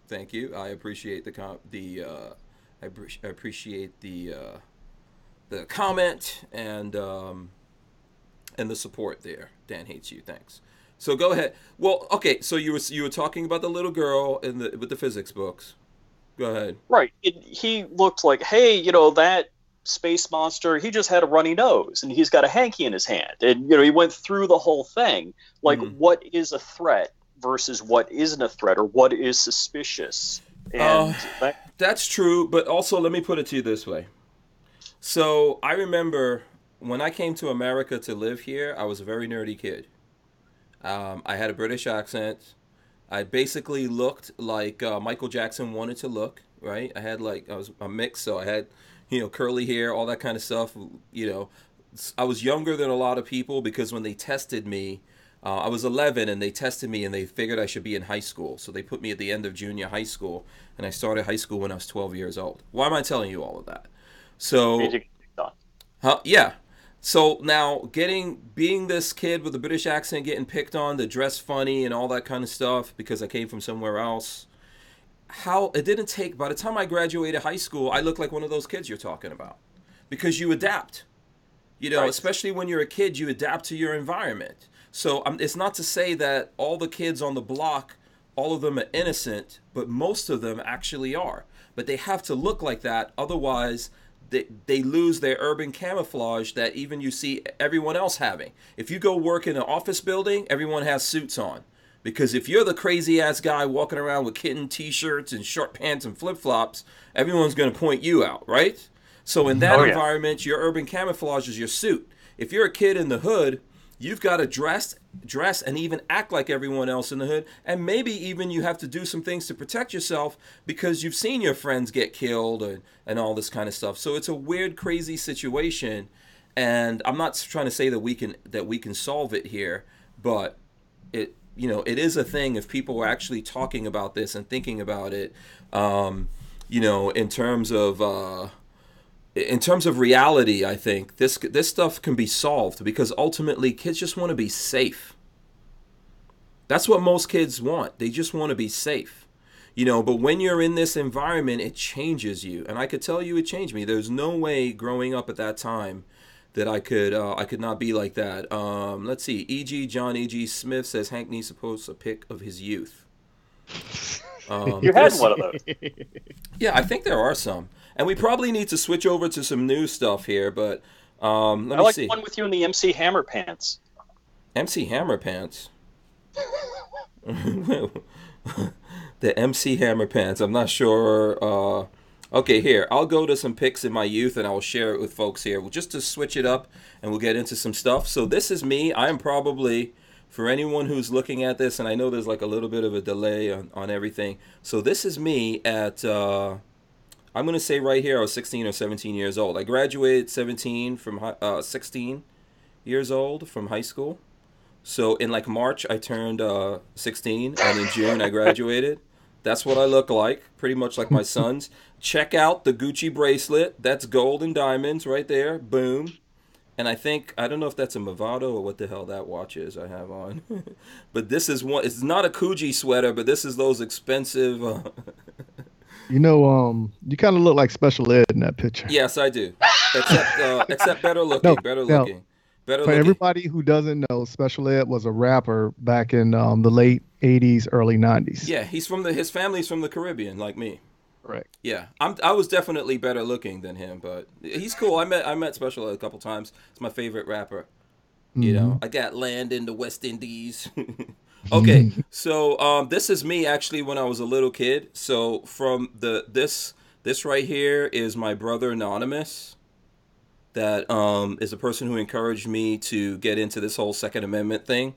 Thank you. I appreciate the comment and the support there. Dan Hates You. Thanks. So go ahead. Well, okay. So you were talking about the little girl with the physics books. Go ahead. Right. He looked like, hey, that space monster. He just had a runny nose, and he's got a hanky in his hand, and he went through the whole thing. Like, what is a threat versus what isn't a threat, or what is suspicious? And that's true. But also, let me put it to you this way. So I remember when I came to America to live here, I was a very nerdy kid. I had a British accent. I basically looked like Michael Jackson wanted to look, right? I was a mix, so I had, curly hair, all that kind of stuff. I was younger than a lot of people because when they tested me, I was 11 and they tested me and they figured I should be in high school. So they put me at the end of junior high school, and I started high school when I was 12 years old. Why am I telling you all of that? So, yeah. So now being this kid with a British accent, getting picked on, the dress funny and all that kind of stuff because I came from somewhere else. It didn't take, by the time I graduated high school, I looked like one of those kids you're talking about because you adapt, right. Especially when you're a kid, you adapt to your environment. So it's not to say that all the kids on the block, all of them are innocent, but most of them actually are. But they have to look like that. Otherwise, they lose their urban camouflage that even you see everyone else having. If you go work in an office building, everyone has suits on. Because if you're the crazy-ass guy walking around with kitten T-shirts and short pants and flip-flops, everyone's going to point you out, right? So in that environment, your urban camouflage is your suit. If you're a kid in the hood you've got to dress and even act like everyone else in the hood, and maybe even you have to do some things to protect yourself because you've seen your friends get killed and all this kind of stuff. So it's a weird, crazy situation, and I'm not trying to say that we can solve it here, but it is a thing if people are actually talking about this and thinking about it, in terms of reality. I think this stuff can be solved because ultimately kids just want to be safe. That's what most kids want. They just want to be safe. But when you're in this environment, it changes you. And I could tell you it changed me. There's no way growing up at that time that I could not be like that. Let's see. John E.G. Smith says Hank needs to post a pic of his youth. You had one of those. Yeah, I think there are some. And we probably need to switch over to some new stuff here, but let me see. I like one with you in the MC Hammer pants. MC Hammer pants? The MC Hammer pants. I'm not sure. Okay, here. I'll go to some pics in my youth and I'll share it with folks here. Just to switch it up and we'll get into some stuff. So this is me. I am probably, for anyone who's looking at this, and I know there's like a little bit of a delay on everything. So this is me at, I'm going to say right here, I was 16 or 17 years old. I graduated 16 years old from high school. So in like March, I turned 16, and in June, I graduated. That's what I look like, pretty much like my sons. Check out the Gucci bracelet. That's gold and diamonds right there. Boom. And I don't know if that's a Movado or what the hell that watch is I have on. But this is one. It's not a Coogee sweater, but this is those expensive. You kind of look like Special Ed in that picture. Yes, I do. Except better looking. For everybody who doesn't know, Special Ed was a rapper back in the late 80s, early 90s. Yeah, his family's from the Caribbean, like me. Correct. Yeah, I was definitely better looking than him, but he's cool. I met Special Ed a couple times. It's my favorite rapper. Mm-hmm. I got land in the West Indies. Okay, so this is me actually when I was a little kid. So from this right here is my brother Anonymous. That is a person who encouraged me to get into this whole Second Amendment thing.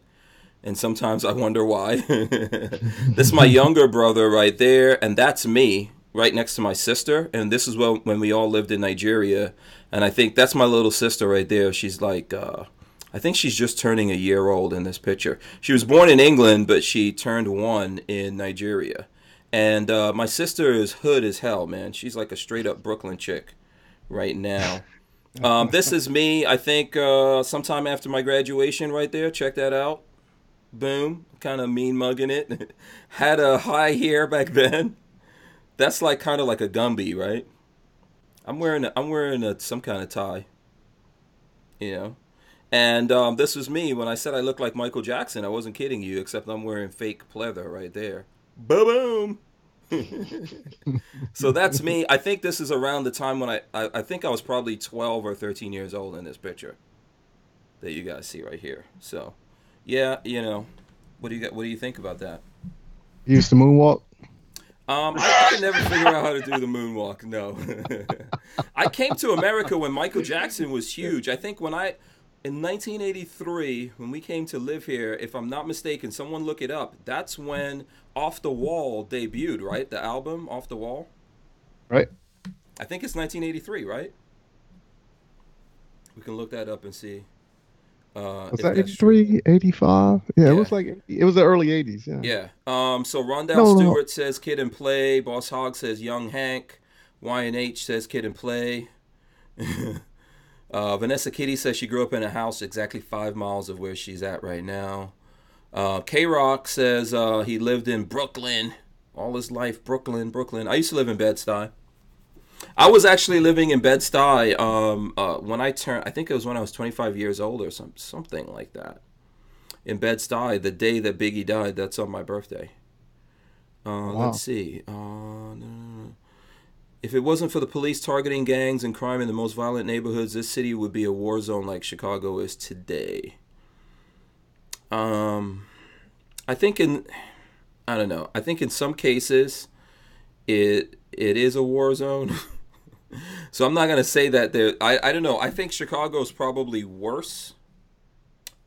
And sometimes I wonder why. This is my younger brother right there, and that's me right next to my sister. And this is when we all lived in Nigeria. And I think that's my little sister right there. She's like, I think she's just turning a year old in this picture. She was born in England, but she turned 1 in Nigeria. And my sister is hood as hell, man. She's like a straight up Brooklyn chick right now. This is me, I think, sometime after my graduation right there. Check that out. Boom. Kind of mean mugging it. Had a high hair back then. That's like kind of like a Gumby, right? I'm wearing some kind of tie. And this was me when I said I looked like Michael Jackson. I wasn't kidding you, except I'm wearing fake pleather right there. Boom. So that's me. I think this is around the time when I think I was probably 12 or 13 years old in this picture that you guys see right here. So, yeah, what do you think about that? You used to moonwalk? I could never figure out how to do the moonwalk. No. I came to America when Michael Jackson was huge. I think in 1983, when we came to live here, if I'm not mistaken, someone look it up. That's when Off the Wall debuted, right? The album Off the Wall. Right. I think it's 1983, right? We can look that up and see. Was that 83, 85? Yeah, it was it was the early 80s. Yeah. Yeah. So Rondell Stewart says Kid and Play. Boss Hog says Young Hank. YNH says Kid and Play. Vanessa Kitty says she grew up in a house exactly 5 miles of where she's at right now. K-Rock says he lived in Brooklyn all his life. Brooklyn. I used to live in Bed-Stuy. I was actually living in Bed-Stuy when I turned, I think it was when I was 25 years old or something like that. In Bed-Stuy, the day that Biggie died, that's on my birthday. Wow. Let's see. If it wasn't for the police targeting gangs and crime in the most violent neighborhoods, this city would be a war zone like Chicago is today. I think I don't know. I think in some cases it is a war zone. So I'm not going to say that there. I don't know. I think Chicago is probably worse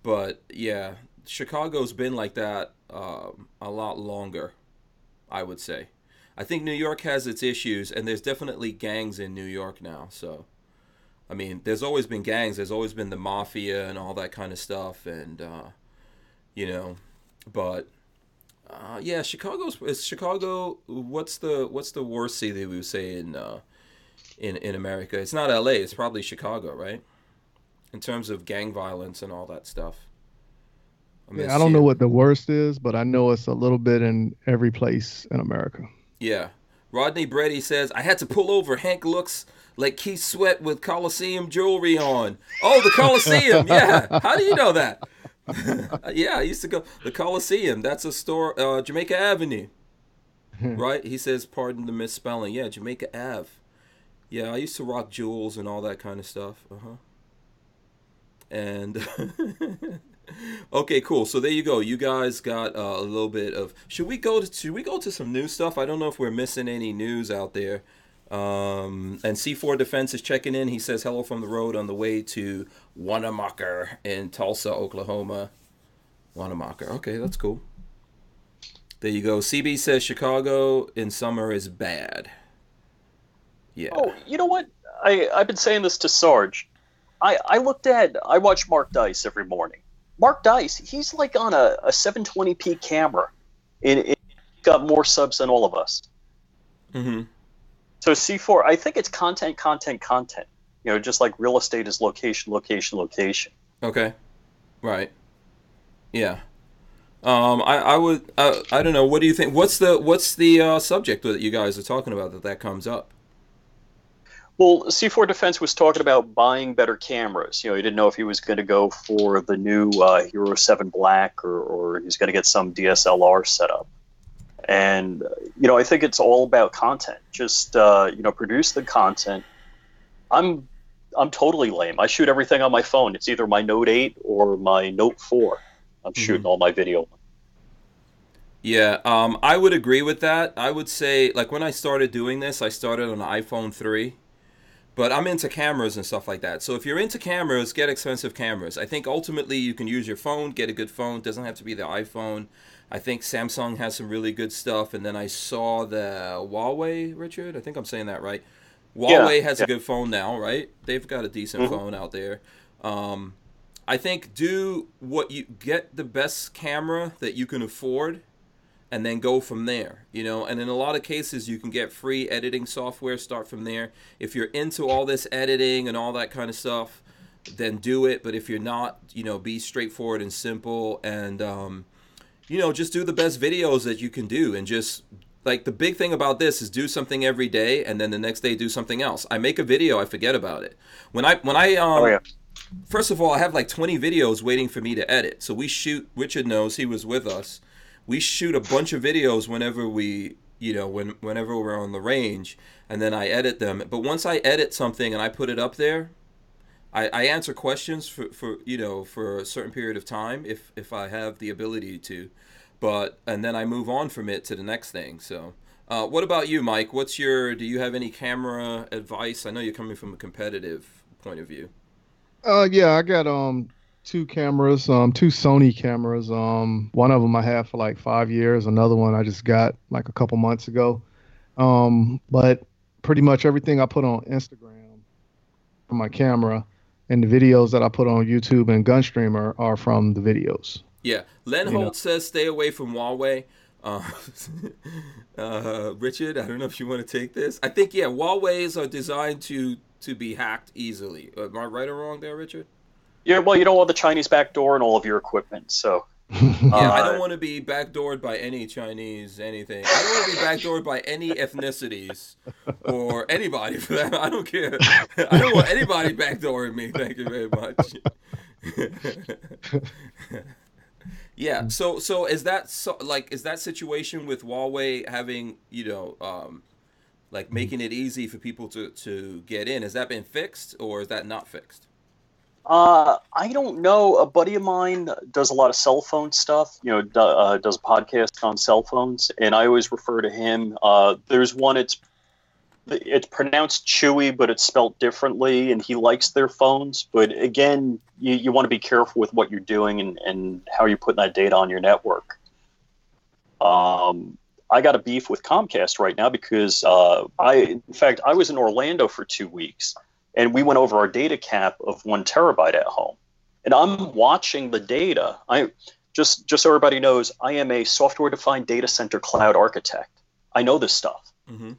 But yeah, Chicago's been like that a lot longer, I would say. I think New York has its issues, and there's definitely gangs in New York now. So, I mean, there's always been gangs. There's always been the mafia and all that kind of stuff, and you know, but yeah, Chicago. What's the worst city we would say in America? It's not L.A. It's probably Chicago, right? In terms of gang violence and all that stuff. I don't know what the worst is, but I know it's a little bit in every place in America. Yeah. Rodney Brady says, I had to pull over. Hank looks like Keith Sweat with Coliseum jewelry on. Oh, the Coliseum. Yeah. How do you know that? Yeah, I used to go. The Coliseum. That's a store, Jamaica Avenue. Right? He says, pardon the misspelling. Yeah, Jamaica Ave. Yeah, I used to rock jewels and all that kind of stuff. And okay, cool. So there you go. You guys got a little bit of. Should we go to some new stuff? I don't know if we're missing any news out there. And C4 Defense is checking in. He says hello from the road on the way to Wanamaker in Tulsa, Oklahoma. Wanamaker. Okay, that's cool. There you go. CB says Chicago in summer is bad. Yeah. Oh, you know what? I've been saying this to Sarge. I watch Mark Dice every morning. Mark Dice, he's like on a 720p camera. It got more subs than all of us. Mm-hmm. So C4, I think it's content. You know, just like real estate is location. Okay. Right. Yeah. I would. I don't know. What do you think? What's the subject that you guys are talking about that comes up? Well, C4 Defense was talking about buying better cameras. You know, he didn't know if he was going to go for the new Hero 7 Black or he's going to get some DSLR set up. And, you know, I think it's all about content. Just, produce the content. I'm totally lame. I shoot everything on my phone. It's either my Note 8 or my Note 4. I'm shooting all my video. Yeah, I would agree with that. I would say, like, when I started doing this, I started on an iPhone 3. But I'm into cameras and stuff like that. So if you're into cameras, get expensive cameras. I think ultimately you can use your phone, get a good phone. It doesn't have to be the iPhone. I think Samsung has some really good stuff. And then I saw the Huawei, Richard. I think I'm saying that right. Huawei has a good phone now, right? They've got a decent phone out there. I think get the best camera that you can afford. And then go from there, you know. And in a lot of cases, you can get free editing software. Start from there. If you're into all this editing and all that kind of stuff, then do it. But if you're not, you know, be straightforward and simple, and just do the best videos that you can do. And just like the big thing about this is do something every day, and then the next day do something else. I make a video, I forget about it. First of all, I have like 20 videos waiting for me to edit. So we shoot. Richard knows, he was with us. We shoot a bunch of videos whenever whenever we're on the range, and then I edit them. But once I edit something and I put it up there, I answer questions for a certain period of time if I have the ability to, and then I move on from it to the next thing. So, what about you, Mike? Do you have any camera advice? I know you're coming from a competitive point of view. Yeah, I got two cameras, two Sony cameras. One of them I have for like 5 years. Another one I just got like a couple months ago. But pretty much everything I put on Instagram from my camera, and the videos that I put on YouTube and Gunstreamer are from the videos. Yeah. Len Holt says stay away from Huawei. Richard, I don't know if you want to take this. I think, Huawei's are designed to be hacked easily. Am I right or wrong there, Richard? Yeah, well, you don't want the Chinese backdoor in all of your equipment, so. I don't want to be backdoored by any Chinese anything. I don't want to be backdoored by any ethnicities or anybody for that. I don't care. I don't want anybody backdooring me. Thank you very much. Yeah. So is that situation with Huawei having making it easy for people to get in? Has that been fixed or is that not fixed? I don't know. A buddy of mine does a lot of cell phone stuff, does a podcast on cell phones, and I always refer to him. There's one, it's it's pronounced Chewy, but it's spelled differently, and he likes their phones. But again, you want to be careful with what you're doing and how you're putting that data on your network. I got a beef with Comcast right now because in fact, I was in Orlando for 2 weeks, and we went over our data cap of 1 terabyte at home. And I'm watching the data. Just so everybody knows, I am a software-defined data center cloud architect. I know this stuff. Mm-hmm.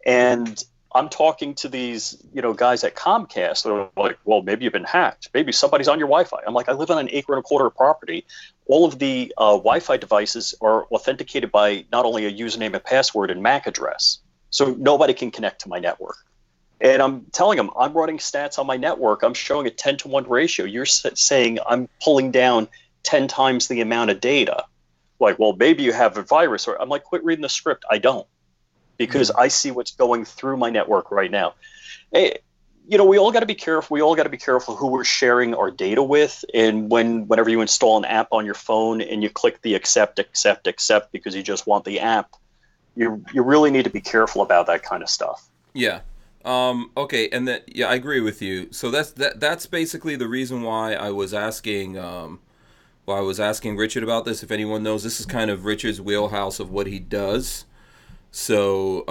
And I'm talking to these, guys at Comcast. They're like, well, maybe you've been hacked. Maybe somebody's on your Wi-Fi. I'm like, I live on an 1.25 acre property. All of the Wi-Fi devices are authenticated by not only a username and password and MAC address. So nobody can connect to my network. And I'm telling them, I'm running stats on my network. I'm showing a 10-to-1 ratio. You're saying I'm pulling down 10 times the amount of data. Like, well, maybe you have a virus. Or I'm like, quit reading the script. I don't. Because I see what's going through my network right now. Hey, we all got to be careful. We all got to be careful who we're sharing our data with. And whenever you install an app on your phone and you click the accept because you just want the app, you really need to be careful about that kind of stuff. Yeah. Okay. And I agree with you. So that's basically the reason why I was asking. Richard about this. If anyone knows, this is kind of Richard's wheelhouse of what he does. So,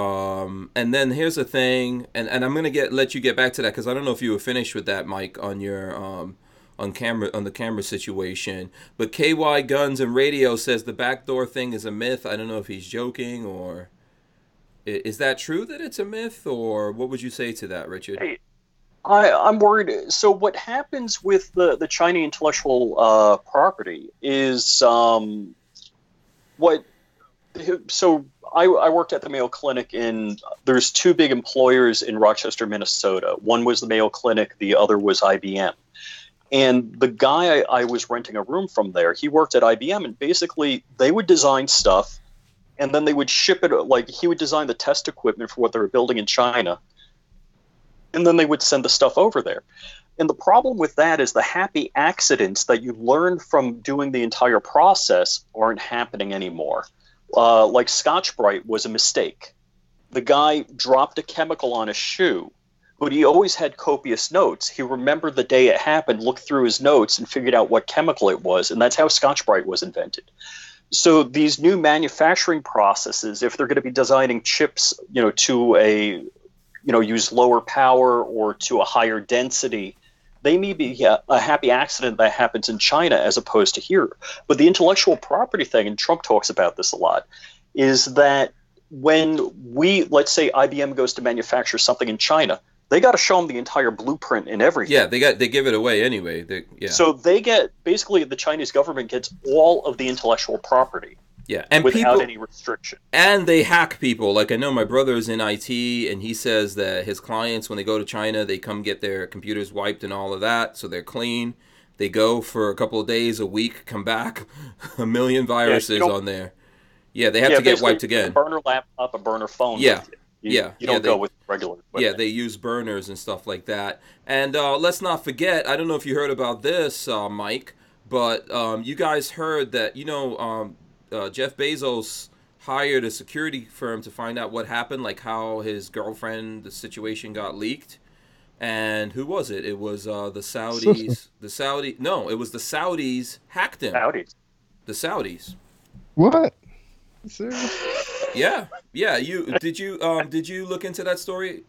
and then here's the thing, and I'm gonna let you get back to that because I don't know if you were finished with that, Mike, on your on the camera situation. But KY Guns and Radio says the backdoor thing is a myth. I don't know if he's joking or is that true that it's a myth, or what would you say to that, Richard? Hey, I'm worried. So what happens with the Chinese intellectual property is So I worked at the Mayo Clinic, and there's 2 big employers in Rochester, Minnesota. One was the Mayo Clinic, the other was IBM. And the guy I was renting a room from there, he worked at IBM, and basically they would design stuff, and then they would ship it. Like, he would design the test equipment for what they were building in China, and then they would send the stuff over there. And the problem with that is the happy accidents that you learn from doing the entire process aren't happening anymore. Like Scotch-Brite was a mistake. The guy dropped a chemical on a shoe, but he always had copious notes. He remembered the day it happened, looked through his notes, and figured out what chemical it was, and that's how Scotch-Brite was invented. So these new manufacturing processes, if they're going to be designing chips, to use lower power or to a higher density, they may be a happy accident that happens in China as opposed to here. But the intellectual property thing, and Trump talks about this a lot, is that when let's say IBM goes to manufacture something in China, they got to show them the entire blueprint and everything. Yeah, they give it away anyway. So basically the Chinese government gets all of the intellectual property. Yeah, and without any restriction. And they hack people. Like, I know my brother's in IT, and he says that his clients, when they go to China, they come get their computers wiped and all of that, so they're clean. They go for a couple of days, a week, come back, a million viruses on there. Yeah, they have to get wiped again. A burner laptop, a burner phone. Yeah. You don't go with regular equipment. Yeah, they use burners and stuff like that. And let's not forget, I don't know if you heard about this, Mike, but you guys heard that, Jeff Bezos hired a security firm to find out what happened, like how his girlfriend, the situation got leaked. And who was it? It was the Saudis. It was the Saudis hacked him. The Saudis. What? Serious? Yeah. Did you look into that story?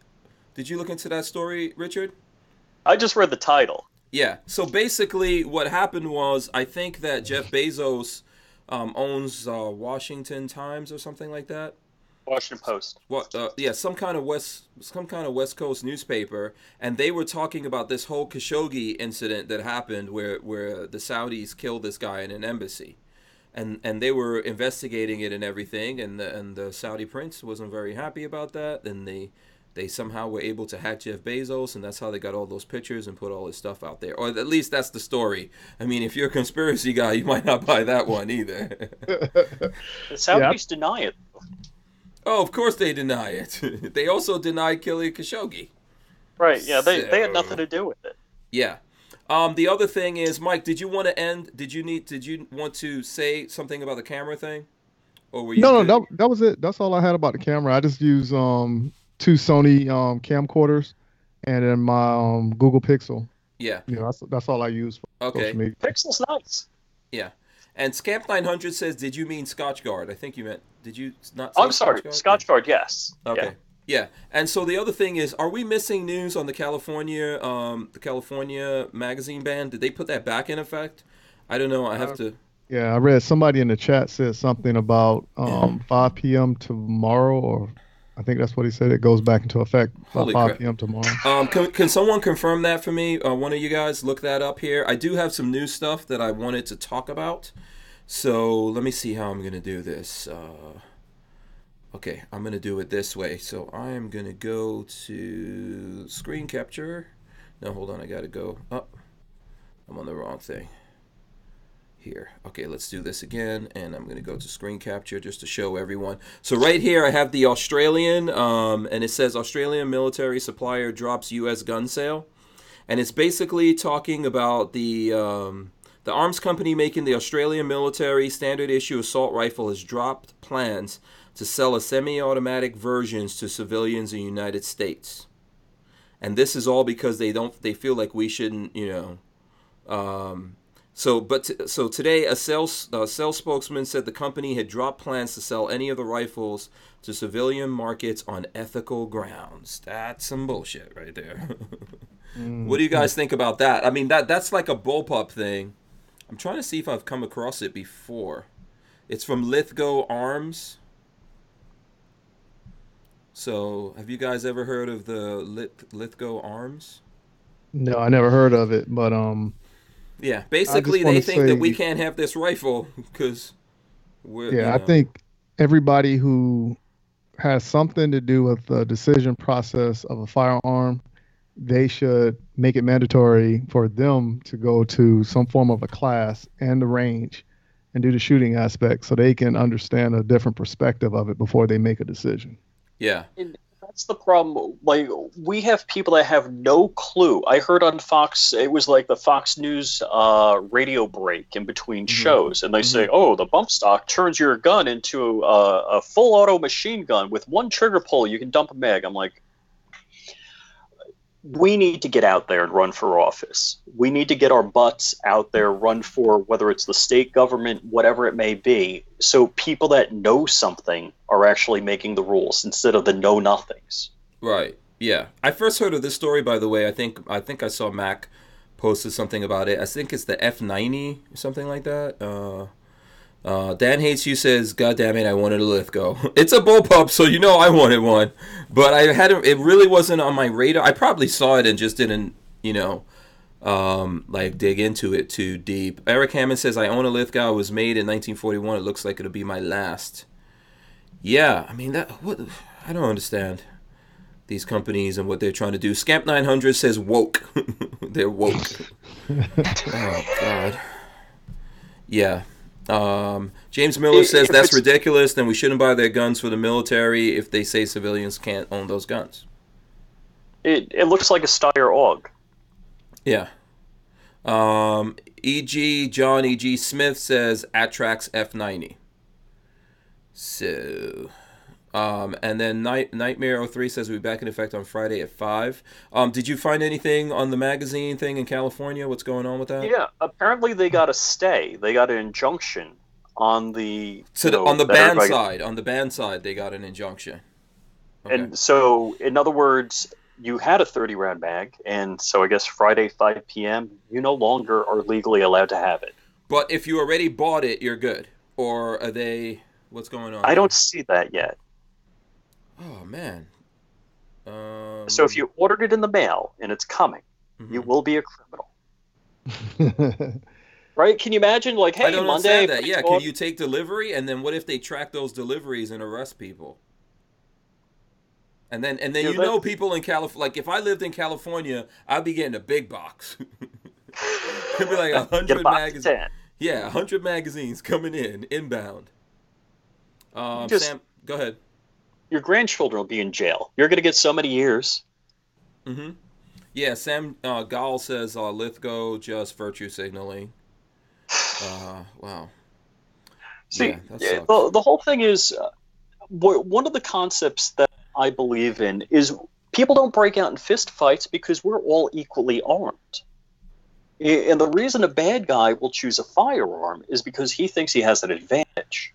Did you look into that story, Richard? I just read the title. Yeah. So basically, what happened was, I think that Jeff Bezos owns Washington Times or something like that. Washington Post. Some kind of West Coast newspaper, and they were talking about this whole Khashoggi incident that happened, where the Saudis killed this guy in an embassy, and they were investigating it and everything, and the Saudi prince wasn't very happy about that, and they somehow were able to hack Jeff Bezos, and that's how they got all those pictures and put all his stuff out there. Or at least that's the story. I mean, if you're a conspiracy guy, you might not buy that one either. The Saudis deny it. Oh, of course they deny it. They also deny killing Khashoggi. Right, yeah, they had nothing to do with it. Yeah. The other thing is, Mike, did you want to say something about the camera thing? Or were you No, that was it. That's all I had about the camera. I just use two Sony camcorders, and then my Google Pixel. Yeah. That's all I use for social media. Pixel's nice. Yeah. And Scamp 900 says, "Did you mean Scotchgard?" I think you meant. Did you not? Say I'm sorry, Scotchgard. Yes. Okay. Yeah. And so the other thing is, are we missing news on the California magazine ban? Did they put that back in effect? I don't know. I have to. Yeah, I read somebody in the chat said something about 5 p.m. tomorrow, or I think that's what he said. It goes back into effect by 5 p.m. tomorrow. Can someone confirm that for me? One of you guys look that up here. I do have some new stuff that I wanted to talk about. So let me see how I'm going to do this. Okay, I'm going to do it this way. So I am going to go to screen capture. No, hold on. I got to go up. I'm on the wrong thing. Here. Okay, let's do this again, and I'm going to go to screen capture just to show everyone. So right here I have the Australian, and it says Australian military supplier drops U.S. gun sale. And it's basically talking about the arms company making the Australian military standard issue assault rifle has dropped plans to sell a semi-automatic versions to civilians in the United States. And this is all because they feel like we shouldn't, So today, a sales spokesman said the company had dropped plans to sell any of the rifles to civilian markets on ethical grounds. That's some bullshit right there. What do you guys think about that? I mean, that's like a bullpup thing. I'm trying to see if I've come across it before. It's from Walther Arms. So, have you guys ever heard of the Walther Arms? No, I never heard of it, but yeah, basically they think that we can't have this rifle because we're. Yeah, I think everybody who has something to do with the decision process of a firearm, they should make it mandatory for them to go to some form of a class and the range and do the shooting aspect so they can understand a different perspective of it before they make a decision. Yeah. And that's the problem. Like, we have people that have no clue. I heard on Fox, it was like the Fox News radio break in between shows, and they say, oh, the bump stock turns your gun into a full auto machine gun. With one trigger pull, you can dump a mag. I'm like, we need to get out there and run for office. We need to get our butts out there, run for whether it's the state government, whatever it may be, so people that know something are actually making the rules instead of the know-nothings. Right. Yeah. I first heard of this story, by the way. I think I saw Mac posted something about it. I think it's the F90 or something like that. Dan Hates You says, "God damn it, I wanted a Lithgow." It's a bullpup, so you know I wanted one, but it really wasn't on my radar. I probably saw it and just didn't, like dig into it too deep. Eric Hammond says, "I own a Lithgow. It was made in 1941. It looks like it'll be my last." Yeah, I mean I don't understand these companies and what they're trying to do. Scamp 900 says, "Woke." They're woke. Oh God. Yeah. James Miller says that's ridiculous. Then we shouldn't buy their guns for the military if they say civilians can't own those guns. It looks like a Steyr AUG. Yeah. John E.G. Smith says Atrax F90. So, and then Nightmare 03 says we'll be back in effect on Friday at 5. Did you find anything on the magazine thing in California? What's going on with that? Yeah, apparently they got a stay. They got an injunction on the on the ban side. On the ban side, they got an injunction. Okay. And so, in other words, you had a 30-round mag, and so I guess Friday 5 p.m. you no longer are legally allowed to have it. But if you already bought it, you're good. Or are they? What's going on? I don't see that yet. Oh man. So if you ordered it in the mail and it's coming, you will be a criminal. Right? Can you imagine, like, hey, I don't Monday? Understand that. Yeah, can you take delivery, and then what if they track those deliveries and arrest people? And then people in California, like if I lived in California, I'd be getting a big box. It'd be like 100 magazines. Yeah, 100 magazines coming inbound. Sam, go ahead. Your grandchildren will be in jail. You're going to get so many years. Mm-hmm. Yeah, Sam Gall says Lithgow just virtue signaling. Wow. See, the whole thing is one of the concepts that I believe in is people don't break out in fist fights because we're all equally armed. And the reason a bad guy will choose a firearm is because he thinks he has an advantage.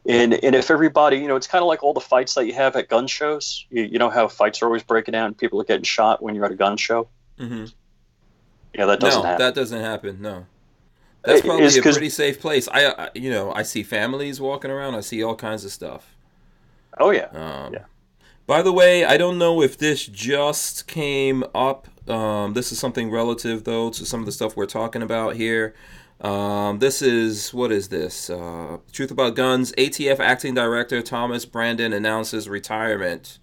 And if everybody, it's kind of like all the fights that you have at gun shows. You know how fights are always breaking out and people are getting shot when you're at a gun show? Mm-hmm. Yeah, that doesn't happen. That doesn't happen, no. That's probably a pretty safe place. I see families walking around. I see all kinds of stuff. Oh, yeah. Yeah. By the way, I don't know if this just came up. This is something relative, though, to some of the stuff we're talking about here. What is this? Truth About Guns. ATF Acting Director Thomas Brandon announces retirement.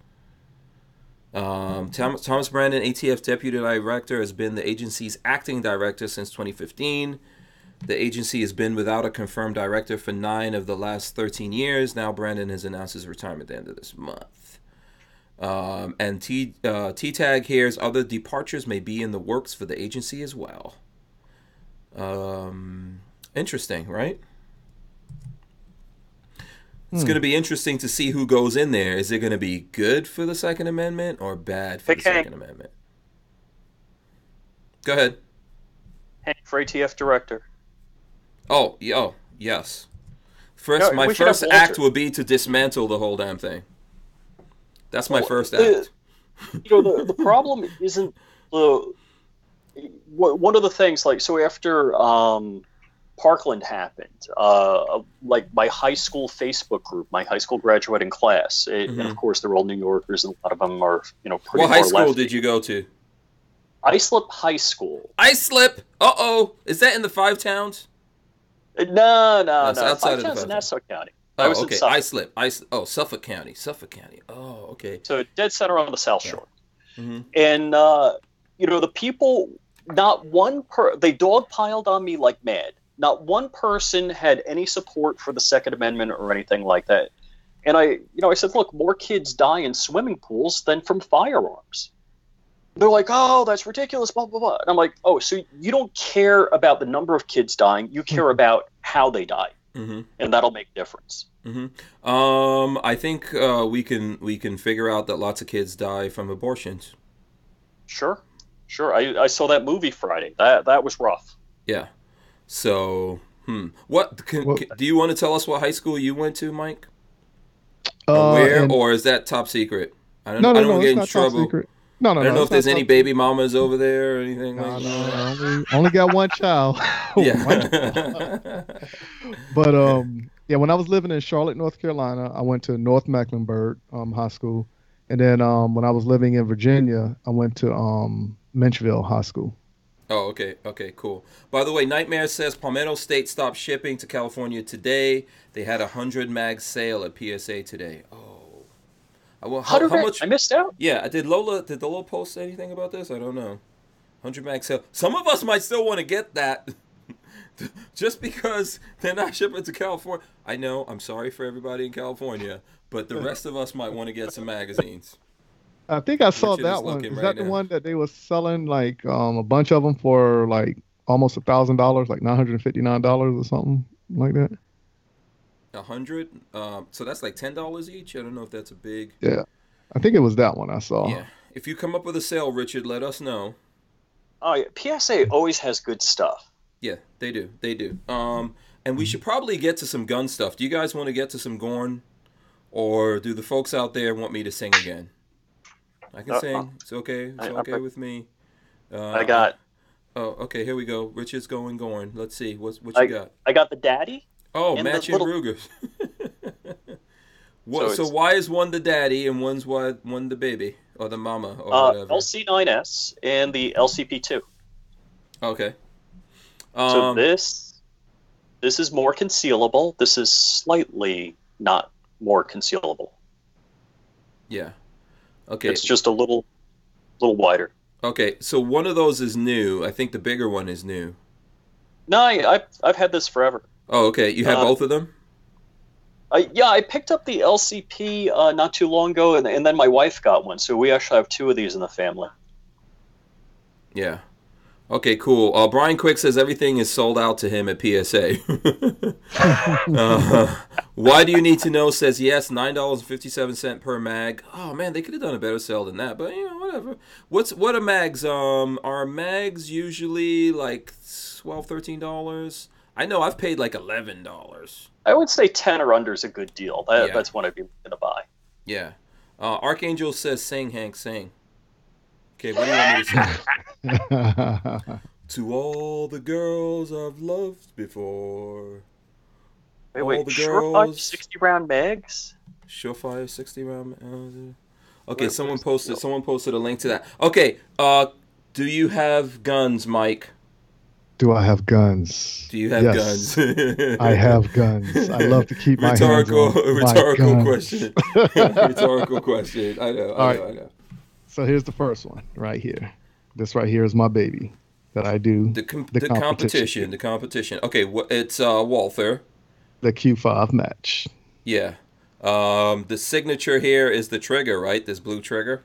Thomas Brandon, ATF Deputy Director, has been the agency's acting director since 2015. The agency has been without a confirmed director for 9 of the last 13 years. Now Brandon has announced his retirement at the end of this month. And T-Tag here's other departures may be in the works for the agency as well. Interesting, right? It's going to be interesting to see who goes in there. Is it going to be good for the Second Amendment or bad for the Second Amendment? Go ahead. Hank for ATF director. Oh, yes. My first act would be to dismantle the whole damn thing. That's my first act. The problem isn't one of the things, so after Parkland happened, like my high school Facebook group, my high school graduating class, and of course they're all New Yorkers, and a lot of them are, pretty What high school did you go to? Islip High School. Islip? Uh-oh. Is that in the 5 towns? No. That's outside 5 of towns the in Nassau County. Oh, okay. Islip. Suffolk County. Oh, okay. So dead center on the South Shore. Mm-hmm. And, the people, they dogpiled on me like mad. Not one person had any support for the Second Amendment or anything like that. And I said, look, more kids die in swimming pools than from firearms. They're like, oh, that's ridiculous, blah, blah, blah. And I'm like, oh, so you don't care about the number of kids dying. You care about how they die. Mm-hmm. And that'll make a difference. Mm-hmm. I think we can figure out that lots of kids die from abortions. Sure. I saw that movie Friday. That was rough. Yeah. So, do you want to tell us what high school you went to, Mike? Or is that top secret? I don't want to get in trouble. Top secret. No, I don't know if there's any baby mamas over there or anything like that. No, only got one child. But when I was living in Charlotte, North Carolina, I went to North Mecklenburg High School, and then when I was living in Virginia, I went to Menchville High School. Oh, okay, cool. By the way, Nightmare says Palmetto State stopped shipping to California today. They had 100 mag sale at PSA today. Oh. How much? I missed out. Yeah, did Lola post anything about this? I don't know. 100 mag sale. Some of us might still want to get that, just because they're not shipping to California. I know. I'm sorry for everybody in California, but the rest of us might want to get some magazines. I think I saw that one. Is that the one that they were selling like a bunch of them for like almost $1,000, like $959 or something like that? 100, so that's like $10 each. I don't know if that's a big. Yeah, I think it was that one I saw. Yeah, if you come up with a sale, Richard, let us know. Oh, yeah. PSA always has good stuff. Yeah, they do. And we should probably get to some gun stuff. Do you guys want to get to some Gorn, or do the folks out there want me to sing again? I can sing. It's okay. It's okay with me. I got. Oh, okay. Here we go. Richard's going Gorn. Let's see. What you got? I got the daddy. Oh, matching Rugers. So why is one the daddy and one the baby or the mama or whatever? LC9S and the LCP2. Okay. So this is more concealable. This is slightly not more concealable. Yeah. Okay. It's just a little wider. Okay, so one of those is new. I think the bigger one is new. No, I've had this forever. Oh, okay. You have both of them? I picked up the LCP not too long ago, and then my wife got one. So we actually have 2 of these in the family. Yeah. Okay, cool. Brian Quick says everything is sold out to him at PSA. Why do you need to know? Says yes, $9.57 per mag. Oh man, they could have done a better sale than that, but whatever. What are mags? Are mags usually like $12, $13? I know I've paid like $11. I would say 10 or under is a good deal. That's what I'd be looking to buy. Yeah. Archangel says sing, Hank, sing. Okay, what do you want me to say? To all the girls I've loved before. Wait, Surefire 60 round mags? Surefire 60 round. Okay, someone posted a link to that. Okay, do you have guns, Mike? Do I have guns? Do you have guns? I have guns. I love to keep my hands on rhetorical guns. question. Rhetorical question. I know. So here's the first one right here. This right here is my baby that I do. The competition. The competition. Okay, it's Walther. The Q5 match. Yeah. The signature here is the trigger, right? This blue trigger.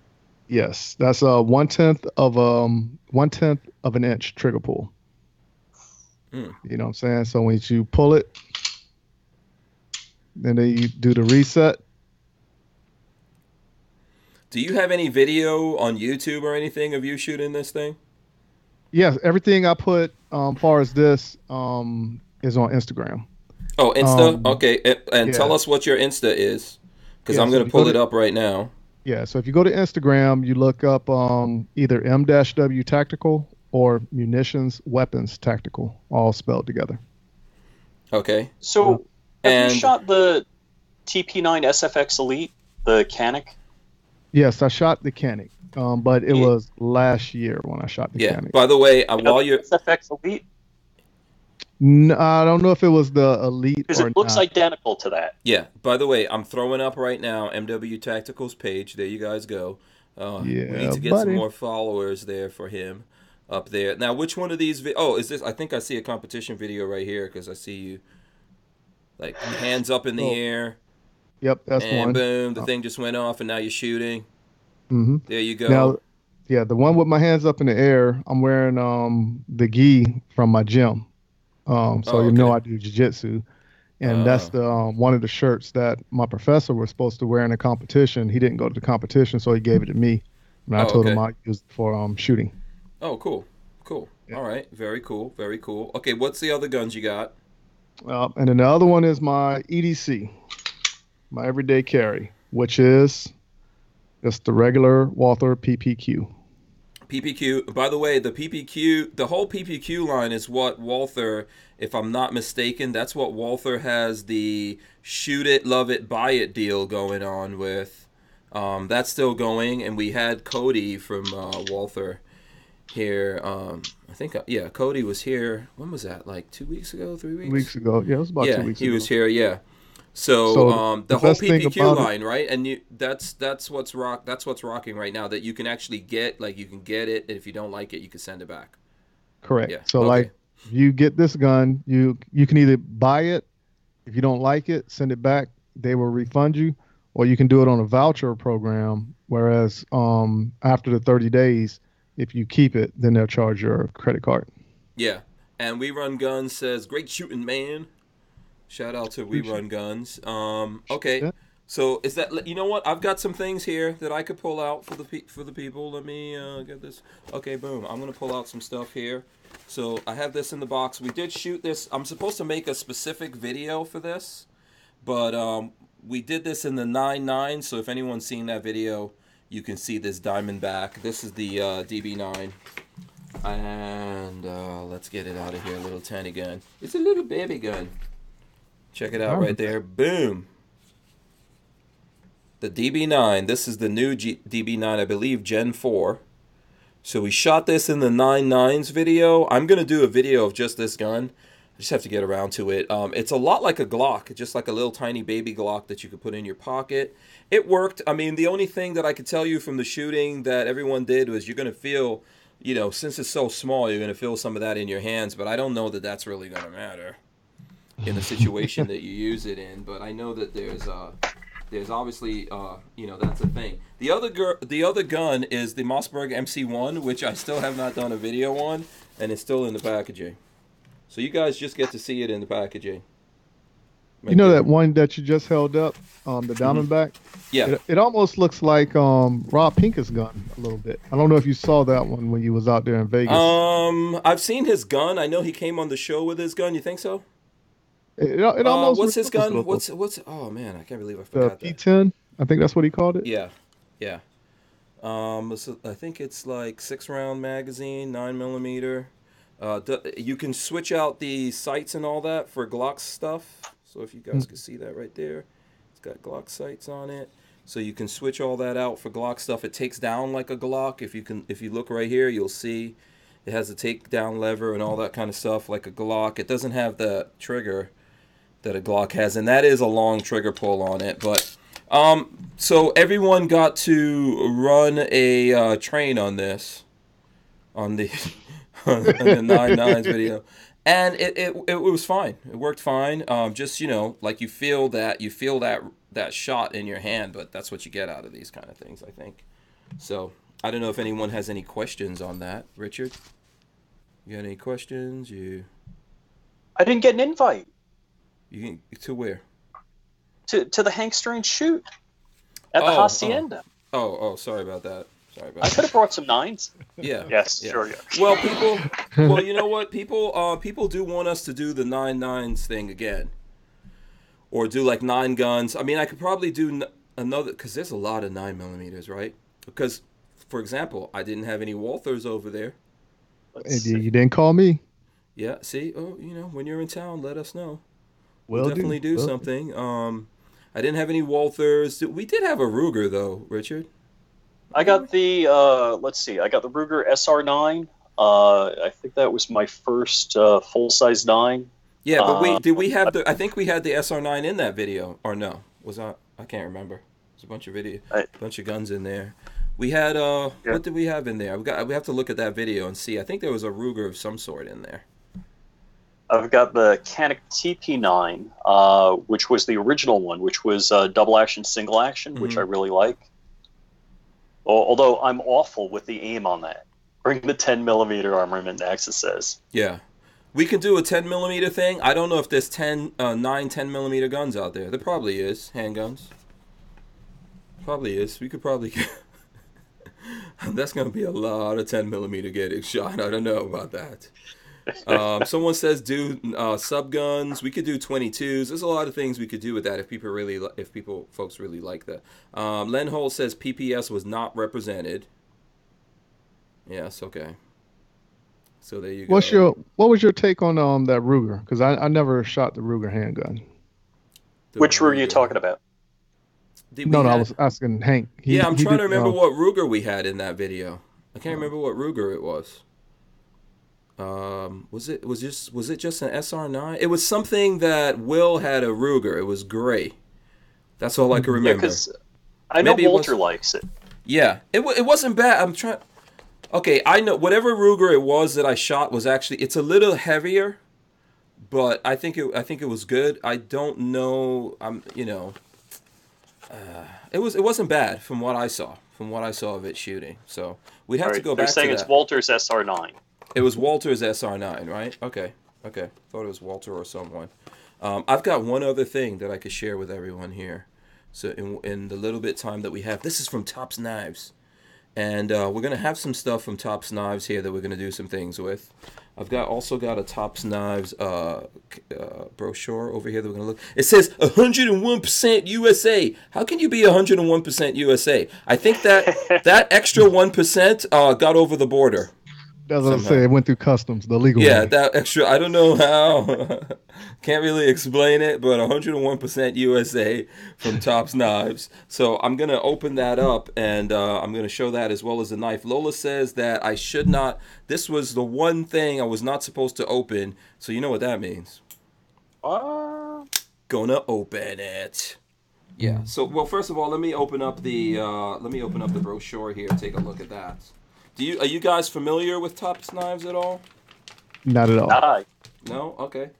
Yes, that's a 1/10 of an inch trigger pull. You know what I'm saying? So when you pull it, and then you do the reset. Do you have any video on YouTube or anything of you shooting this thing? Yes, everything I put far as this is on Instagram. Oh, Insta? Okay. And tell us what your Insta is, because I'm going to pull it up right now. Yeah, so if you go to Instagram, you look up either M-W Tactical or Munitions Weapons Tactical, all spelled together. Okay. So have you shot the TP9 SFX Elite, the Canic? Yes, I shot the Canic, but it was last year when I shot the Canic. By the way, while you're... SFX Elite? No, I don't know if it was the Elite because it looks identical to that. Yeah. By the way, I'm throwing up right now MW Tactical's page. There you guys go. We need to get some more followers there for him up there. Now, which one of these? Is this? I think I see a competition video right here because I see you like hands up in the air. Yep, that's one. And boom, the thing just went off, and now you're shooting. Mm-hmm. There you go. Now, the one with my hands up in the air, I'm wearing the gi from my gym. I do jiu-jitsu, and that's the one of the shirts that my professor was supposed to wear in a competition. He didn't go to the competition, so he gave it to me, and I told him I used it for shooting. Oh, cool. Yeah. All right, very cool. Okay, what's the other guns you got? And then the other one is my EDC, my everyday carry, which is just the regular Walther PPQ. PPQ. By the way, the whole PPQ line is what Walther, if I'm not mistaken, that's what Walther has the shoot it, love it, buy it deal going on with. That's still going, and we had Cody from Walther here. I think, Cody was here. When was that? Like 2 weeks ago, 3 weeks? Weeks ago. Yeah, it was about 2 weeks ago. He was here, yeah. So the whole PPQ line, right? And that's what's rocking right now. That you can actually get, like you can get it, and if you don't like it, you can send it back. Correct. Yeah. So like you get this gun, you can either buy it, if you don't like it, send it back. They will refund you, or you can do it on a voucher program. Whereas after the 30 days, if you keep it, then they'll charge your credit card. Yeah. And We Run Guns says, "Great shooting, man." Shout out to We Run Guns. Okay, so is that, you know what? I've got some things here that I could pull out for the people. Let me get this. Okay, boom. I'm gonna pull out some stuff here. So I have this in the box. We did shoot this. I'm supposed to make a specific video for this, but we did this in the 9.9. So if anyone's seen that video, you can see this Diamondback. This is the DB9. And let's get it out of here. A little tiny gun. It's a little baby gun. Check it out right there. Boom. The DB9. This is the new DB9, I believe, Gen 4. So we shot this in the 9.9s video. I'm going to do a video of just this gun. I just have to get around to it. It's a lot like a Glock, just like a little tiny baby Glock that you could put in your pocket. It worked. I mean, the only thing that I could tell you from the shooting that everyone did was you're going to feel, since it's so small, you're going to feel some of that in your hands. But I don't know that that's really going to matter in the situation that you use it in. But I know that there's There's obviously, that's a thing. The other gun is the Mossberg MC1, which I still have not done a video on, and it's still in the packaging. So you guys just get to see it in the packaging. You know that one that you just held up, the Diamondback? Yeah. It almost looks like Rob Pincus' gun a little bit. I don't know if you saw that one when you was out there in Vegas. I've seen his gun. I know he came on the show with his gun. You think so? It almost. What's his gun? What's? Oh man, I can't believe I forgot the P10. I think that's what he called it. Yeah. So I think it's like 6-round magazine, 9mm. You can switch out the sights and all that for Glock stuff. So if you guys can see that right there, it's got Glock sights on it. So you can switch all that out for Glock stuff. It takes down like a Glock. If you look right here, you'll see it has a takedown lever and all that kind of stuff like a Glock. It doesn't have the trigger that a Glock has, and that is a long trigger pull on it. But so everyone got to run a train on this, on the on the 9.9s video. And it was fine. It worked fine. Just like you feel that shot in your hand, but that's what you get out of these kind of things, I think. So I don't know if anyone has any questions on that. Richard, you got any questions? I didn't get an invite. To where? To the Hank Strange shoot at the Hacienda. Oh, sorry about that. I could have brought some 9s. Yeah. Yes, yeah. sure. Yeah. Well, you know what? People do want us to do the 9.9s thing again, or do like 9 guns. I mean, I could probably do another, because there's a lot of 9mm, right? Because, for example, I didn't have any Walthers over there. You didn't call me. Yeah. See, when you're in town, let us know. We'll definitely do something. I didn't have any Walthers. We did have a Ruger though, Richard. I got the I got the Ruger SR9. I think that was my first full-size 9. Yeah, but did we have I think we had the SR9 in that video, or no? I can't remember. There's a bunch of bunch of guns in there. We had what did we have in there? We have to look at that video and see. I think there was a Ruger of some sort in there. I've got the Canik TP9, which was the original one, which was double action, single action, which I really like. Although I'm awful with the aim on that. Bring the 10mm armament, Axis says. Yeah. We can do a 10mm thing. I don't know if there's 9 10mm guns out there. There probably is. Handguns. Probably is. We could probably get... That's going to be a lot of 10mm getting shot. I don't know about that. Someone says do subguns. We could do 22s. There's a lot of things we could do with that if folks really like that. Len Holt says PPS was not represented. Yes, okay. So there you go. What was your take on that Ruger? Because I never shot the Ruger handgun. Which Ruger are you talking about? I was asking Hank. I'm trying to remember what Ruger we had in that video. I can't remember what Ruger it was. Was it just an SR9? It was something that Will had a Ruger. It was gray. That's all I can remember. Yeah, because I know Walter likes it. Yeah, it wasn't bad. I'm trying. Okay, I know whatever Ruger it was that I shot was actually, it's a little heavier, but I think it was good. I don't know. It wasn't bad from what I saw of it shooting. So we'd have to go back to that. They're saying it's Walter's SR9. It was Walter's SR9, right? Okay. Thought it was Walter or someone. I've got one other thing that I could share with everyone here. So in the little bit time that we have, this is from Tops Knives. And we're going to have some stuff from Tops Knives here that we're going to do some things with. I've also got a Tops Knives brochure over here that we're going to look. It says 101% USA. How can you be 101% USA? I think that extra 1% got over the border. That's what I'm saying. It went through customs, the legal way. That extra, I don't know how. Can't really explain it, but 101% USA from Tops Knives. So I'm going to open that up, and I'm going to show that as well as the knife. Lola says that I should not, this was the one thing I was not supposed to open, so you know what that means. Gonna open it. Yeah, so, well, first of all, let me open up the brochure here, take a look at that. Are you guys familiar with Tops Knives at all? Not at all. Not I. No? Okay.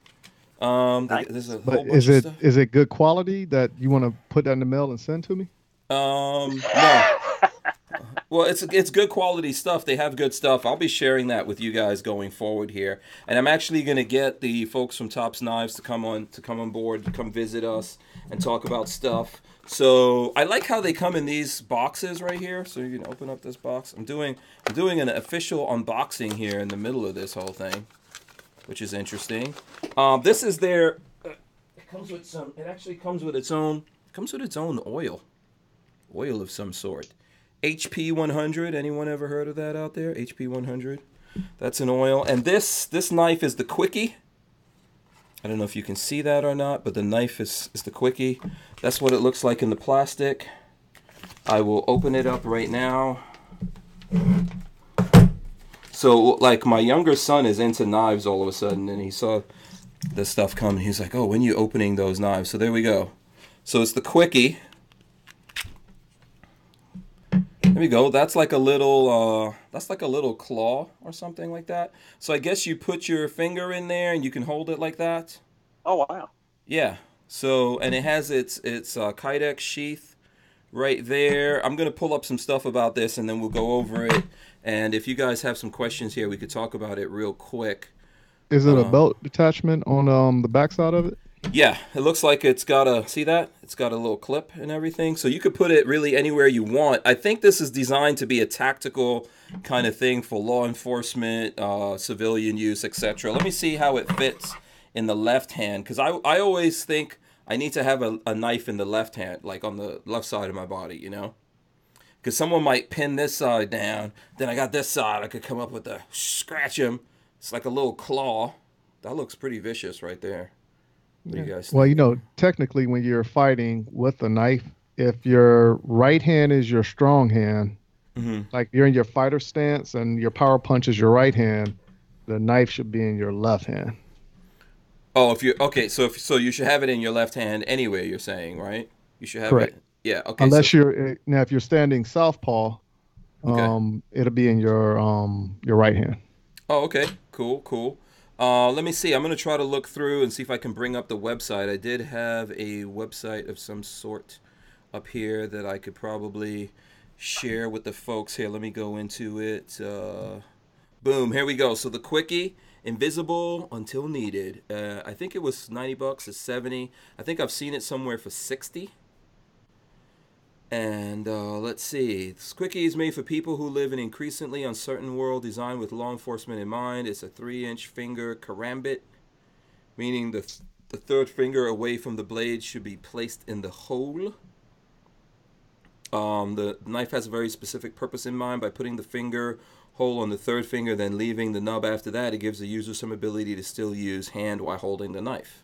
Nice. There's a But whole bunch of stuff. is it good quality that you want to put that in the mail and send to me? No. Well, it's good quality stuff. They have good stuff. I'll be sharing that with you guys going forward here, and I'm actually going to get the folks from TUSC Knives to come on board, to come visit us and talk about stuff. So I like how they come in these boxes right here. So you can open up this box. I'm doing an official unboxing here in the middle of this whole thing, which is interesting. This is their. It comes with some. It actually comes with its own. Comes with its own oil of some sort. HP 100. Anyone ever heard of that out there? HP 100. That's an oil. And this knife is the Quickie. I don't know if you can see that or not, but the knife is the Quickie. That's what it looks like in the plastic. I will open it up right now. So, like, my younger son is into knives all of a sudden, and he saw this stuff come. He's like, oh, when are you opening those knives? So there we go. So it's the Quickie. There we go. That's like a little claw or something like that. So I guess you put your finger in there and you can hold it like that. Oh wow. Yeah. So, and it has its Kydex sheath right there. I'm gonna pull up some stuff about this and then we'll go over it. And if you guys have some questions here, we could talk about it real quick. Is it a belt detachment on the backside of it? Yeah, it looks like it's got a, see that? It's got a little clip and everything. So you could put it really anywhere you want. I think this is designed to be a tactical kind of thing for law enforcement, civilian use, etc. Let me see how it fits in the left hand. Because I always think I need to have a knife in the left hand, like on the left side of my body, you know? Because someone might pin this side down. Then I got this side. I could come up with a scratch him. It's like a little claw. That looks pretty vicious right there. What do you guys think? Well, you know, technically when you're fighting with a knife, if your right hand is your strong hand, like you're in your fighter stance and your power punch is your right hand, the knife should be in your left hand. Oh, if you're okay, so you should have it in your left hand anyway. You're saying, right? You should have Correct. it. Yeah. Okay. Unless you're now, if you're standing southpaw, it'll be in your right hand. Oh, okay. Cool. Let me see. I'm going to try to look through and see if I can bring up the website. I did have a website of some sort up here that I could probably share with the folks here. Let me go into it. Boom. Here we go. So the Quickie, invisible until needed. I think it was $90. It's $70. I think I've seen it somewhere for $60. And let's see. This Quickie is made for people who live in an increasingly uncertain world, designed with law enforcement in mind. It's a 3-inch finger karambit, meaning the third finger away from the blade should be placed in the hole. The knife has a very specific purpose in mind. By putting the finger hole on the third finger, then leaving the nub after that, it gives the user some ability to still use hand while holding the knife.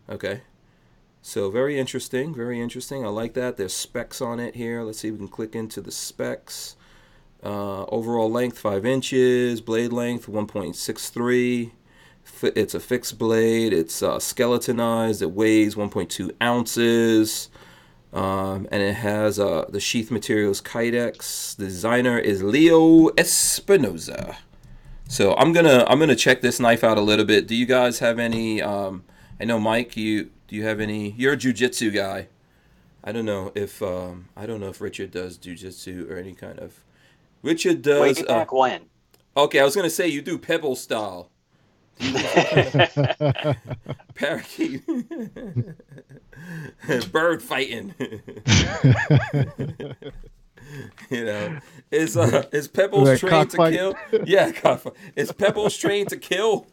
Okay. So very interesting, very interesting. I like that. There's specs on it here. Let's see if we can click into the specs. Overall length 5 inches, blade length 1.63. It's a fixed blade. It's skeletonized. It weighs 1.2 ounces, and it has the sheath materials Kydex. The designer is Leo Espinoza. So I'm gonna check this knife out a little bit. Do you guys have any? I know Mike, do you have any? You're a jiu-jitsu guy. I don't know if Richard does jiu-jitsu or any kind of. Richard does. Way back when. Okay, I was gonna say you do pebble style. Parakeet. Bird fighting. You know, is Pebbles trained to kill? Yeah, cockfight. Is Pebbles trained to kill?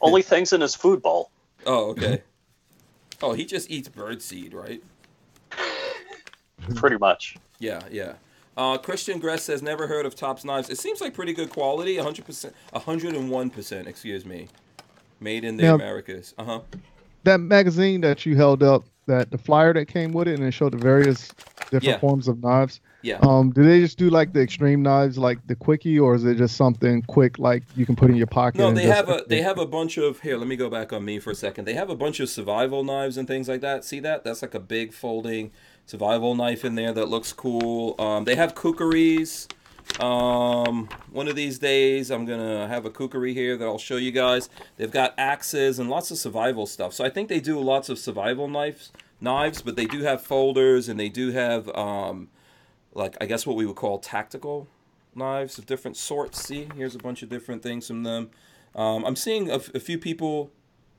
Only things in his food bowl. Oh, okay. Oh, he just eats birdseed, right? Pretty much. Yeah. Christian Gress says, never heard of TUSC Knives. It seems like pretty good quality, 100%, 101%, excuse me. Made in the Americas. That magazine that you held up, that the flyer that came with it, and it showed the various different forms of knives. Yeah. Do they just do like the extreme knives, like the Quickie, or is it just something quick, like you can put in your pocket? No, they have a bunch of. Here, let me go back on me for a second. They have a bunch of survival knives and things like that. See that? That's like a big folding survival knife in there that looks cool. They have kukris. One of these days, I'm gonna have a cookery here that I'll show you guys. They've got axes and lots of survival stuff. So I think they do lots of survival knives, but they do have folders and they do have like I guess what we would call tactical knives of different sorts. See, here's a bunch of different things from them. I'm seeing a few people.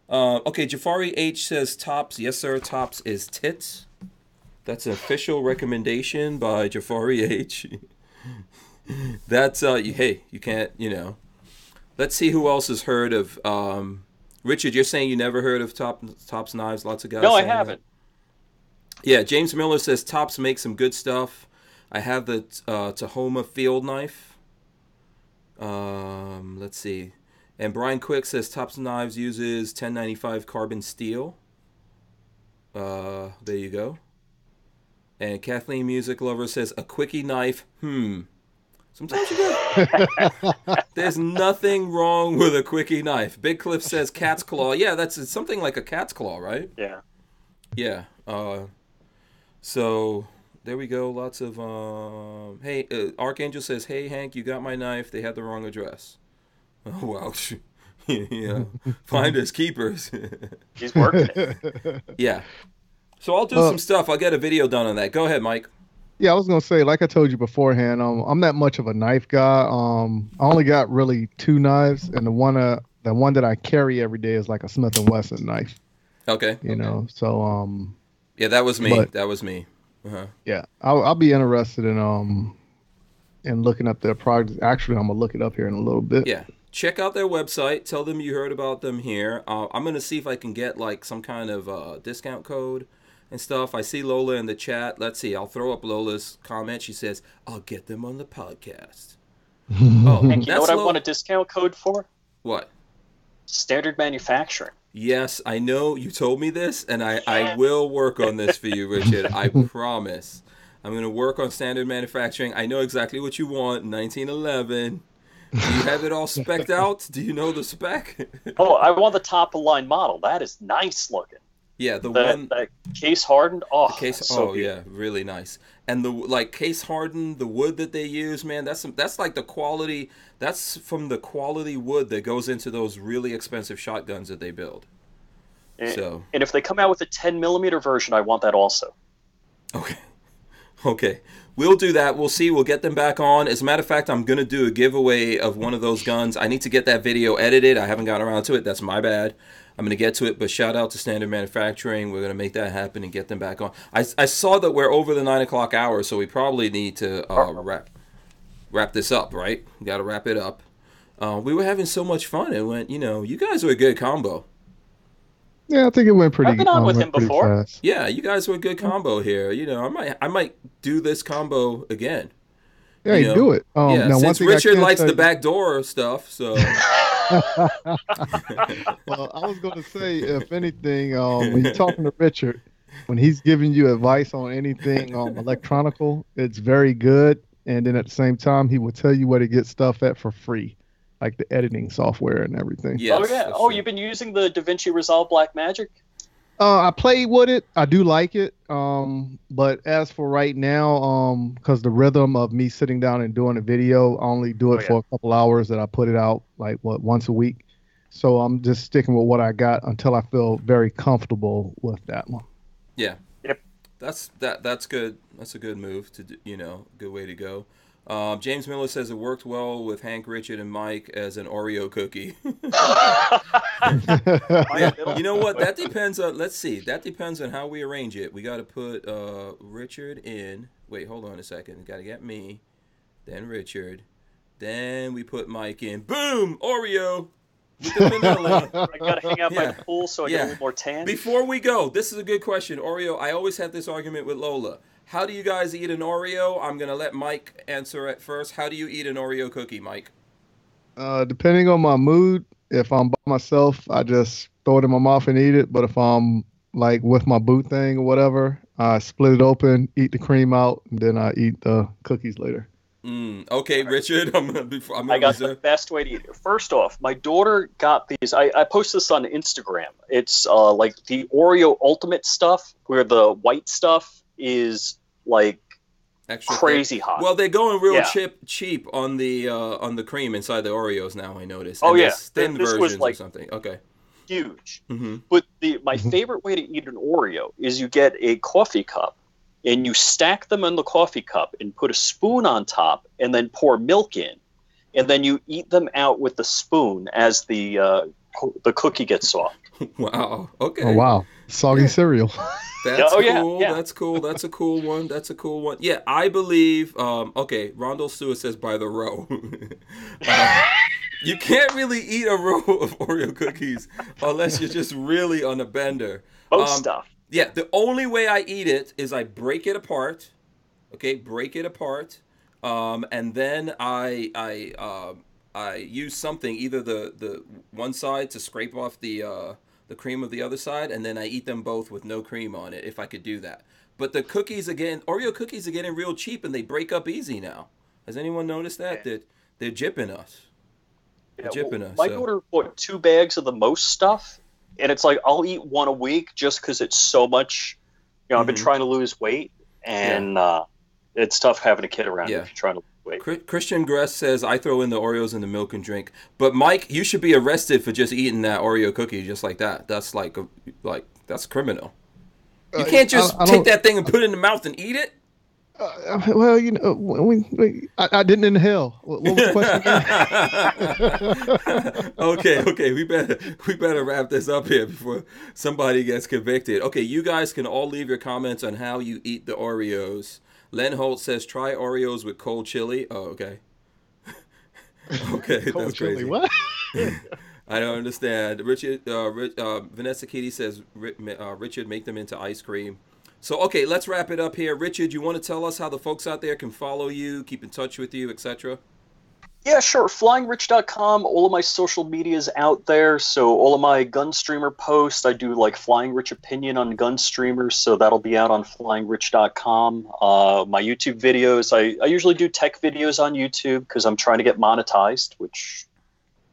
Okay, Jafari H says tops. Yes, sir. Tops is tits. That's an official recommendation by Jafari H. That's hey, you can't, Let's see who else has heard of Richard. You're saying you never heard of Tops knives? Lots of guys. No, I haven't. That. Yeah, James Miller says Tops make some good stuff. I have the Tahoma field knife. Let's see. And Brian Quick says Tops Knives uses 1095 carbon steel. There you go. And Kathleen Music Lover says a quickie knife. Sometimes you go. There's nothing wrong with a quickie knife. Big Cliff says cat's claw. Yeah, it's something like a cat's claw, right? Yeah. Yeah. So there we go. Lots of hey, Archangel says, "Hey Hank, you got my knife. They had the wrong address." Oh wow. Yeah. Finders keepers. He's working it. Yeah. So I'll do some stuff. I'll get a video done on that. Go ahead, Mike. Yeah, I was gonna say, like I told you beforehand, I'm not much of a knife guy. I only got really 2 knives, and the one that I carry every day is like a Smith & Wesson knife. Okay. So yeah, that was me. That was me. Yeah, I'll be interested in looking up their products. Actually, I'm gonna look it up here in a little bit. Yeah, check out their website. Tell them you heard about them here. I'm gonna see if I can get like some kind of discount code and stuff. I see Lola in the chat. Let's see. I'll throw up Lola's comment. She says, "I'll get them on the podcast." Oh, Hank, you know what I want a discount code for? What? Standard manufacturing. Yes, I know you told me this, and I will work on this for you, Richard. I promise. I'm going to work on standard manufacturing. I know exactly what you want, 1911. Do you have it all spec'd out? Do you know the spec? Oh, I want the top of line model. That is nice looking. Yeah, that case hardened. Oh, the case. So yeah, really nice. And the case hardened, the wood that they use, man, that's like the quality. That's from the quality wood that goes into those really expensive shotguns that they build. And if they come out with a 10mm version, I want that also. Okay. We'll do that. We'll see. We'll get them back on. As a matter of fact, I'm going to do a giveaway of one of those guns. I need to get that video edited. I haven't gotten around to it. That's my bad. I'm going to get to it, but shout out to Standard Manufacturing. We're going to make that happen and get them back on. I saw that we're over the 9 o'clock hour, so we probably need to wrap this up, right? We got to wrap it up. We were having so much fun. It went, you guys were a good combo. Yeah, I think it went pretty. I've been on with him before. Fast. Yeah, you guys were a good combo here. I might do this combo again. Yeah, you do it. Now, since Richard likes the backdoor stuff, so. Well, I was going to say, if anything, when you're talking to Richard, when he's giving you advice on anything electronical, it's very good. And then at the same time, he will tell you where to get stuff at for free, like the editing software and everything. Yes, oh, yeah. Oh, you've been using the DaVinci Resolve Blackmagic? I played with it. I do like it. But as for right now, because the rhythm of me sitting down and doing a video, I only do it for a couple hours that I put it out once a week. So I'm just sticking with what I got until I feel very comfortable with that one. Yeah. Yep. That's good. That's a good move to do, good way to go. James Miller says it worked well with Hank, Richard, and Mike as an Oreo cookie. You know what? That depends on. Let's see. That depends on how we arrange it. We got to put Richard in. Wait, hold on a second. Got to get me, then Richard, then we put Mike in. Boom, Oreo. With the vanilla. I got to hang out by the pool so I get a little more tan. Before we go, this is a good question, Oreo. I always have this argument with Lola. How do you guys eat an Oreo? I'm going to let Mike answer it first. How do you eat an Oreo cookie, Mike? Depending on my mood, if I'm by myself, I just throw it in my mouth and eat it. But if I'm like with my boot thing or whatever, I split it open, eat the cream out, and then I eat the cookies later. Okay, Richard, I'm gonna the best way to eat it. First off, my daughter got these. I posted this on Instagram. It's like the Oreo Ultimate stuff, where the white stuff is like Extra crazy thick. hot. Well, they're going real Yeah. cheap on the cream inside the Oreos now. I noticed. Oh, and yeah. there's thin This was, versions like, or something. Okay. huge. Mm-hmm. But my favorite way to eat an Oreo is you get a coffee cup and you stack them in the coffee cup and put a spoon on top and then pour milk in. And then you eat them out with the spoon as the cookie gets soft. Wow. Okay. Oh wow, soggy cereal. That's Oh, yeah, cool. yeah. That's cool. That's a cool one. That's a cool one. Yeah, I believe. Okay, Rondell Stewart says by the row. You can't really eat a row of Oreo cookies unless you're just really on a bender. Most stuff. Yeah, the only way I eat it is I break it apart. Okay, break it apart, and then I use something, either the one side to scrape off the cream of the other side, and then I eat them both with no cream on it, if I could do that. But the cookies, again, Oreo cookies are getting real cheap, and they break up easy now. Has anyone noticed that? That they're jipping us. They're jipping us. My daughter bought 2 bags of the most stuff, and it's like I'll eat one a week just because it's so much. You know, I've been trying to lose weight, and it's tough having a kid around if you're trying to lose weight. Christian Gress says, I throw in the Oreos in the milk and drink. But Mike, you should be arrested for just eating that Oreo cookie just like that. That's like that's criminal. You can't just take that thing and put it in the mouth and eat it. Well, you know, I didn't inhale. What was the question? Okay. We better wrap this up here before somebody gets convicted. Okay, you guys can all leave your comments on how you eat the Oreos. Len Holt says, try Oreos with cold chili. Oh, okay. Okay, Cold that's chili, crazy. what? I don't understand. Vanessa Kitty says, Richard, make them into ice cream. So, okay, let's wrap it up here. Richard, you want to tell us how the folks out there can follow you, keep in touch with you, etc.? Yeah, sure. FlyingRich.com. All of my social media is out there. So all of my gun streamer posts, I do like Flying Rich opinion on gun streamers. So that'll be out on FlyingRich.com. My YouTube videos, I usually do tech videos on YouTube because I'm trying to get monetized, which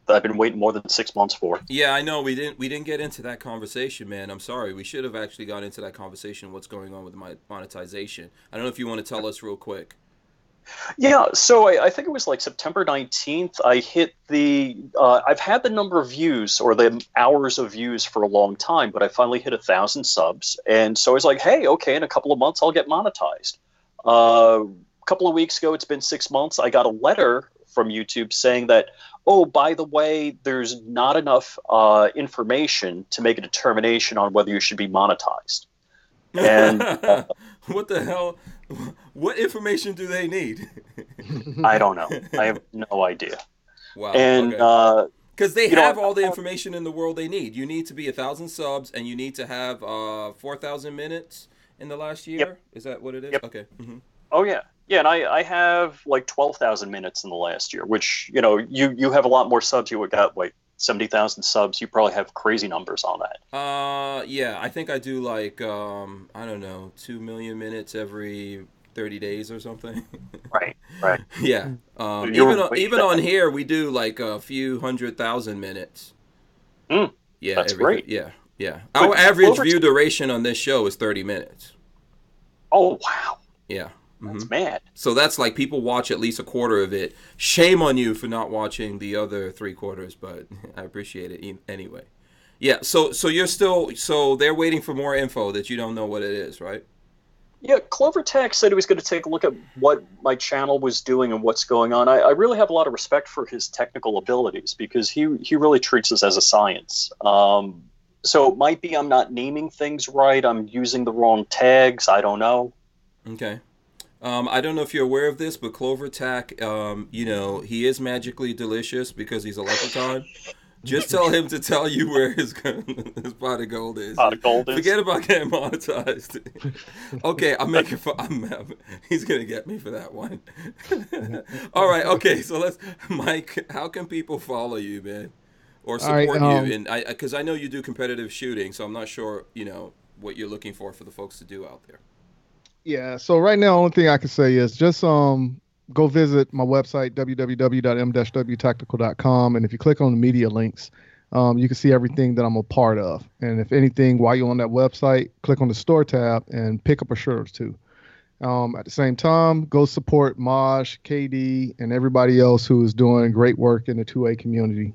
I've been waiting more than 6 months for. Yeah, I know. We didn't get into that conversation, man. I'm sorry. We should have actually got into that conversation. What's going on with my monetization? I don't know if you want to tell us real quick. Yeah, so I think it was like September 19th. I hit I've had the number of views or the hours of views for a long time, but I finally hit 1,000 subs. And so I was like, hey, okay, in a couple of months, I'll get monetized. A couple of weeks ago, it's been 6 months. I got a letter from YouTube saying that, oh, by the way, there's not enough information to make a determination on whether you should be monetized. And what the hell? What information do they need? I don't know. I have no idea. Wow. And because they have all the information in the world they need. You need to be 1,000 subs, and you need to have 4,000 minutes in the last year. Yep. Is that what it is? Yep. Okay. Mm-hmm. Oh yeah, yeah. And I have like 12,000 minutes in the last year, which you have a lot more subs. You got like 70,000 subs. You probably have crazy numbers on that. Yeah, I think I do like I don't know, 2 million minutes every 30 days or something. Right. Yeah. Even on here we do like a few 100,000 minutes. Yeah, that's great. Yeah. Our average view duration on this show is 30 minutes. Oh wow. Yeah. That's mad. So that's like people watch at least a quarter of it. Shame on you for not watching the other 3/4, but I appreciate it anyway. Yeah, so you're still, so they're waiting for more info that you don't know what it is, right? Yeah, CloverTech said he was going to take a look at what my channel was doing and what's going on. I really have a lot of respect for his technical abilities because he really treats this as a science. So it might be I'm not naming things right. I'm using the wrong tags. I don't know. Okay. I don't know if you're aware of this, but CloverTech, he is magically delicious because he's a leprechaun. Just tell him to tell you where his pot of gold is. Pot of gold is. Forget about getting monetized. Okay, I'm making fun. He's gonna get me for that one. All right. Okay. So Mike. How can people follow you, man, or support you? And because I know you do competitive shooting, so I'm not sure what you're looking for the folks to do out there. Yeah. So right now, only thing I can say is just go visit my website, www.m-wtactical.com. And if you click on the media links, you can see everything that I'm a part of. And if anything, while you're on that website, click on the store tab and pick up a shirt or two. At the same time, go support Maj, KD, and everybody else who is doing great work in the 2A community.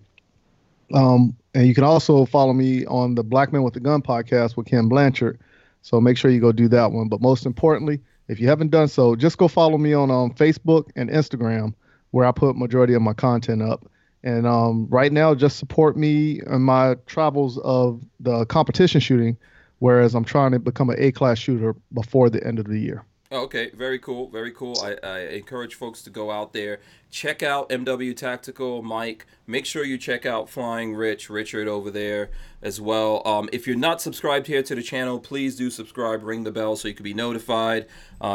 And you can also follow me on the Black Men with the Gun podcast with Ken Blanchard. So make sure you go do that one. But most importantly, if you haven't done so, just go follow me on Facebook and Instagram, where I put majority of my content up. And right now, just support me in my travels of the competition shooting, whereas I'm trying to become an A-class shooter before the end of the year. Okay, very cool, very cool. I encourage folks to go out there, check out MW Tactical, Mike. Make sure you check out Flying Richard over there as well. If you're not subscribed here to the channel, please do subscribe, ring the bell so you can be notified.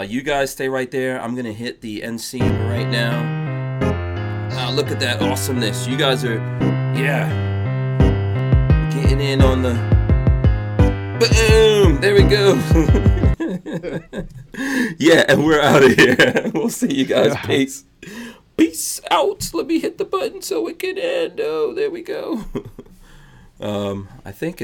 You guys stay right there. I'm going to hit the end scene right now. Look at that awesomeness. You guys are, getting in on the, boom, there we go. Yeah, and we're out of here. We'll see you guys. Peace. Peace out. Let me hit the button so it can end. Oh, there we go. I think